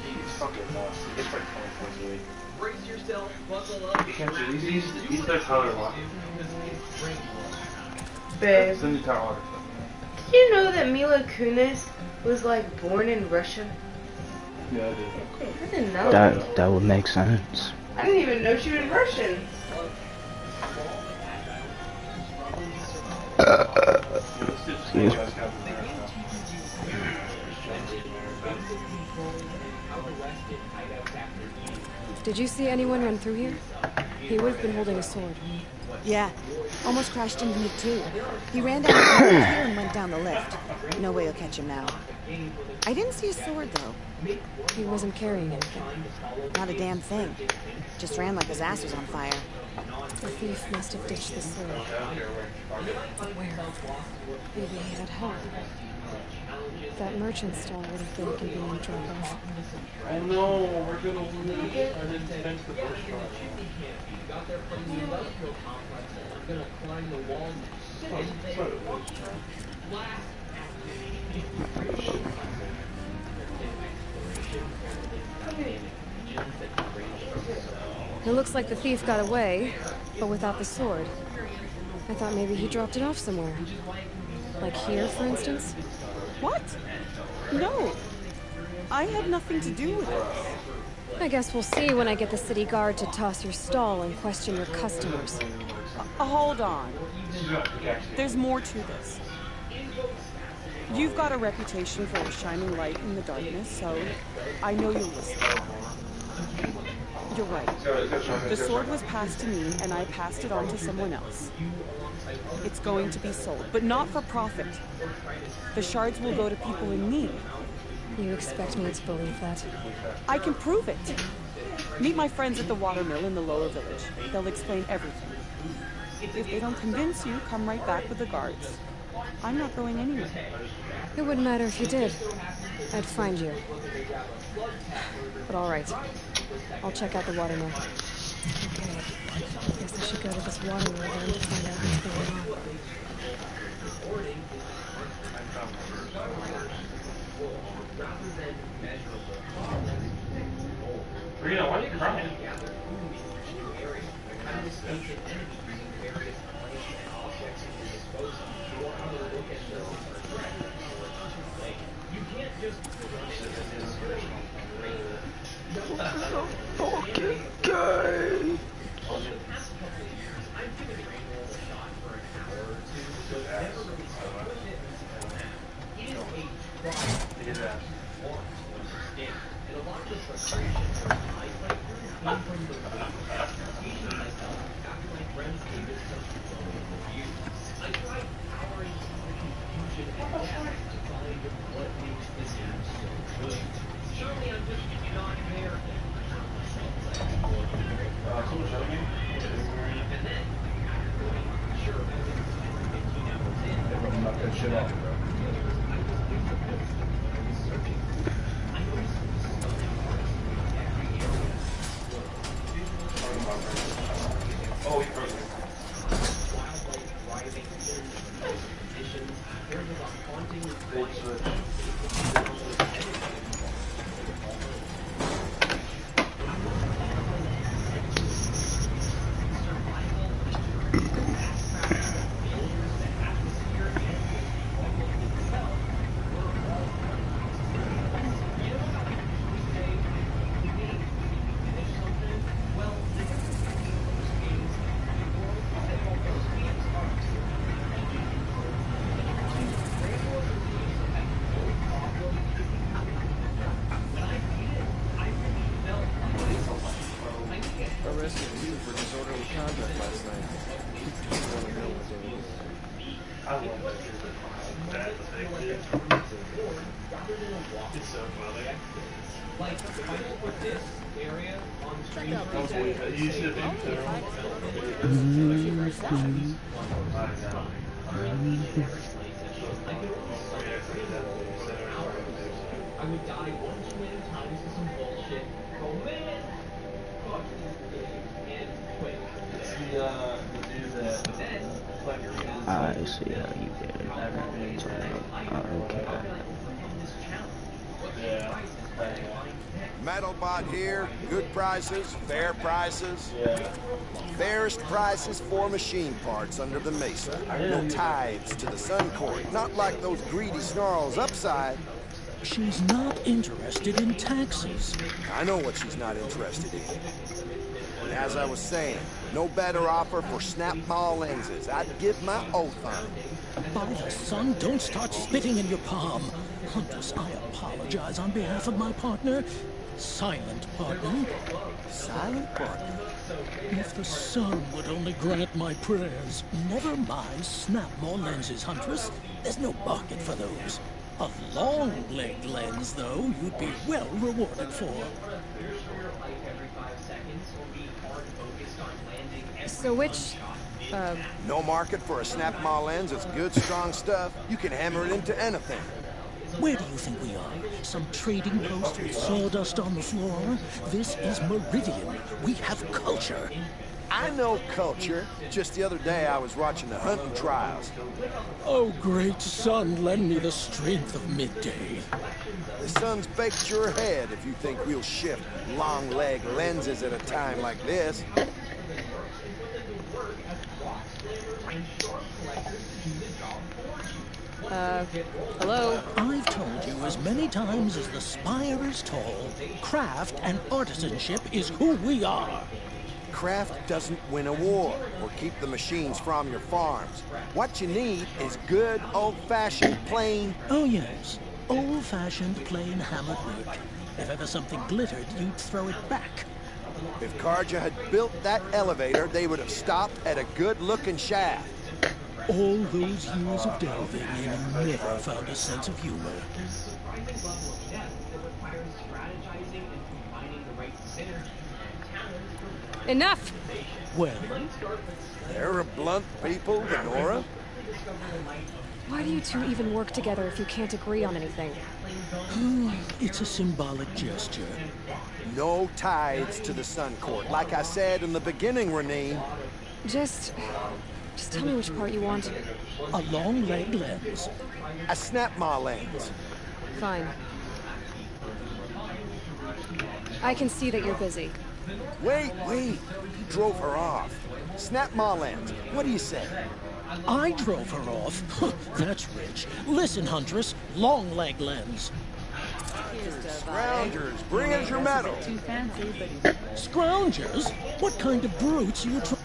Speaker 7: He's fucking nuts. He gets like 20
Speaker 10: Brace yourself, buckle up.
Speaker 7: He's their Tyler Lockett.
Speaker 19: Babe,
Speaker 7: Cindy Tyler Lockett.
Speaker 19: do you know that Mila Kunis was like born in Russia?
Speaker 7: Yeah, I did.
Speaker 19: I didn't know.
Speaker 8: That would make sense.
Speaker 19: I didn't even know she was Russian.
Speaker 8: Excuse me.
Speaker 2: Did you see anyone run through here? He would have been holding a sword.
Speaker 24: Yeah, almost crashed into me too. He ran down the stairs here and went down the lift. No way you'll catch him now. I didn't see a sword though.
Speaker 2: He wasn't carrying anything.
Speaker 24: Not a damn thing. Just ran like his ass was on fire.
Speaker 2: The thief must have ditched the sword. But where? Maybe he had help. That merchant stall would have been a convenient drop-off.
Speaker 7: I know, we're gonna lose. I didn't finish the first try.
Speaker 10: Got there from the industrial complex. I'm gonna climb the wall next.
Speaker 2: It looks like the thief got away, but without the sword. I thought maybe he dropped it off somewhere. Like here, for instance?
Speaker 24: What? No. I had nothing to do with it.
Speaker 2: I guess we'll see when I get the city guard to toss your stall and question your customers.
Speaker 24: Hold on. There's more to this. You've got a reputation for a shining light in the darkness, so I know you'll listen. You're right. The sword was passed to me, and I passed it on to someone else. It's going to be sold, but not for profit. The shards will go to people in need.
Speaker 2: You expect me to believe that?
Speaker 24: I can prove it. Meet my friends at the watermill in the lower village. They'll explain everything. If they don't convince you, come right back with the guards. I'm not going anywhere.
Speaker 2: It wouldn't matter if you did. I'd find you. But all right. I'll check out the watermill. Okay. Guess I should go to this watermill then to find out what's going on.
Speaker 7: Rita, why are you crying?
Speaker 8: Fucking gay.
Speaker 21: conduct last night. Just want to know what they were doing.
Speaker 7: I love that. It's so funny.
Speaker 10: Like, if I put this area on screen,
Speaker 7: That was way better. You should have been thorough.
Speaker 10: I would die one too many times to some bullshit. Go, man! Fuck this game. And quit.
Speaker 7: It's the dude that
Speaker 8: I see how you did it. Okay.
Speaker 7: Yeah.
Speaker 6: Metalbot here, good prices, fair prices. Fairest prices for machine parts under the Mesa. No tithes to the Sun Court, not like those greedy snarls upside.
Speaker 5: She's not interested in taxes.
Speaker 6: I know what she's not interested in. And as I was saying, no better offer for snap mall lenses. I'd give my oath on it.
Speaker 5: By the sun, don't start spitting in your palm. Huntress, I apologize on behalf of my partner. Silent partner.
Speaker 6: Silent partner?
Speaker 5: If the sun would only grant my prayers. Never mind snap more lenses, Huntress. There's no market for those. A long-leg lens, though, you'd be well rewarded for.
Speaker 2: So which,
Speaker 6: No market for a snap mall lens. It's good, strong stuff. You can hammer it into anything.
Speaker 5: Where do you think we are? Some trading post with sawdust on the floor? This is Meridian. We have culture.
Speaker 6: I know culture. Just the other day I was watching the hunting trials.
Speaker 5: Oh, great sun, lend me the strength of midday.
Speaker 6: The sun's baked your head if you think we'll shift long leg lenses at a time like this.
Speaker 2: Hello?
Speaker 5: I've told you as many times as the spire is tall, craft and artisanship is who we are.
Speaker 6: Craft doesn't win a war or keep the machines from your farms. What you need is good, old-fashioned, plain...
Speaker 5: Oh, yes. Old-fashioned, plain hammered work. If ever something glittered, you'd throw it back.
Speaker 6: If Carja had built that elevator, they would have stopped at a good-looking shaft.
Speaker 5: All those years of delving and never found a sense of humor.
Speaker 2: Enough!
Speaker 5: Well,
Speaker 6: they're a blunt people, Nora.
Speaker 2: Why do you two even work together if you can't agree on anything?
Speaker 5: It's a symbolic gesture.
Speaker 6: No tithes to the Sun Court. Like I said in the beginning, Reneen.
Speaker 2: Just tell me which part you want.
Speaker 5: A long leg lens.
Speaker 6: A snap mall lens.
Speaker 2: Fine. I can see that you're busy.
Speaker 6: Wait. You drove her off. Snap mall lens. What do you say?
Speaker 5: I drove her off? That's rich. Listen, Huntress. Long leg lens.
Speaker 6: Scroungers, bring us your medal.
Speaker 15: Too fancy, but...
Speaker 5: Scroungers? What kind of brutes you trying...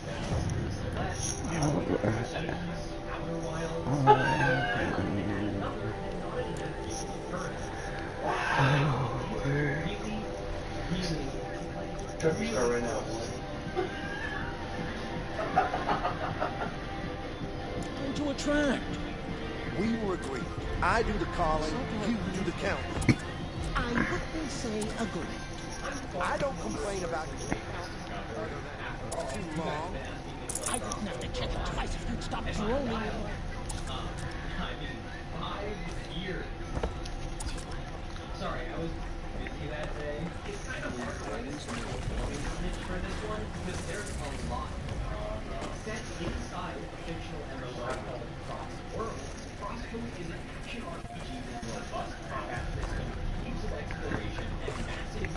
Speaker 7: Right now.
Speaker 5: to attract?
Speaker 6: We were agreed. I do the calling, you do the counting.
Speaker 5: I wouldn't say agreed.
Speaker 6: I don't complain about you. Too long.
Speaker 5: I wouldn't have to check it twice if you'd stop droning.
Speaker 10: 5 years. Sorry, I was busy that day. It's kind of hard to write for this one because there's a lot set inside a fictional MMO called Crossworld. Crosscode is an action RPG with robust combat system, heaps of exploration, and massive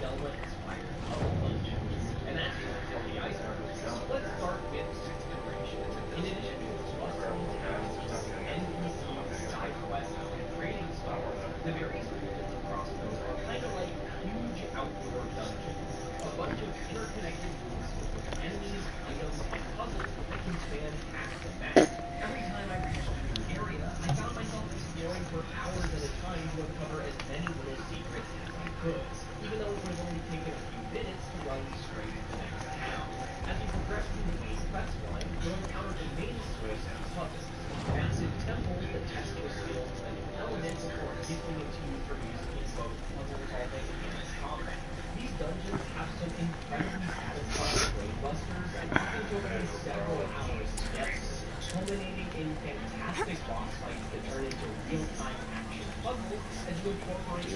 Speaker 10: Zelda-inspired puzzle dungeons. And that's the tip of the iceberg. So let's start with exploration. In addition to bustling towns, NPCs, side quests, and trading stores, the various regions of Crosscode are kind of like huge outdoor dungeons. A bunch of interconnected rooms with enemies, items, and puzzles that can span past the map. Every time I reached a new area, I found myself exploring for hours at a time to uncover as many little secrets as I could, even though it would have only taken a few minutes to run straight to the next town. As you progress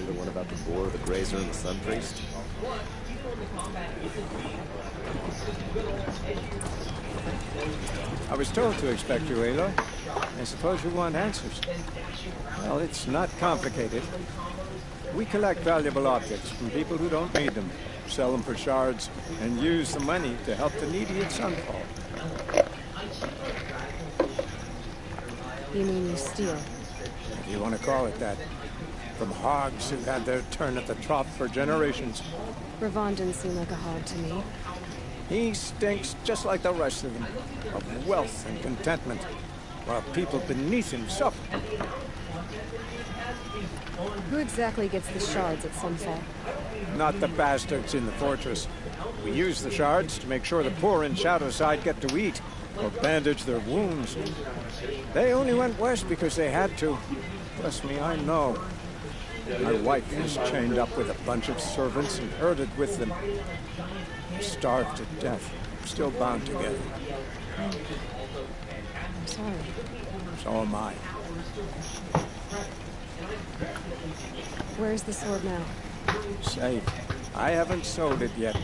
Speaker 21: The one about the boar, the grazer, and the sun priest?
Speaker 9: I was told to expect you, Aloy. I suppose you want answers. Well, it's not complicated. We collect valuable objects from people who don't need them, sell them for shards, and use the money to help the needy at Sunfall.
Speaker 2: You mean you steal?
Speaker 9: If you want to call it that. From hogs who've had their turn at the trough for generations.
Speaker 2: Ravon didn't seem like a hog to me.
Speaker 9: He stinks just like the rest of them, of wealth and contentment, while people beneath him suffer.
Speaker 2: Who exactly gets the shards at Sunfall?
Speaker 9: Not the bastards in the fortress. We use the shards to make sure the poor in Shadowside get to eat, or bandage their wounds. They only went west because they had to. Trust me, I know. My wife was chained up with a bunch of servants and herded with them. They starved to death, still bound together.
Speaker 2: I'm sorry.
Speaker 9: So am I.
Speaker 2: Where's the sword now?
Speaker 9: Safe. I haven't sold it yet.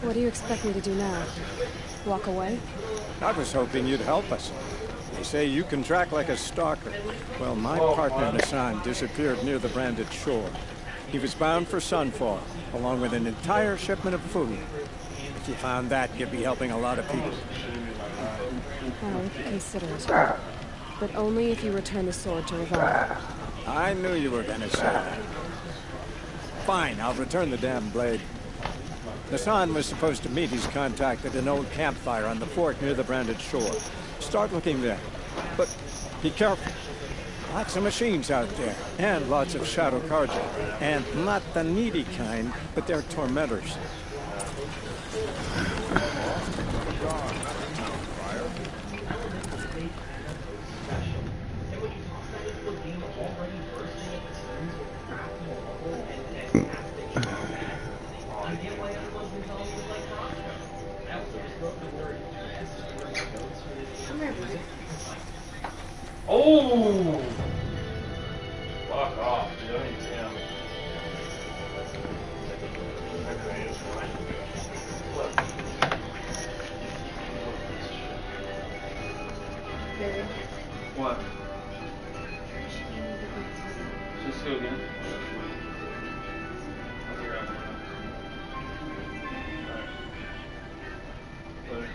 Speaker 2: What do you expect me to do now? Walk away?
Speaker 9: I was hoping you'd help us. They say you can track like a stalker. Well, my partner, Nassan, disappeared near the branded shore. He was bound for Sunfall, along with an entire shipment of food. If you found that, you'd be helping a lot of people.
Speaker 2: I'll consider it. But only if you return the sword to Ravon.
Speaker 9: I knew you were gonna say that. Fine, I'll return the damn blade. Nassan was supposed to meet his contact at an old campfire on the fort near the branded shore. Start looking there. But be careful. Lots of machines out there, and lots of Shadow Carja. And not the needy kind, but they're tormentors.
Speaker 7: Oh! Fuck off, dude. I need Tim. Okay, it's fine. What? Just go again. I'll figure out more. Alright.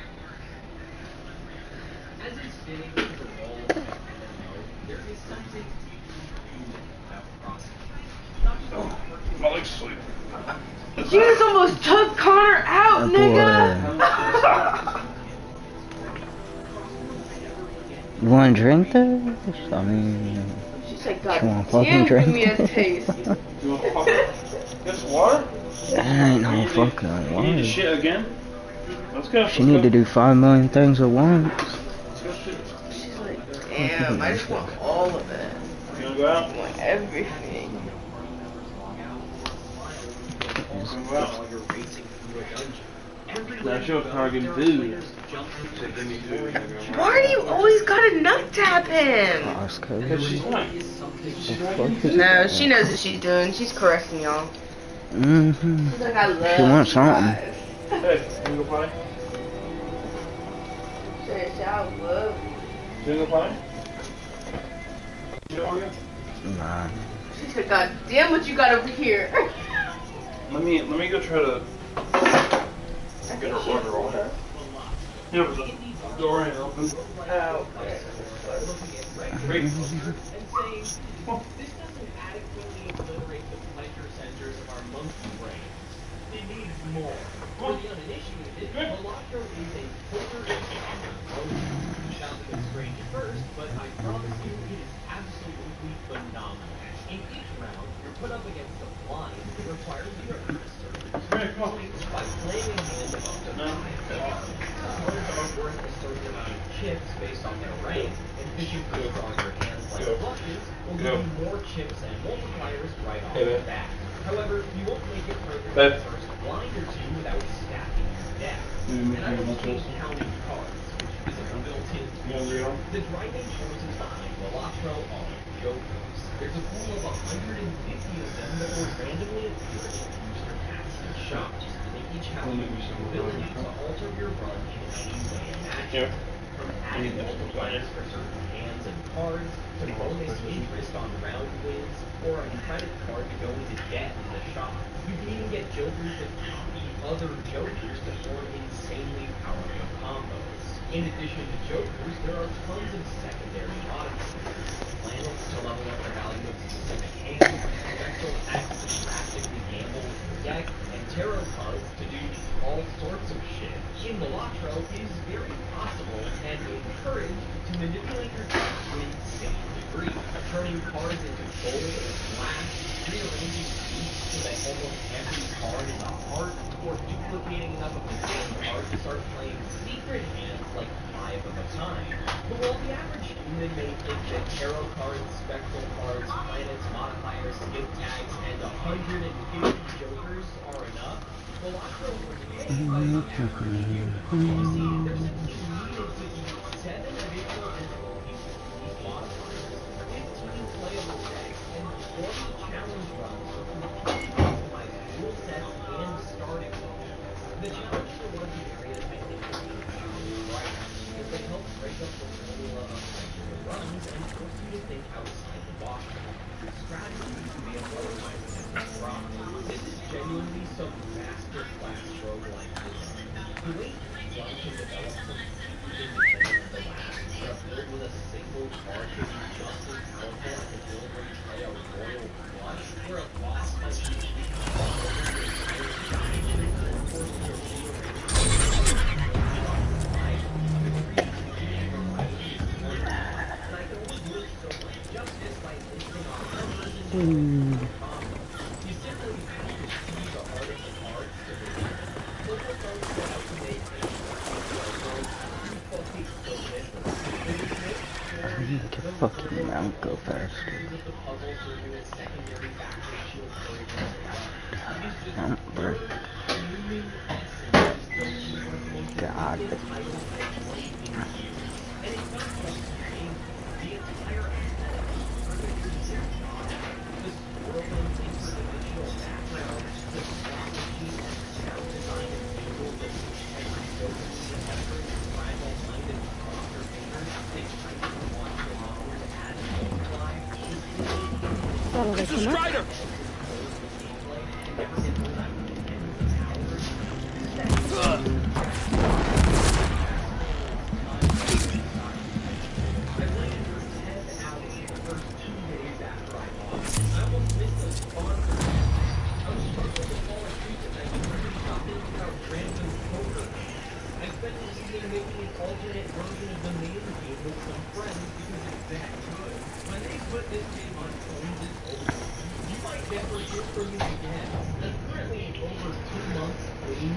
Speaker 10: As he's standing with the wall of there is something about the process.
Speaker 7: My leg's asleep.
Speaker 19: You just almost took Connor out, nigga!
Speaker 8: You want to drink this? I mean,
Speaker 19: She said,
Speaker 8: you
Speaker 19: God
Speaker 8: want to fucking
Speaker 19: damn,
Speaker 8: drink?
Speaker 19: give me a taste.
Speaker 7: You want this water?
Speaker 8: That ain't no fucking
Speaker 7: You need to
Speaker 8: water.
Speaker 7: shit again? Let's go.
Speaker 8: She need to do 5 million things at once.
Speaker 19: She's like, damn, I just want all of it.
Speaker 7: You wanna go out?
Speaker 19: I want everything.
Speaker 7: Now show Cargan food.
Speaker 19: Why do you always gotta nut tap him?
Speaker 7: Because she's white.
Speaker 19: No, she knows what she's doing. She's caressing y'all.
Speaker 8: Mm-hmm.
Speaker 19: She's like, I love
Speaker 8: She wants something.
Speaker 7: Hey, you go play?
Speaker 19: She I love
Speaker 7: You go play? You know Cargan?
Speaker 8: Nah.
Speaker 19: She said, God damn what you got over here.
Speaker 7: Let me go try to get her order on her. Yeah, but the door ain't open.
Speaker 19: Oh, okay.
Speaker 7: Great.
Speaker 10: This doesn't adequately obliterate the pleasure centers of our monkey brains. It needs more. For the uninitiated, Electro is a polar It sounds a bit strange at first, but I promise you it is absolutely phenomenal. In each round, you're put up against a blind that requires your by playing a hand of up to 5 opponents are worth a certain amount of chips based on their rank, and fishing pools on your hands like flushes will give you more chips and multipliers right off the bat. However, you won't make it further than the first blind or two without stacking your deck. And I don't mean counting cards, which is a built-in feature. The driving forces behind Balatro are jokers. There's a pool of 150 of them that will randomly appear in booster packs and shops. They each have the ability to alter your run in any way imaginable. From adding multipliers for certain hands and cards, to bonus interest on round wins, or a credit card to go into debt in the shop. You can even get jokers that copy other jokers to form insanely powerful combos. In addition to jokers, there are tons of secondary modifiers. Planets to level up the value of specific hands, special acts to drastically gamble with your deck, and tarot cards to do all sorts of shit. In Balatro, it is very possible and encouraged to manipulate your deck to an insane degree, turning cards into gold or flash, rearranging beats so that almost every card is a heart, or duplicating enough of the same card to start playing secret hands like 5 of a time. But while the average human may think that tarot cards, spectral cards, planets, modifiers, skip tags, and 150 jokers are enough, Balatro was made by the average human. You see, there's simply needed to be 7 additional entities with these modifiers, 15 playable decks, and 40 challenge runs for complete customized rule sets and starting motions. The challenge for one of the areas I think is the challenge right, because they help break up the formula of regular runs and force you to think outside the box. Strategy can be a otherwise empty rock. This is genuinely some masterclass roguelike design. The way each one can develop some independent of the last, but built with a single card can be just as powerful as the ability to play a royal flush, where a boss might usually come up with an entire strategy and force you to
Speaker 8: Fucking mount go faster. Don't break. God.
Speaker 2: It's a Strider!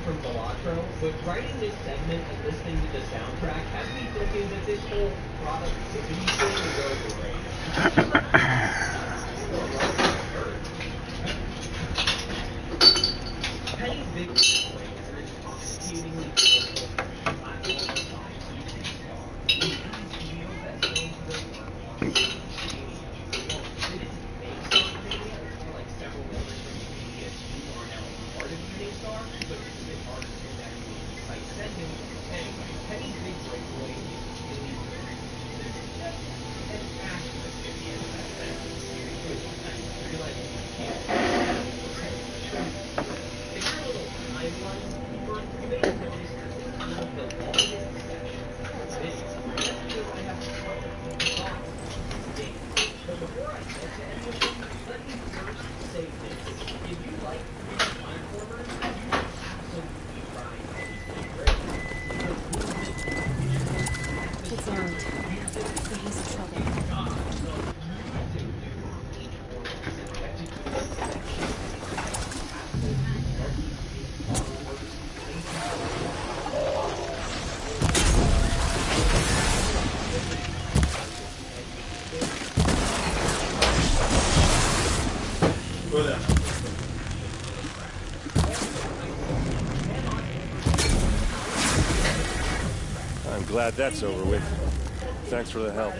Speaker 10: From Balatro, but writing this segment and listening to the soundtrack has me thinking that this whole productivity thing is overrated. Penny's big takeaway is an intoxicatingly powerful platform design featuring stars. In these videos that's known for their work on they didn't make Star Mania, like several members from the PSU are now part of Unity Star, but it's a bit harder to actually cite sentence. Anyway, Penny's big breakaway is really very just an asterisk at the end of that sentence. Which I realize you can't. If you're a little timeline keeper, you may have noticed that this is one of the longest sections of this video. That's because I have trouble talking these days. But before I get to any of them, let me first say this. If you like 3D platformers, you should absolutely try these great.
Speaker 2: It's armed. So he's in trouble.
Speaker 21: I'm glad that's over with. Thanks for the help.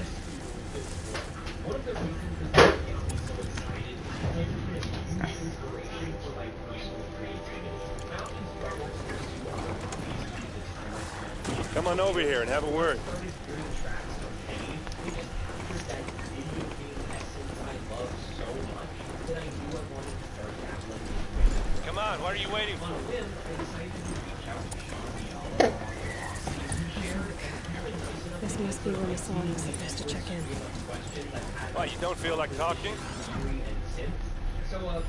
Speaker 21: Come on over here and have a word. Come on, what are you waiting for?
Speaker 2: This must be where Hassan was supposed to check in.
Speaker 21: Why, you don't feel like talking?
Speaker 10: So,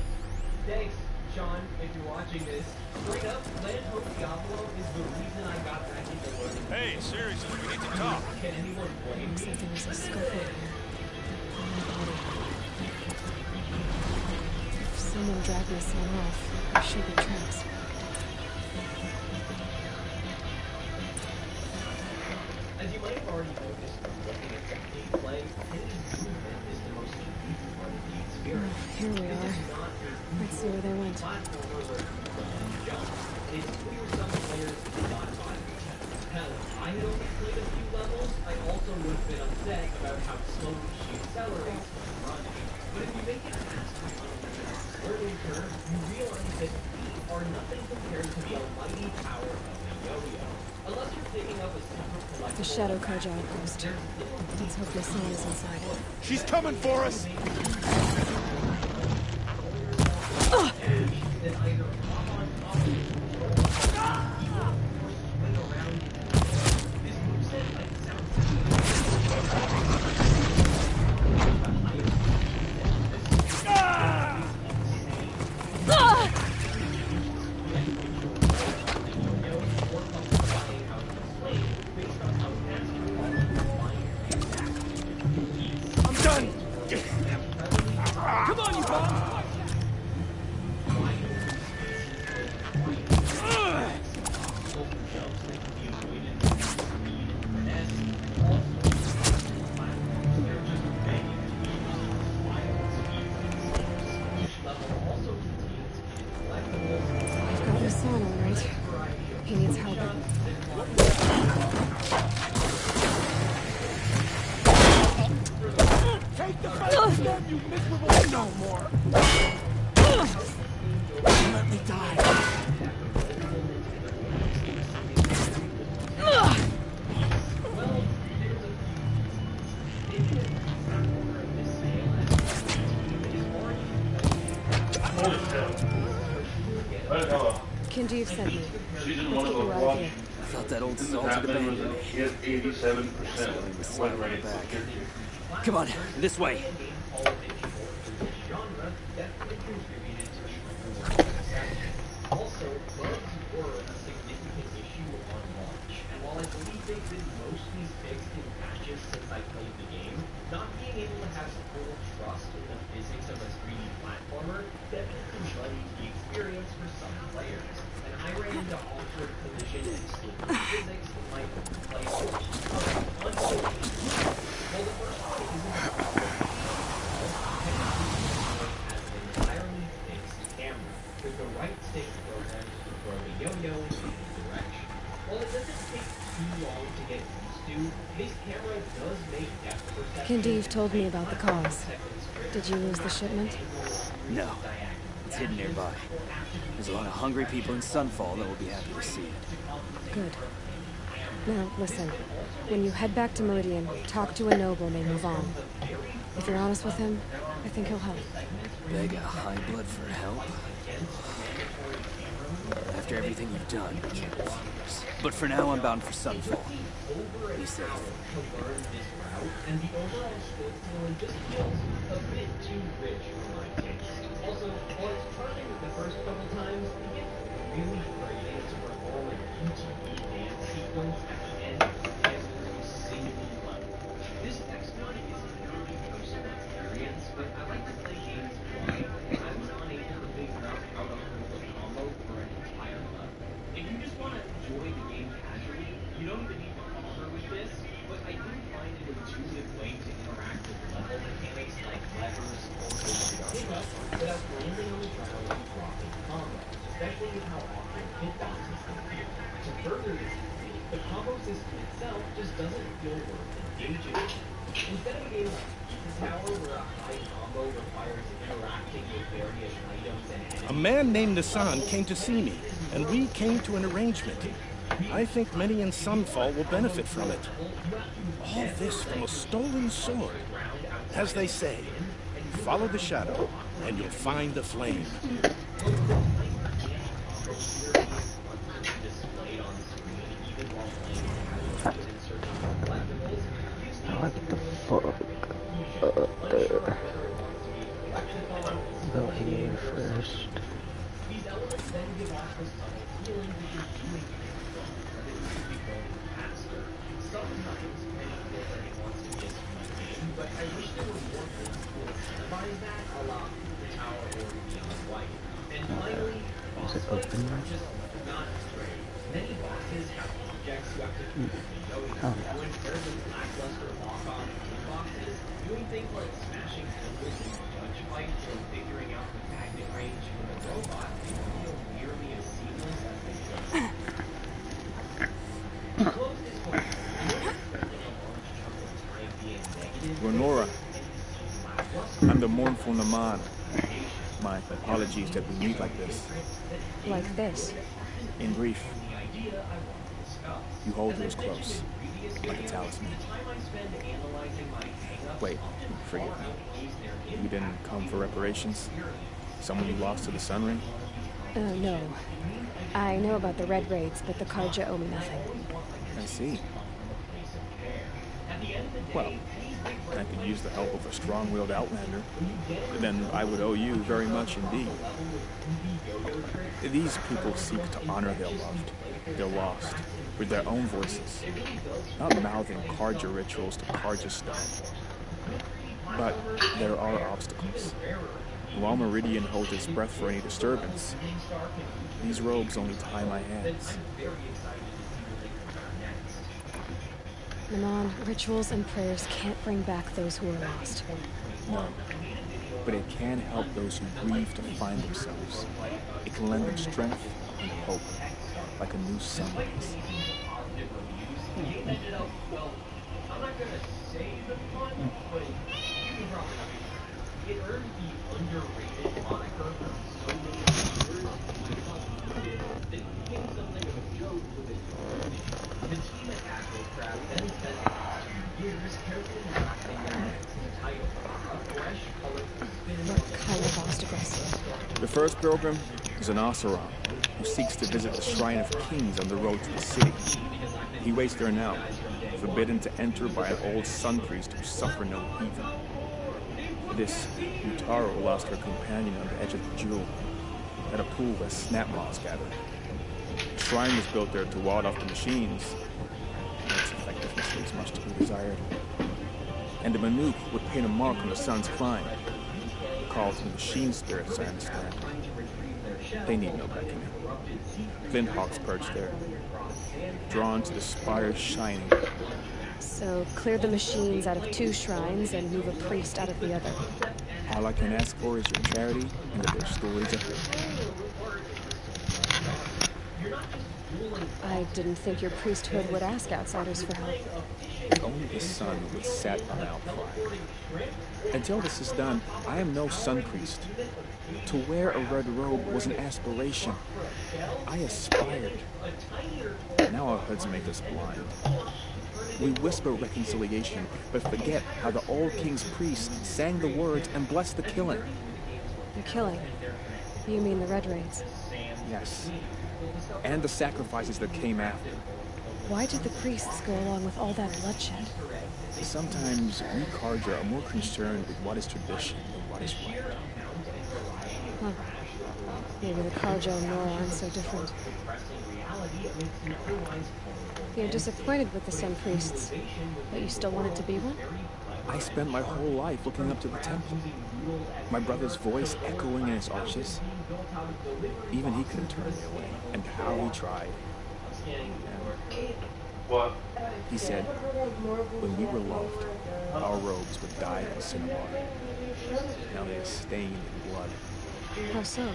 Speaker 10: thanks, Sean, if you're watching this. Straight up, Len Hope Diablo is the reason I got back into learning.
Speaker 21: Hey, seriously, we need to talk.
Speaker 10: Can anyone blame me?
Speaker 2: Looks like there was a scuffle on my body. If someone dragged my son off, there should be tracks.
Speaker 10: As you might have already noticed from looking at the gameplay, any movement is the most unique part of the experience.
Speaker 2: Here we are. Let's see where they went.
Speaker 10: It's clear some players did not buy the tech. Hell, I had only played a few levels, I also would have been upset about how slowly she accelerates when running. But if you make it past the learning curve, you realize that feet are nothing compared to the almighty power of a yo-yo. Unless you're picking up a secret collectible.
Speaker 2: The Shadow Kaj outpost. Let's hope Hassan is inside.
Speaker 5: She's coming for us! I'm done! Come on, you bum!
Speaker 2: I've got Hassan all right. He needs help.
Speaker 5: Take the fight to them, you miserable no more! Let me die.
Speaker 2: Kinjeev sent me.
Speaker 7: She's in
Speaker 2: Let's
Speaker 7: one of
Speaker 2: get you
Speaker 7: those
Speaker 2: out of
Speaker 7: watch.
Speaker 2: here.
Speaker 12: I thought that old
Speaker 7: This
Speaker 12: salt had
Speaker 7: happened
Speaker 12: abandoned
Speaker 7: was
Speaker 12: me.
Speaker 7: he had 87%
Speaker 12: Slap right back.
Speaker 7: security.
Speaker 12: Come on, this way.
Speaker 10: Also, bugs were a significant issue on launch, and while I believe they've been mostly fixed in patches since I played the game, not being able to have full trust in the physics of a 3D platformer definitely muddied the experience for some players. And I ran into awkward collision and slippery physics in my playthrough. Well, the first one isn't about entirely fixed camera with the right stick programs to throw the yo-yo in any direction. While it doesn't take too long to get used to, this camera does make depth perception.
Speaker 2: Kinjeev told me about the cause. Did you lose the shipment?
Speaker 12: No. It's hidden nearby. There's a lot of hungry people in Sunfall that will be happy to see it.
Speaker 2: Good. Now, listen. When you head back to Meridian, talk to a noble named Mavon. If you're honest with him, I think he'll help.
Speaker 12: Beg a high blood for help? After everything you've done, but for now, I'm bound for Sunfall. Be safe.
Speaker 10: And the overall split feeling just feels a bit too rich for my taste. Also, while it's charming the first couple times, it gets really frustrating to perform a QTE dance sequence at the end of every single level. This next one is a very personal experience, but I like to play games blind, and I'm not able to figure out how to hold a combo for an entire level. If you just want to enjoy the game casually, you don't even need to bother with this, but I do find it an intuitive way to interact with level mechanics like levers or pickup without landing on the ground and dropping combos, especially with how often hitboxes can appear. To further this, the the combo system itself just doesn't feel worth engaging in. Instead of a game like Pizza Tower, where a high combo requires interacting with various items and
Speaker 5: A man named Nassan came to see me, and we came to an arrangement. I think many in Sunfall will benefit from it. All this from a stolen sword. As they say, follow the shadow, and you'll find the flame.
Speaker 8: What the fuck? There. Go here first. Is it open now? Oh,
Speaker 10: doing things like smashing symbols in judge fights or figuring out the magnet range from a robot feel nearly as seamless as they just.
Speaker 22: Renora, I'm the mournful Naman. My apologies that we meet like this.
Speaker 2: Like this?
Speaker 22: In brief, you hold yours close, like a talisman. Wait, forgive me. You didn't come for reparations? Someone you lost to the Sun Ring?
Speaker 2: No. I know about the Red Raids, but the Karja owe me nothing.
Speaker 22: I see. Well, I could use the help of a strong-willed outlander. Then I would owe you very much indeed. These people seek to honor their loved, their lost, with their own voices, not mouthing Karja rituals to Karja stone. But there are obstacles. While Meridian holds its breath for any disturbance, these robes only tie my hands.
Speaker 2: Naman, rituals and prayers can't bring back those who are lost.
Speaker 22: No, but it can help those who grieve to find themselves. It can lend them strength and hope, like a new sunrise.
Speaker 10: I'm not gonna say the fun, but you can probably agree. It earned the underrated moniker for so many years that it became something of a joke with its community. The team at Astrocraft then spent 2 years carefully crafting their next title, a fresh, colorful spin.
Speaker 2: What kind of obstacles?
Speaker 22: The first pilgrim is an Oseram, who seeks to visit the Shrine of Kings on the road to the city. He waits there now, forbidden to enter by an old sun priest who suffered no evil. This Utaro lost her companion on the edge of the jewel, at a pool where snap moths gathered. The shrine was built there to ward off the machines. Its effectiveness leaves much to be desired. And the Manuk would paint a mark on the sun's climb. Called the machine spirits, I understand. They need no beckoning. Flint-hawks perch there, drawn to the spire's shining.
Speaker 2: So clear the machines out of 2 shrines and move a priest out of the other.
Speaker 22: All I can ask for is your charity and that their stories are heard.
Speaker 2: I didn't think your priesthood would ask outsiders for help.
Speaker 22: Only the sun would set an outcry. Until this is done, I am no sun priest. To wear a red robe was an aspiration. I aspired. Now our hoods make us blind. We whisper reconciliation, but forget how the old king's priests sang the words and blessed the killing.
Speaker 2: The killing? You mean the Red Raids?
Speaker 22: Yes. And the sacrifices that came after.
Speaker 2: Why did the priests go along with all that bloodshed?
Speaker 22: Sometimes we Karja are more concerned with what is tradition than what is right.
Speaker 2: Huh. Maybe the Karja and Nora aren't so different. You're disappointed with the Sun Priests, but you still wanted to be one?
Speaker 22: I spent my whole life looking up to the temple. My brother's voice echoing in its arches. Even he couldn't turn me away, and how he tried.
Speaker 7: What?
Speaker 22: He said, when we were loved, our robes would dye in cinnabar. Now they are stained in blood.
Speaker 2: How so?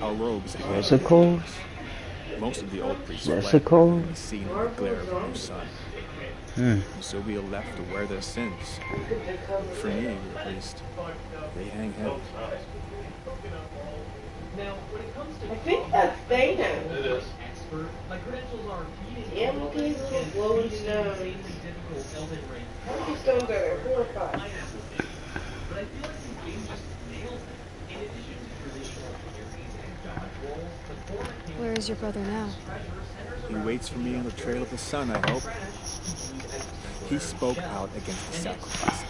Speaker 22: Our robes
Speaker 8: Vesicles?
Speaker 22: Most of the old priests
Speaker 8: Jessica?
Speaker 22: fled, seen in the glare of the new sun. So we are left to wear their sins. For me, at least, they hang heavy.
Speaker 19: I think that's Thanos.
Speaker 7: It is.
Speaker 19: Yeah, look at his little glowing stones. How many stones are there? 4 or 5?
Speaker 2: Where is your brother now?
Speaker 22: He waits for me on the trail of the sun, I hope. He spoke out against the sacrifices.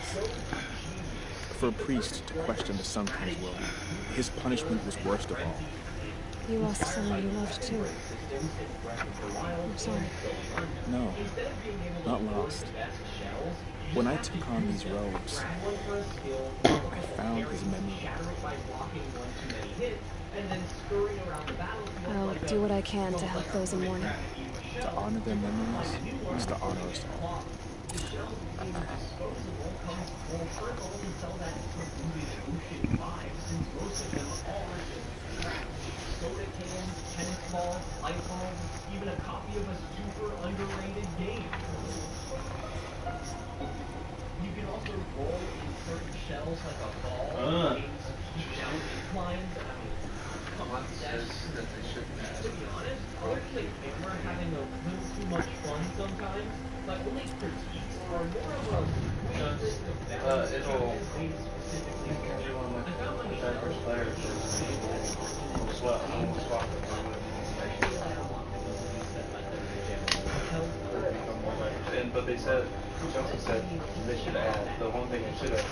Speaker 22: For a priest to question the Sun King's will, his punishment was worst of all.
Speaker 2: You lost someone you loved too. I'm sorry.
Speaker 22: No, not lost. When I took on these robes, I found his memory.
Speaker 2: I'll do what I can to help those in mourning.
Speaker 22: To honor their memories is to honor us all.
Speaker 10: Soda cans, tennis balls, light bulbs, even a copy of a super underrated game. You can also roll in certain shells like a ball, keep down inclines. I mean, come on, to be honest, other than the camera having a little too much fun sometimes, my only critiques are more of a weird list of values
Speaker 7: It'll
Speaker 10: specifically.
Speaker 7: do on like the diverse players but they said, Johnson said they should add, the one thing they should add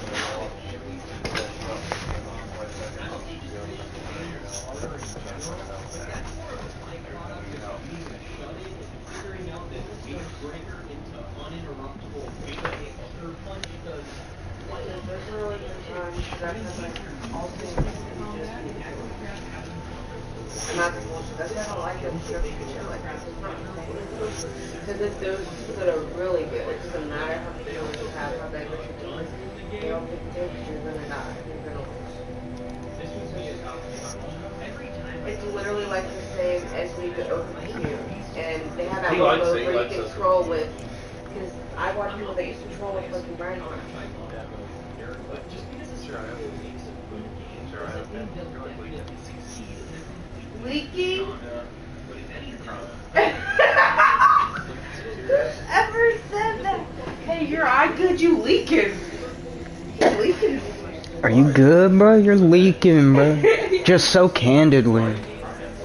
Speaker 19: That's why I don't like them shit like this. It's not the same. Because if those that are really good, it doesn't matter how many kills you have, how bad what you're doing. They all get there because you're gonna die. You're gonna lose. It's literally like the same as when you go over here. And they have that one mode where you can troll with. Because I watch people that used to troll with fucking Brian on. Leaking? Whoever said that? Hey, your eye good, you leaking. You leaking.
Speaker 8: Are you good, bro? You're leaking, bro. Just so candidly.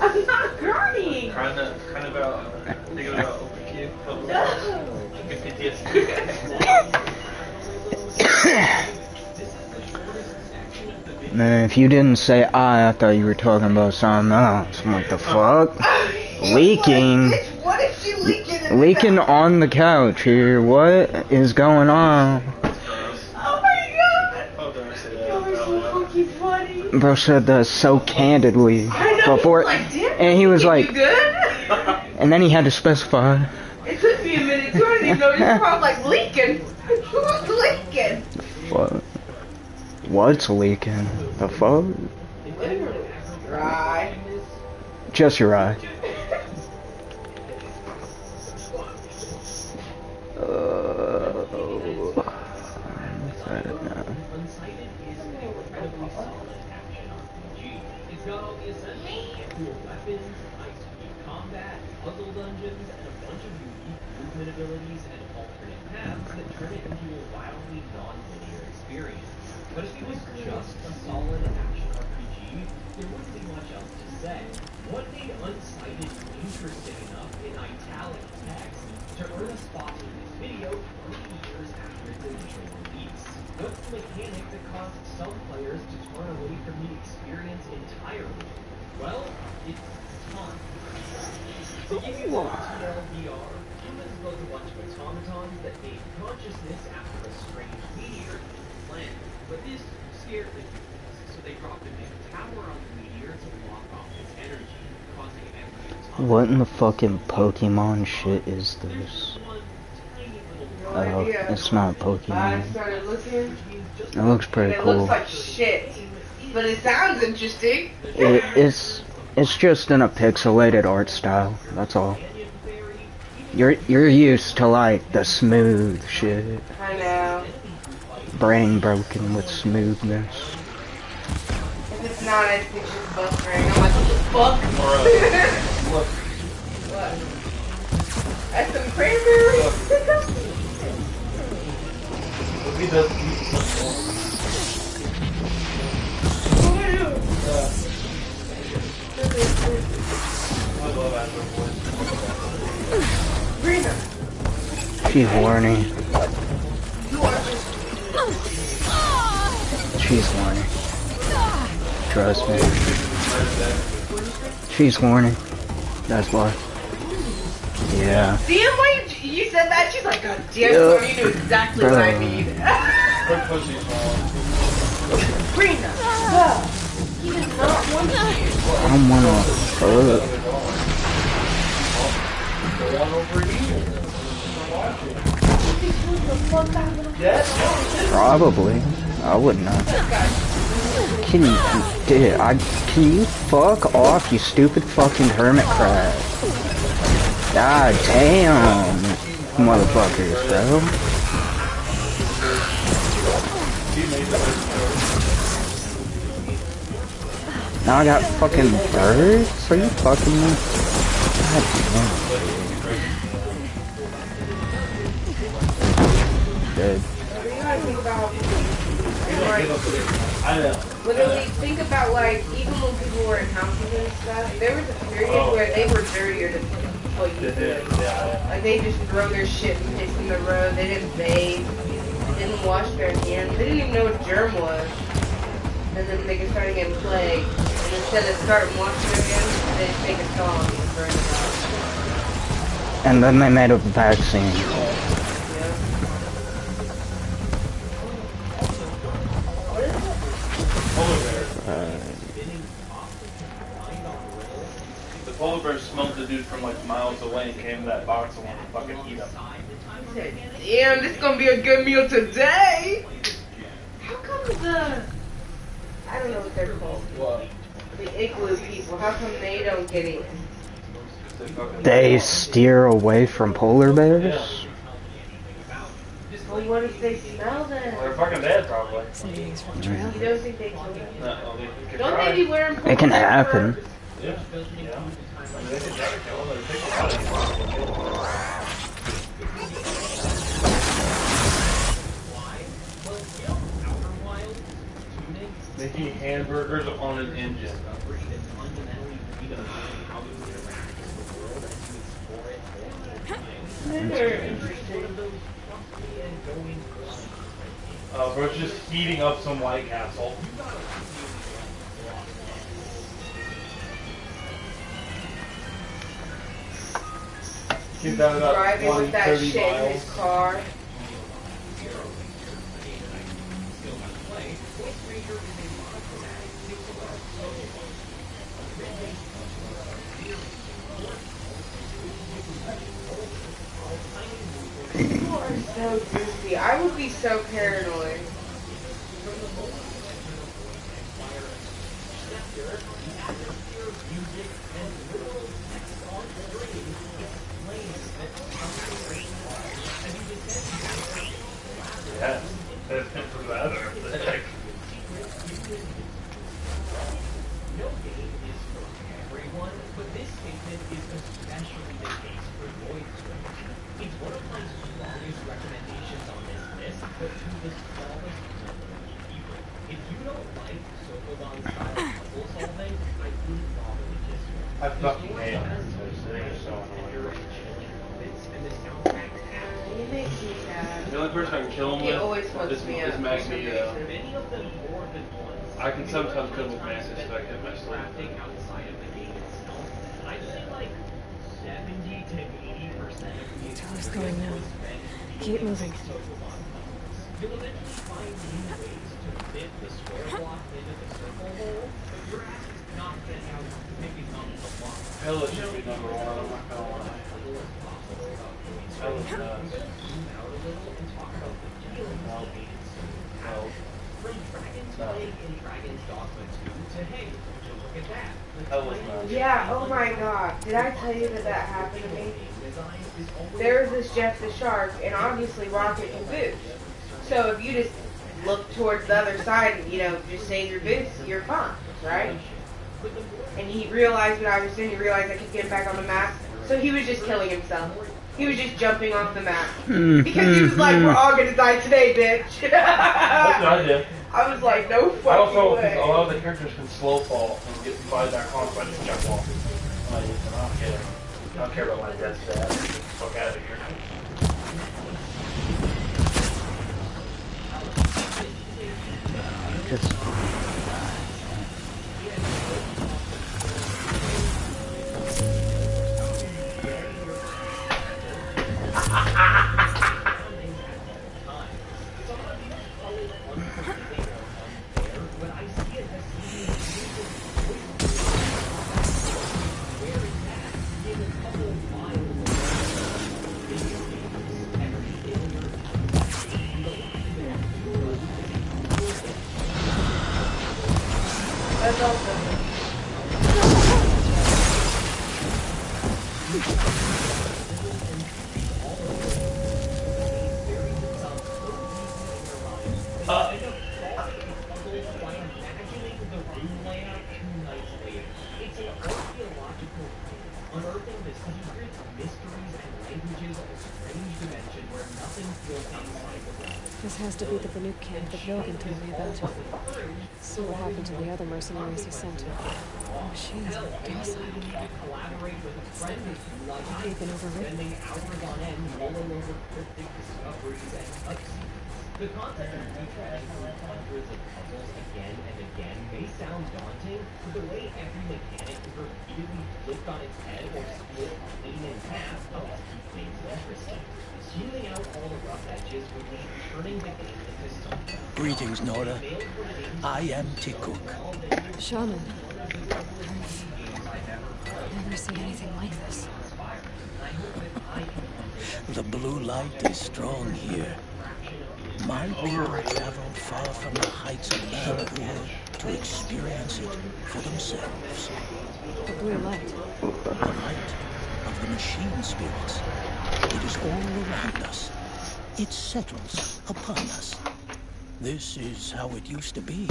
Speaker 19: I'm not crying.
Speaker 7: Kind of thinking about OpenCube.
Speaker 8: Man, if you didn't say I thought you were talking about something else. I'm like, the fuck? Leaking?
Speaker 19: What if she leaking?
Speaker 8: Leaking on the couch here. What is going on?
Speaker 19: Oh my god! You're so fucking funny.
Speaker 8: Bro said that so candidly.
Speaker 19: I know,
Speaker 8: Before,
Speaker 19: like, damn,
Speaker 8: and he was
Speaker 19: you
Speaker 8: like,
Speaker 19: good?
Speaker 8: and then he had to specify.
Speaker 19: It took me a minute too. I didn't even notice. I was like, leaking. Who's leaking?
Speaker 8: What? What's leaking? The fuck?
Speaker 19: Literally. Right.
Speaker 8: Just your eye.
Speaker 10: It's got all the essentials: cool weapons, high-speed combat, puzzle dungeons, and a bunch of unique movement abilities and alternate paths that turn it into a wildly non-linear experience. But if it was just a solid action RPG, there wouldn't be much else to say. What made Unsighted interesting enough in italic text to earn a spot in this video 20 years after its initial release? What's the mechanic that caused some players to turn away from the experience entirely? Well, it's time. To give you more TLDR, humans built a bunch of automatons that made consciousness after a strange meteor hit the planet. But this scared the humans, so they dropped a big tower on the meteor to block off its energy, causing every automaton.
Speaker 8: What in the fucking Pokemon shit is this? Oh, it's not Pokemon.
Speaker 19: I started looking.
Speaker 8: It looks pretty
Speaker 19: It
Speaker 8: cool.
Speaker 19: looks like shit, but it sounds interesting.
Speaker 8: It's It's just in a pixelated art style, that's all. You're used to like the smooth shit.
Speaker 19: I know.
Speaker 8: Brain broken with smoothness.
Speaker 19: If it's not, I think she's buffering. I'm like, what the fuck? What? That's some cranberries.
Speaker 7: He does.
Speaker 8: She's horny. She's horny. Trust me. She's horny. That's why. Yeah.
Speaker 19: See him when you said that? She's like, God damn it, you knew exactly what I need. Brina, he does not want you.
Speaker 8: I'm gonna fuck. Probably. I would not. Can you fuck off, you stupid fucking hermit crab? God damn, motherfuckers, bro. Now I got fucking birds? Are you fucking me? God damn. Dead.
Speaker 19: Literally, think about like, even when people were in houses and stuff, there was a period where they were dirtier than what you did. Like, they just throw their shit and piss in the road, they didn't bathe, they didn't wash their hands, they didn't even know what germ was. And then they started getting plague, and instead of starting washing their hands, they just take a song and burn it out.
Speaker 8: And then they made a vaccine.
Speaker 7: The polar bear smelled the dude from like miles away and came to that box and wanted to fucking eat him.
Speaker 19: Damn, this is gonna be a good meal today! How come I don't know what they're called.
Speaker 7: What?
Speaker 19: The igloo people, how come they don't get it?
Speaker 8: They steer away from polar bears?
Speaker 19: Well, what if they smell them?
Speaker 7: Well, they're fucking dead, probably.
Speaker 19: You don't think they kill them?
Speaker 7: No, they could
Speaker 19: Don't
Speaker 7: try.
Speaker 19: they be wearing
Speaker 8: It can happen.
Speaker 7: Yeah. I mean, they could try to kill them, they take a lot of making hamburgers on an engine. Bro, it's just heating up some White Castle. He's
Speaker 19: driving with that shit in his car. You are so goofy. I would be so paranoid.
Speaker 7: Yeah, that's for the other.
Speaker 10: No game is for everyone, but this statement is especially the case for Lloyd's Rage. It's one of my strongest recommendations on this list, but to the smallest people. If you don't like Sokoban style puzzle solving, I wouldn't bother with this one.
Speaker 7: I fucking hate it. They're so annoying.
Speaker 19: It makes me sad.
Speaker 7: The only person I can kill him
Speaker 19: It always
Speaker 7: with
Speaker 19: fucks
Speaker 7: is
Speaker 19: me up.
Speaker 7: Magneto.
Speaker 10: Many of them more than once.
Speaker 7: I can sometimes kill him with Mantis if I get my sleep.
Speaker 10: Outside of the game itself, I'd say like 70 to 80% of the
Speaker 2: Tower's going now. Keep moving.
Speaker 10: You'll eventually find new ways to fit the square block into the circle hole, but your ass is not getting out picking up the block.
Speaker 7: Hella should be number one, I'm not gonna lie. Hella does.
Speaker 10: Zoom out a little and talk about the deal.
Speaker 7: No.
Speaker 10: Free track
Speaker 7: That was nice.
Speaker 19: Yeah, oh my god. Did I tell you that happened to me? There's this Jeff the Shark, and obviously Rocket can boost. So if you just look towards the other side and, you know, just save your boost, you're fine, right? And he realized what I was doing. He realized I could get him back on the map. So he was just killing himself. He was just jumping off the map. Because he was like, we're all gonna die today, bitch.
Speaker 7: I did.
Speaker 19: I was like, no fucking
Speaker 7: I also,
Speaker 19: way.
Speaker 7: a lot of the characters can slow fall and get by back on, so I just jump off. I don't care about my death stat. Fuck out of here.
Speaker 19: That's awesome.
Speaker 2: This has to be the Banuk camp that Logan told me about. See what happened to the other mercenaries he sent. The machines are docile. They've been overridden.
Speaker 10: The concept of retracting hundreds of puzzles again and again may sound daunting, but the way every mechanic is repeatedly flipped on its head or split clean in half helps keep things interesting. Smoothing out all the rough edges would mean turning the game into something.
Speaker 13: Greetings, Nora. I am Tikuk.
Speaker 2: Shaman. I've never seen anything like this.
Speaker 13: The blue light is strong here. My people traveled far from the heights of Bangalore to experience it for themselves.
Speaker 2: The blue light.
Speaker 13: The light of the machine spirits. It is all around us. It settles upon us. This is how it used to be,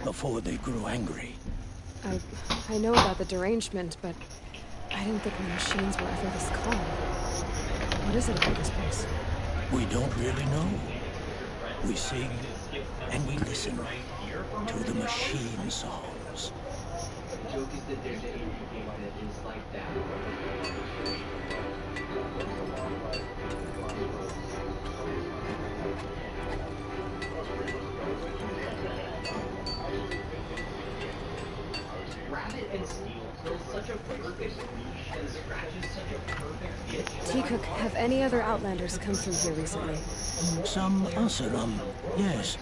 Speaker 13: before they grew angry.
Speaker 2: I know about the derangement, but I didn't think my machines were ever this calm. What is it about this place?
Speaker 13: We don't really know. We sing and we listen to the machine songs.
Speaker 10: The joke is that there's a game that is like that. Rabbit and Steel fills such a perfect niche and scratches such a perfect itch.
Speaker 2: Tikuk, have any other Outlanders come through here recently?
Speaker 13: Some Asuram, yes.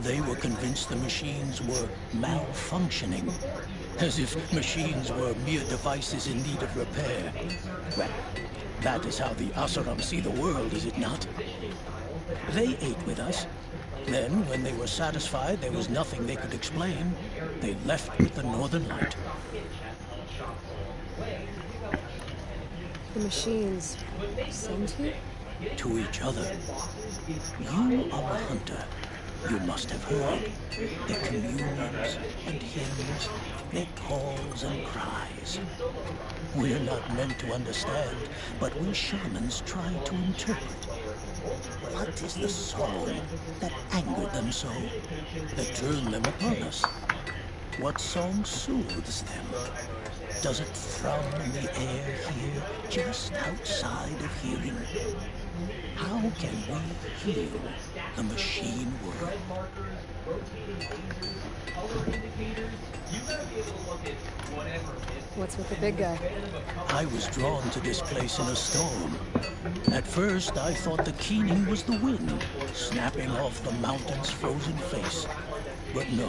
Speaker 13: They were convinced the machines were malfunctioning. As if machines were mere devices in need of repair. Well, that is how the Asuram see the world, is it not? They ate with us. Then, when they were satisfied there was nothing they could explain, they left with the Northern Light.
Speaker 2: The machines sing to you?
Speaker 13: To each other. You are a hunter. You must have heard their communions and hymns, their calls and cries. We're not meant to understand, but we shamans try to interpret. What is the song that angered them so, that turned them upon us? What song soothes them? Does it thrum in the air here, just outside of hearing? How can we heal the machine world?
Speaker 2: What's with the big guy?
Speaker 13: I was drawn to this place in a storm. At first, I thought the keening was the wind, snapping off the mountain's frozen face. But no,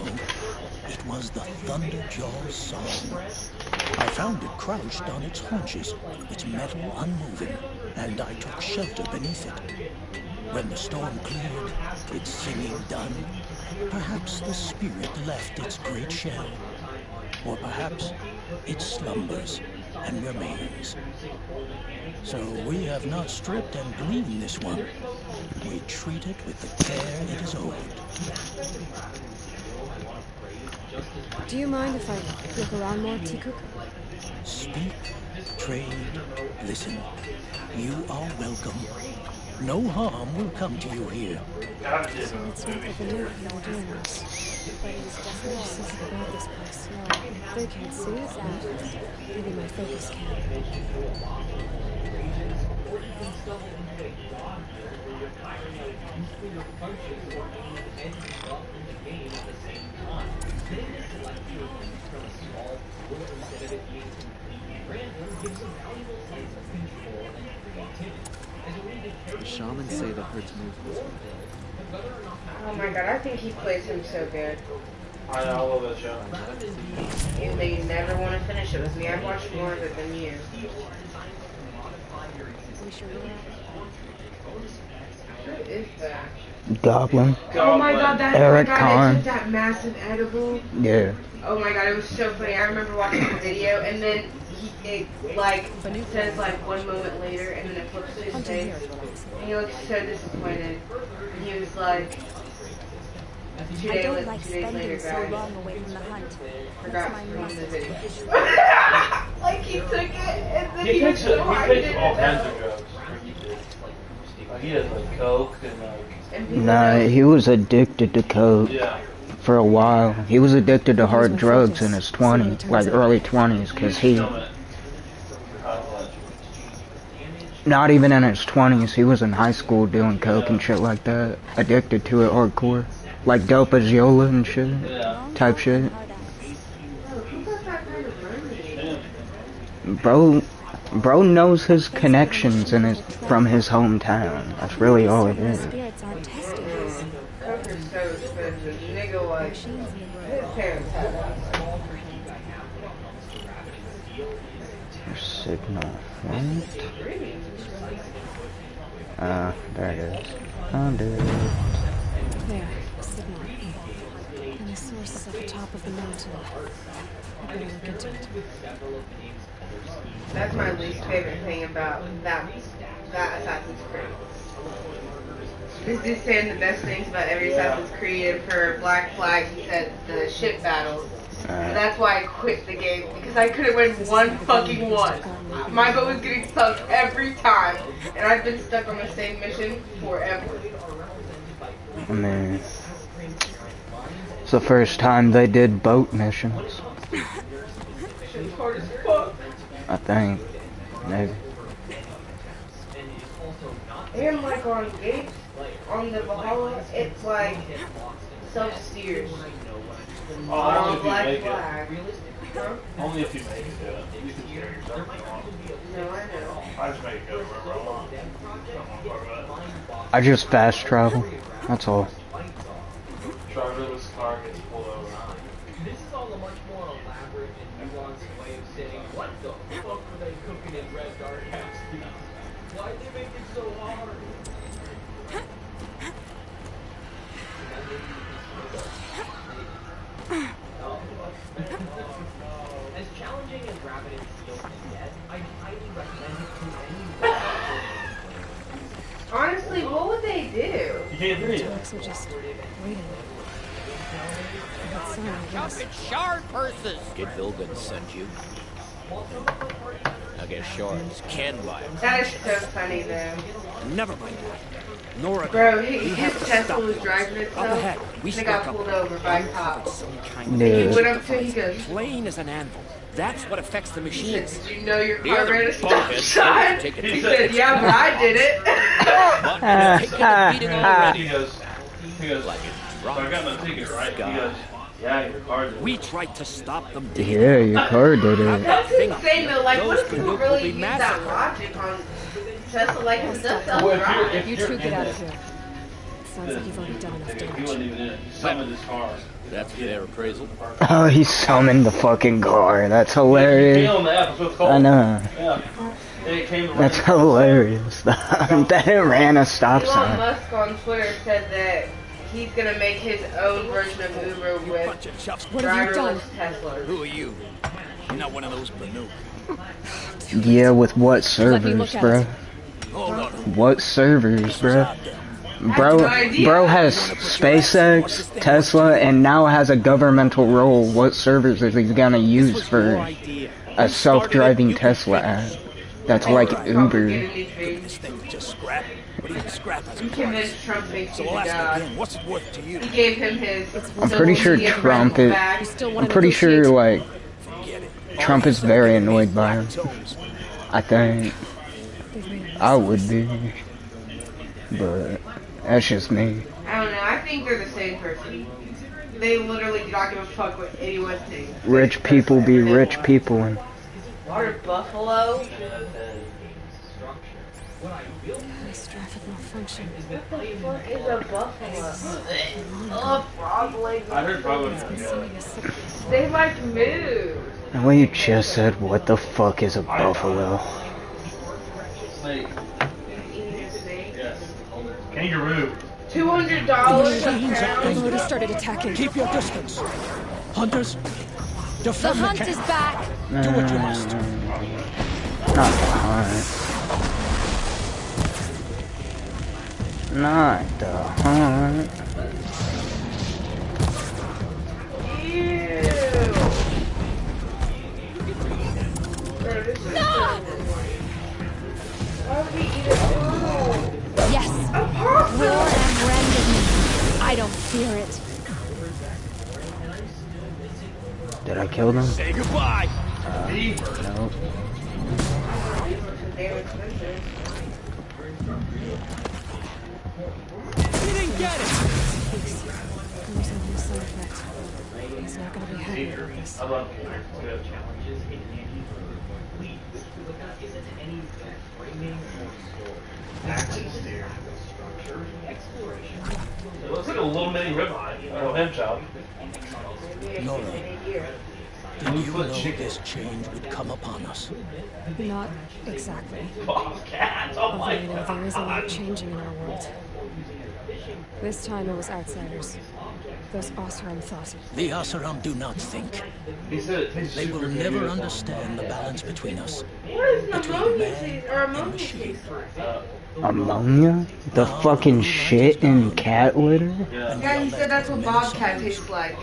Speaker 13: it was the Thunderjaw's song. I found it crouched on its haunches, its metal unmoving, and I took shelter beneath it. When the storm cleared, its singing done, Perhaps the spirit left its great shell. Or perhaps it slumbers and remains. So we have not stripped and gleaned this one. We treat it with the care it is owed.
Speaker 2: Do you mind if I look around more, T-Cook?
Speaker 13: Speak, trade, listen. You are welcome. No harm will come to you here.
Speaker 2: So it's not like a new people doing this. But it is definitely something about this place. Well, if they can't see it, then maybe my focus can.
Speaker 1: The shamans say the herd's movement.
Speaker 19: Oh my god, I think he plays him so good.
Speaker 7: I love that show.
Speaker 19: And they never want to finish it with me. I've watched more of it than you. Who is that?
Speaker 8: Goblin.
Speaker 19: Oh my god, that
Speaker 8: Eric
Speaker 19: guy
Speaker 8: Kahn.
Speaker 19: that took that massive edible.
Speaker 8: Yeah.
Speaker 19: Oh my god, it was so funny. I remember watching the video, and then it says like 1 moment later, and then it flips to his face, and he looks so disappointed. And he was like, two days later,
Speaker 14: so
Speaker 19: guys.
Speaker 14: long away from the hunt.
Speaker 19: Forgot
Speaker 14: That's
Speaker 19: to
Speaker 14: my
Speaker 19: film the video.
Speaker 14: muscle.
Speaker 19: Like he took it, and then
Speaker 7: He
Speaker 19: he was
Speaker 7: takes
Speaker 19: so hard to
Speaker 7: all kinds of drugs. Like he does like coke and like.
Speaker 8: Nah, he was addicted to coke for a while. He was addicted to hard drugs in his 20s, like early 20s, because he... Not even in his 20s, he was in high school doing coke and shit like that. Addicted to it hardcore. Like Dope as Yola and shit. Type shit. Bro knows his connections in from his hometown. That's really all it is.
Speaker 14: Spirits aren't tested.
Speaker 19: Coke is so expensive. Nigga, like, his parents had that.
Speaker 8: Signal. What? There it is. Found it.
Speaker 2: There, signal. And the source is at the top of the mountain. I better look into it.
Speaker 19: That's my least favorite thing about that Assassin's Creed. This dude saying the best things about every Assassin's Creed, and for Black Flag he said the ship battles. And that's why I quit the game, because I couldn't win one fucking one. My boat was getting sunk every time, and I've been stuck on the same mission forever.
Speaker 8: I mean, it's the first time they did boat missions.
Speaker 19: Shit's hard as fuck.
Speaker 8: I think. Maybe.
Speaker 19: And like on Gates, on the Valhalla, it's like self-steers.
Speaker 7: only if you
Speaker 19: Black
Speaker 7: make
Speaker 19: Flag.
Speaker 7: it.
Speaker 19: Huh?
Speaker 7: Only if you make it good. You can steer yourself if you want.
Speaker 19: No, I know.
Speaker 7: I just make it go wherever I want. I don't want to talk about it.
Speaker 8: I just fast travel. That's all.
Speaker 7: Driverless car gets pulled over.
Speaker 10: This is all a much more elaborate and nuanced way of saying, what the fuck were they cooking in Red Dark House? Why'd they make it so hard? As challenging as Rabbit and Steel can get, I highly recommend it to anyone.
Speaker 19: Honestly, what would they do?
Speaker 7: You can't do it.
Speaker 2: Turks are just waiting. That sign, I guess.
Speaker 17: Jumping shard purses! Did Vilgan send you? I guess shards can buy them.
Speaker 19: That is so funny, though.
Speaker 17: Never mind. Nora,
Speaker 19: Bro, his Tesla was driving itself, and it got pulled over by cops. And he went up to him, he goes,
Speaker 17: plain as an anvil. That's what affects the
Speaker 19: he
Speaker 17: machines.
Speaker 19: said, did you know your
Speaker 17: The
Speaker 19: car
Speaker 17: other
Speaker 19: ran a stop
Speaker 17: bunkheads
Speaker 19: sign?
Speaker 17: take a
Speaker 19: He
Speaker 17: ticket.
Speaker 19: said, yeah, but I did it.
Speaker 17: But it's taken a beating already.
Speaker 7: He goes,
Speaker 17: Like
Speaker 7: so I got my ticket, right? He goes, yeah, your car did it.
Speaker 17: We tried to stop them.
Speaker 8: Yeah, your car did it.
Speaker 19: That's insane, though. Like, what
Speaker 17: Those
Speaker 19: if people
Speaker 17: Canuck will
Speaker 19: really
Speaker 17: be
Speaker 19: use that
Speaker 17: massacred.
Speaker 19: logic on Tesla? Like, it does
Speaker 7: Well, if
Speaker 19: self-drive.
Speaker 2: You two get out of here. Sounds like you've already done enough
Speaker 7: He
Speaker 2: damage.
Speaker 7: wasn't even in it. He summoned his car.
Speaker 17: That's their appraisal.
Speaker 8: Oh, he summoned the fucking car. That's hilarious.
Speaker 7: on the app, that's what it's called.
Speaker 8: I know.
Speaker 7: Yeah. And it came to
Speaker 8: That's hilarious. That it ran a stop
Speaker 19: Elon
Speaker 8: sign.
Speaker 19: Musk on Twitter said that he's gonna make his own version of Uber with
Speaker 12: What have you done?
Speaker 19: driverless Teslas.
Speaker 13: Who are you? You're not one of those Banuk.
Speaker 8: Yeah, with what servers, bro? What servers, bro? Bro has SpaceX, Tesla, and now has a governmental role. What servers is he gonna use for a self-driving Tesla app? That's like Uber.
Speaker 19: He convinced Trump basically to God.
Speaker 13: What's it worth to you?
Speaker 19: He gave him his.
Speaker 8: I'm pretty sure Trump is. I'm pretty sure like Trump is very annoyed by him. I think I would be, but that's just me.
Speaker 19: I don't know. I think they're the same person. They literally do not give a fuck what anyone thinks.
Speaker 8: Rich people be rich people, and
Speaker 19: Water buffalo.
Speaker 2: Traffic malfunction.
Speaker 19: What the fuck is a buffalo? Oh, frog legs.
Speaker 7: I heard frog legs.
Speaker 19: They like move.
Speaker 8: the way you just said, "What the fuck is a buffalo?"
Speaker 7: Kangaroo.
Speaker 19: $200 a pound.
Speaker 2: They've already started attacking.
Speaker 13: Keep your distance. Hunters,
Speaker 23: The
Speaker 13: defend
Speaker 23: hunt
Speaker 13: camp.
Speaker 23: is back.
Speaker 13: Do what you must.
Speaker 8: Not the hunt. Not the hunt.
Speaker 23: Yes. Roar and rend in me. I don't fear it.
Speaker 8: Did I kill them?
Speaker 13: Say goodbye.
Speaker 8: No.
Speaker 13: You didn't get it.
Speaker 2: There's a new side effect. He's not gonna be happy with this.
Speaker 7: I love it. Good. It looks like a little mini ribeye. Oh, him job.
Speaker 13: Nora, did you know this change would come upon us?
Speaker 2: Not exactly.
Speaker 7: Cat. Oh my
Speaker 2: Although, there is a lot changing in our world. This time it was outsiders. Those Oseram thought.
Speaker 13: The Oseram do not think. They will never understand the balance between us.
Speaker 19: What is pneumonia taste or ammonia taste like?
Speaker 8: Ammonia? The fucking shit in cat litter?
Speaker 19: Yeah, he said that's what bobcat tastes like.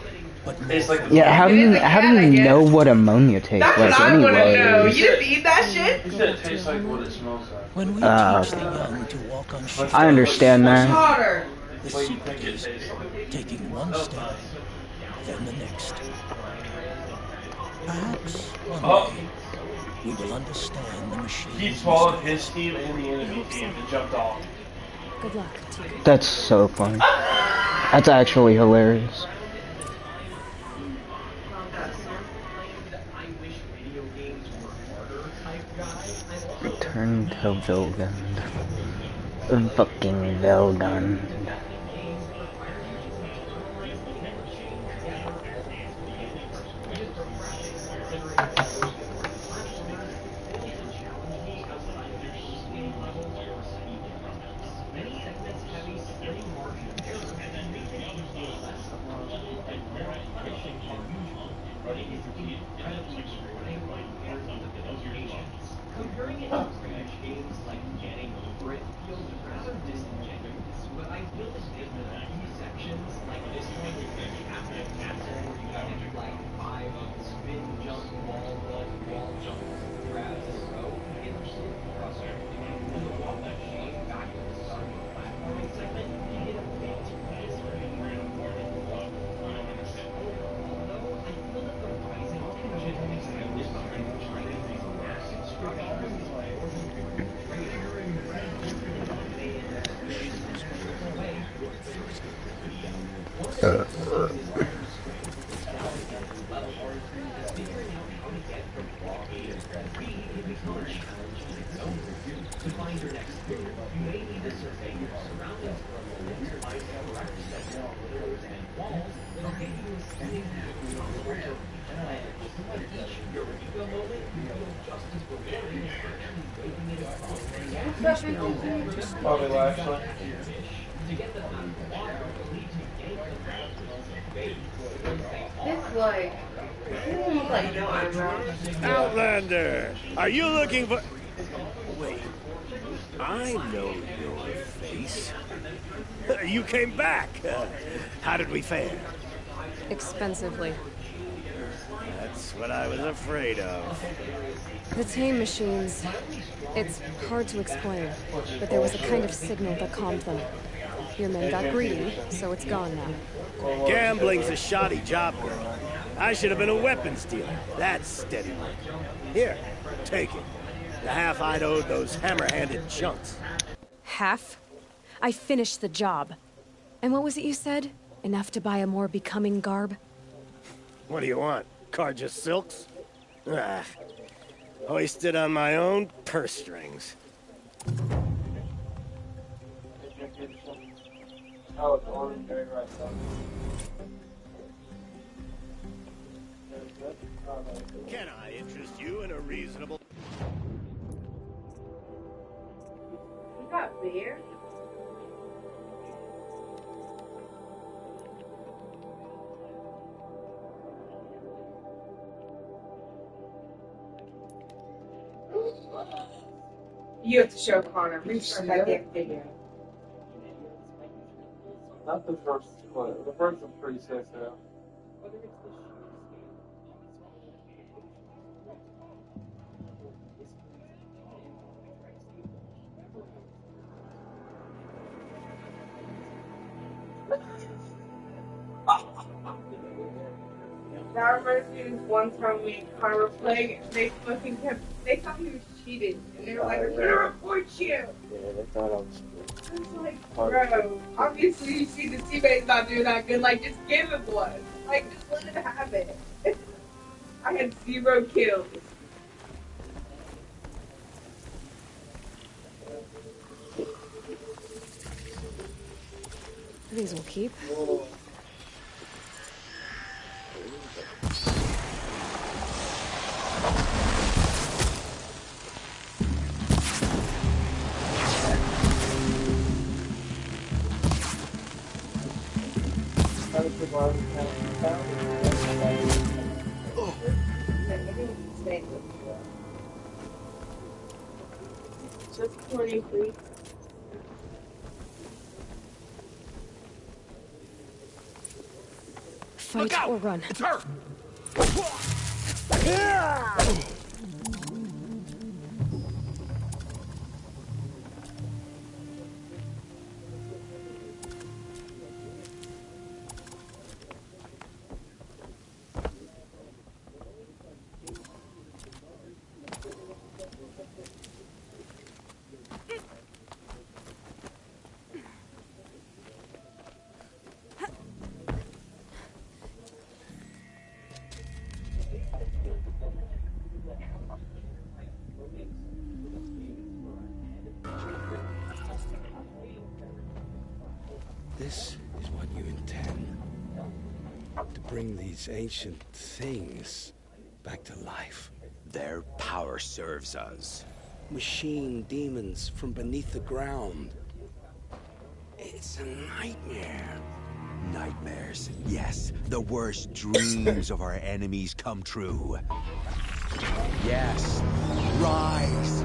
Speaker 8: Yeah, how do you know what ammonia tastes
Speaker 19: That's
Speaker 8: like
Speaker 19: what I want to know.
Speaker 8: anyways?
Speaker 19: You didn't eat that shit?
Speaker 7: He said it tastes like what it smells like.
Speaker 13: When we teach the young to walk on shore,
Speaker 8: I understand that.
Speaker 19: Hotter.
Speaker 13: the secret is taking one step, then the next. Perhaps one day we will understand the machine.
Speaker 7: He swallowed his team and the enemy team and jumped off.
Speaker 2: Good luck, Tigger.
Speaker 8: That's so funny. That's actually hilarious. Return to Vilgund. Fucking Vilgund.
Speaker 10: Comparing it to Crash games like getting over it feels rather disingenuous, but I will admit that these sections, like this one, where you have to castle where you have to do like 5 spin, jump, wall jump, grabs in a row, it's really frustrating. And the walk that shame back to the start of the platforming segment, you get a bit too fast for me. Although I feel that the rising tension between this and Chinese massive structures is to find your next move, you may need to survey your surroundings for a moment by several access doors and walls that give you a spinning view of the world. At each Eureka moment, you feel just as rewarding as actually waking it up.
Speaker 7: Probably last one.
Speaker 10: To get the map of water will lead to
Speaker 19: It's like, almost like no eyebrows.
Speaker 4: Outlander, are you looking for... Wait, I know your face. You came back. How did we fare?
Speaker 2: Expensively.
Speaker 4: That's what I was afraid of.
Speaker 2: The tame machines. It's hard to explain, but there was a kind of signal that calmed them. Your men got greedy, so it's gone now.
Speaker 4: Gambling's a shoddy job, girl. I should have been a weapons dealer. That's steady work. Here, take it. The half I'd owed those hammer-handed chunks.
Speaker 2: Half? I finished the job. And what was it you said? Enough to buy a more becoming garb?
Speaker 4: What do you want? Carja silks? Ah, hoisted on my own purse strings. Can I interest you in a reasonable...
Speaker 19: You got beer? You have to show Connor. Restart that damn video.
Speaker 7: Not the first one. The first one's pretty sick, though.
Speaker 19: That reminds me of one time we and Connor were playing, and they fucking kept, they thought he was cheated, and they were like, we're gonna report you!
Speaker 7: Yeah, they thought I was
Speaker 19: I was like, bro, obviously you see the teammate's not doing that good, like, just give him one. Like, just let him have it. I had 0 kills.
Speaker 2: These will keep.
Speaker 19: Just 23.
Speaker 2: Fight or run.
Speaker 4: It's her!
Speaker 11: This is what you intend. To bring these ancient things back to life.
Speaker 16: Their power serves us.
Speaker 11: Machine demons from beneath the ground. It's a nightmare.
Speaker 16: Nightmares, yes. The worst dreams of our enemies come true. Yes. Rise!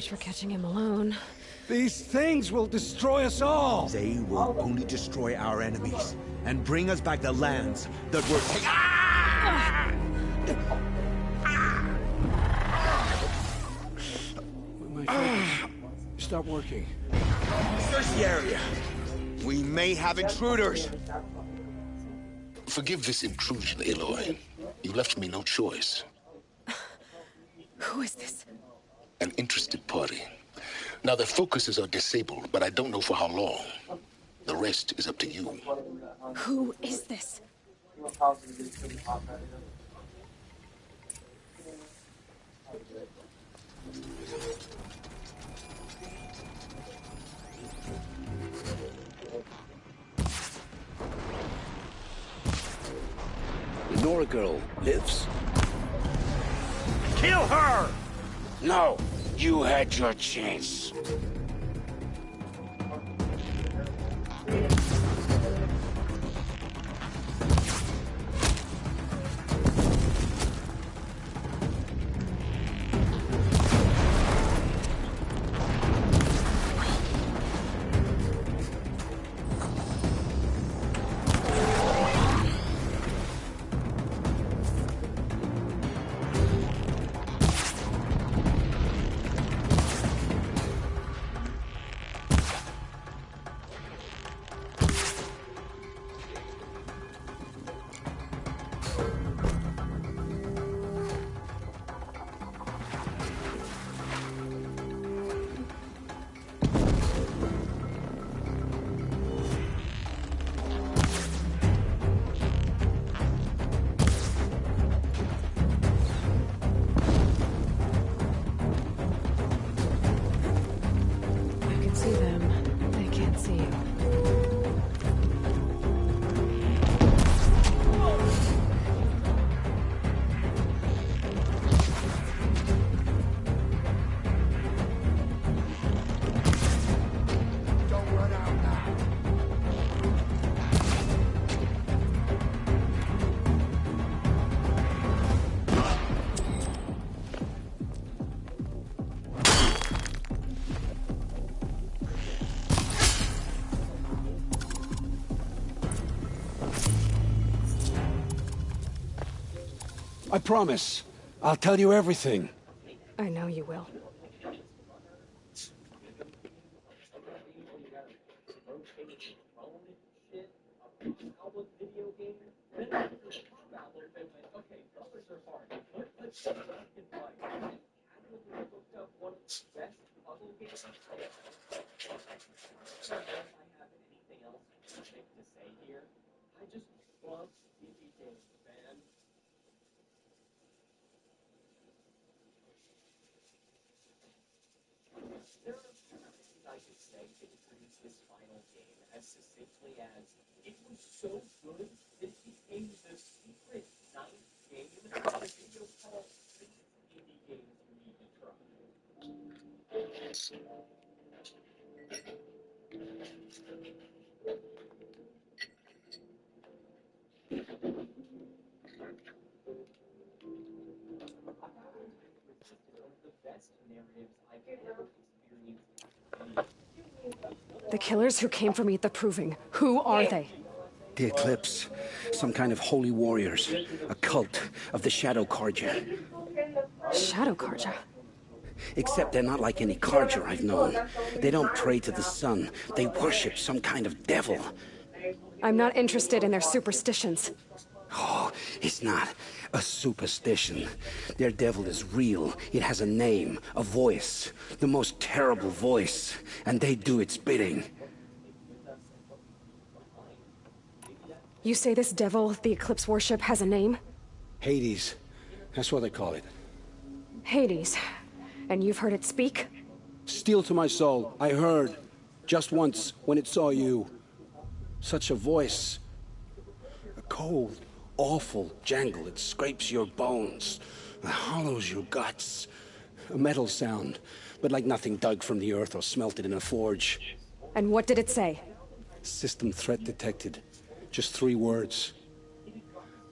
Speaker 2: For catching him alone.
Speaker 11: These things will destroy us all!
Speaker 16: They will only destroy our enemies and bring us back the lands that were
Speaker 11: My focus. Stop working.
Speaker 16: Search the area. We may have intruders.
Speaker 18: Forgive this intrusion, Aloy. You left me no choice.
Speaker 2: Who is this?
Speaker 18: An interested party. Now, their focuses are disabled, but I don't know for how long. The rest is up to you.
Speaker 2: Who is this?
Speaker 11: The Nora girl lives.
Speaker 18: Kill her! No, you had your chance.
Speaker 11: I promise. I'll tell you everything.
Speaker 2: I know you will. The killers who came for me at the Proving, who are they?
Speaker 11: The Eclipse. Some kind of holy warriors. A cult of the Shadow Carja.
Speaker 2: Shadow Carja?
Speaker 11: Except they're not like any Carja I've known. They don't pray to the sun. They worship some kind of devil.
Speaker 2: I'm not interested in their superstitions.
Speaker 11: Oh, it's not a superstition. Their devil is real. It has a name, a voice, the most terrible voice, and they do its bidding.
Speaker 2: You say this devil the Eclipse worship has a name?
Speaker 11: Hades. That's what they call it.
Speaker 2: Hades. And you've heard it speak?
Speaker 11: Steel to my soul. I heard. Just once, when it saw you. Such a voice. A cold, awful jangle. It scrapes your bones. It hollows your guts. A metal sound, but like nothing dug from the earth or smelted in a forge.
Speaker 2: And what did it say?
Speaker 11: System threat detected. Just 3 words.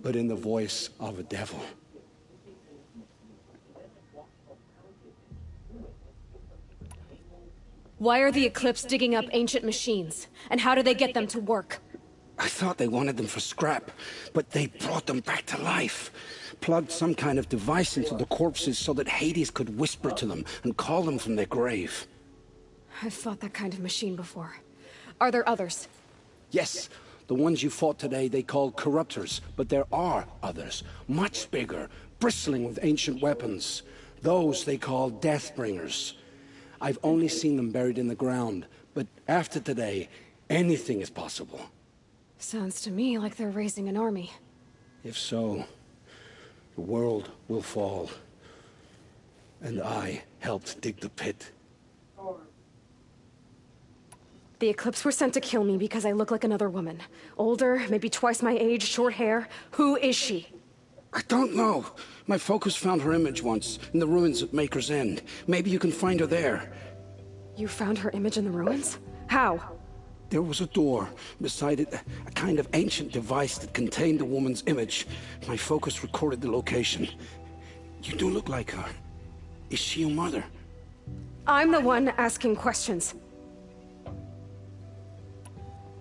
Speaker 11: But in the voice of a devil.
Speaker 2: Why are the Eclipse digging up ancient machines? And how do they get them to work?
Speaker 11: I thought they wanted them for scrap, but they brought them back to life. Plugged some kind of device into the corpses so that Hades could whisper to them and call them from their grave.
Speaker 2: I've fought that kind of machine before. Are there others?
Speaker 11: Yes, the ones you fought today they called corruptors, but there are others, much bigger, bristling with ancient weapons. Those they call Deathbringers. I've only seen them buried in the ground, but after today, anything is possible.
Speaker 2: Sounds to me like they're raising an army.
Speaker 11: If so, the world will fall. And I helped dig the pit.
Speaker 2: The Eclipse were sent to kill me because I look like another woman. Older, maybe twice my age, short hair. Who is she?
Speaker 11: I don't know. My focus found her image once, in the ruins at Maker's End. Maybe you can find her there.
Speaker 2: You found her image in the ruins? How?
Speaker 11: There was a door. Beside it, a kind of ancient device that contained the woman's image. My focus recorded the location. You do look like her. Is she your mother?
Speaker 2: I'm the one asking questions.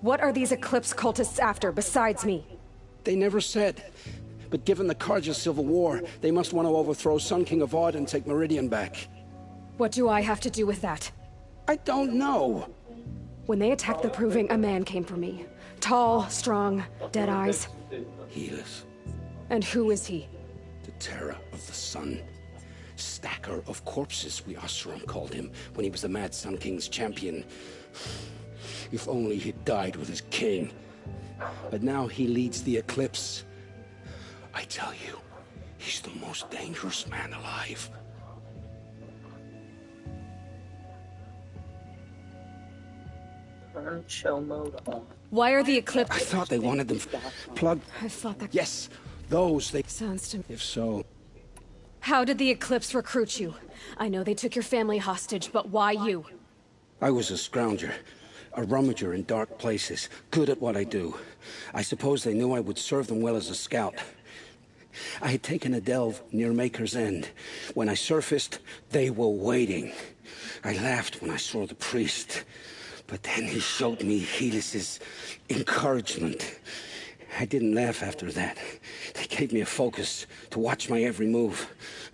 Speaker 2: What are these Eclipse cultists after, besides me?
Speaker 11: They never said. But given the Carja Civil War, they must want to overthrow Sun King Avad and take Meridian back.
Speaker 2: What do I have to do with that?
Speaker 11: I don't know.
Speaker 2: When they attacked the Proving, a man came for me. Tall, strong, dead eyes.
Speaker 11: Helis.
Speaker 2: And who is he?
Speaker 11: The Terror of the Sun. Stacker of corpses, we Oseram called him, when he was the Mad Sun King's champion. If only he'd died with his king. But now he leads the Eclipse. I tell you, he's the most dangerous man alive.
Speaker 3: Turn show mode on.
Speaker 2: Why are the Eclipse...
Speaker 11: I thought they wanted them plugged.
Speaker 2: I thought that...
Speaker 11: Yes, those they...
Speaker 2: Sounds to me...
Speaker 11: If so...
Speaker 2: How did the Eclipse recruit you? I know they took your family hostage, but why you?
Speaker 11: I was a scrounger. A rummager in dark places. Good at what I do. I suppose they knew I would serve them well as a scout. I had taken a delve near Maker's End. When I surfaced, they were waiting. I laughed when I saw the priest. But then he showed me Helis's encouragement. I didn't laugh after that. They gave me a focus to watch my every move.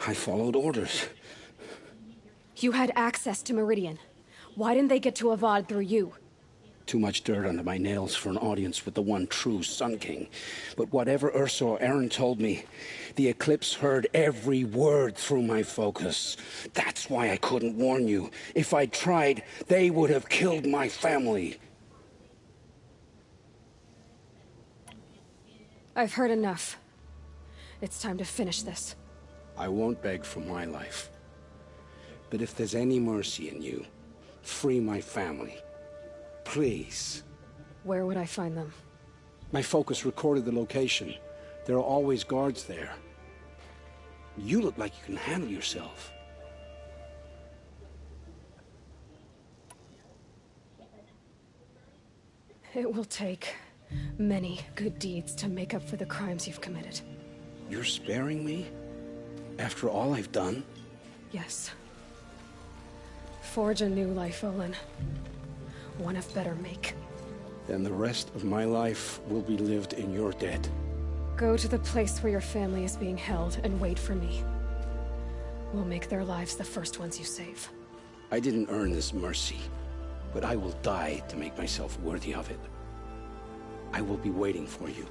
Speaker 11: I followed orders.
Speaker 2: You had access to Meridian. Why didn't they get to Avad through you?
Speaker 11: Too much dirt under my nails for an audience with the one true Sun King. But whatever Ursa or Aaron told me, the Eclipse heard every word through my focus. That's why I couldn't warn you. If I'd tried, they would have killed my family.
Speaker 2: I've heard enough. It's time to finish this.
Speaker 11: I won't beg for my life. But if there's any mercy in you, free my family. Please.
Speaker 2: Where would I find them?
Speaker 11: My focus recorded the location. There are always guards there. You look like you can handle yourself.
Speaker 2: It will take many good deeds to make up for the crimes you've committed.
Speaker 11: You're sparing me? After all I've done?
Speaker 2: Yes. Forge a new life, Olin. One of better make.
Speaker 11: Then the rest of my life will be lived in your debt.
Speaker 2: Go to the place where your family is being held and wait for me. We'll make their lives the first ones you save.
Speaker 11: I didn't earn this mercy, but I will die to make myself worthy of it. I will be waiting for you.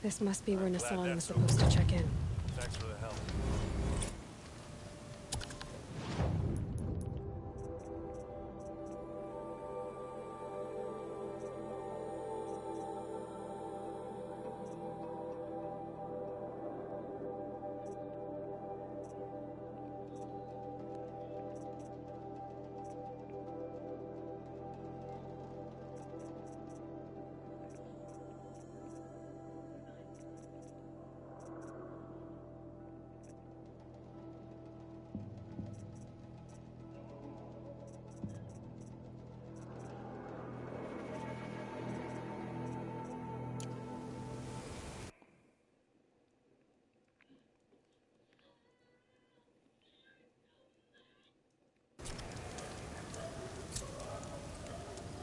Speaker 2: This must be where Nassan was supposed to check in.
Speaker 15: Thanks for the help.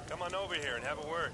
Speaker 15: Come on over here and have a word.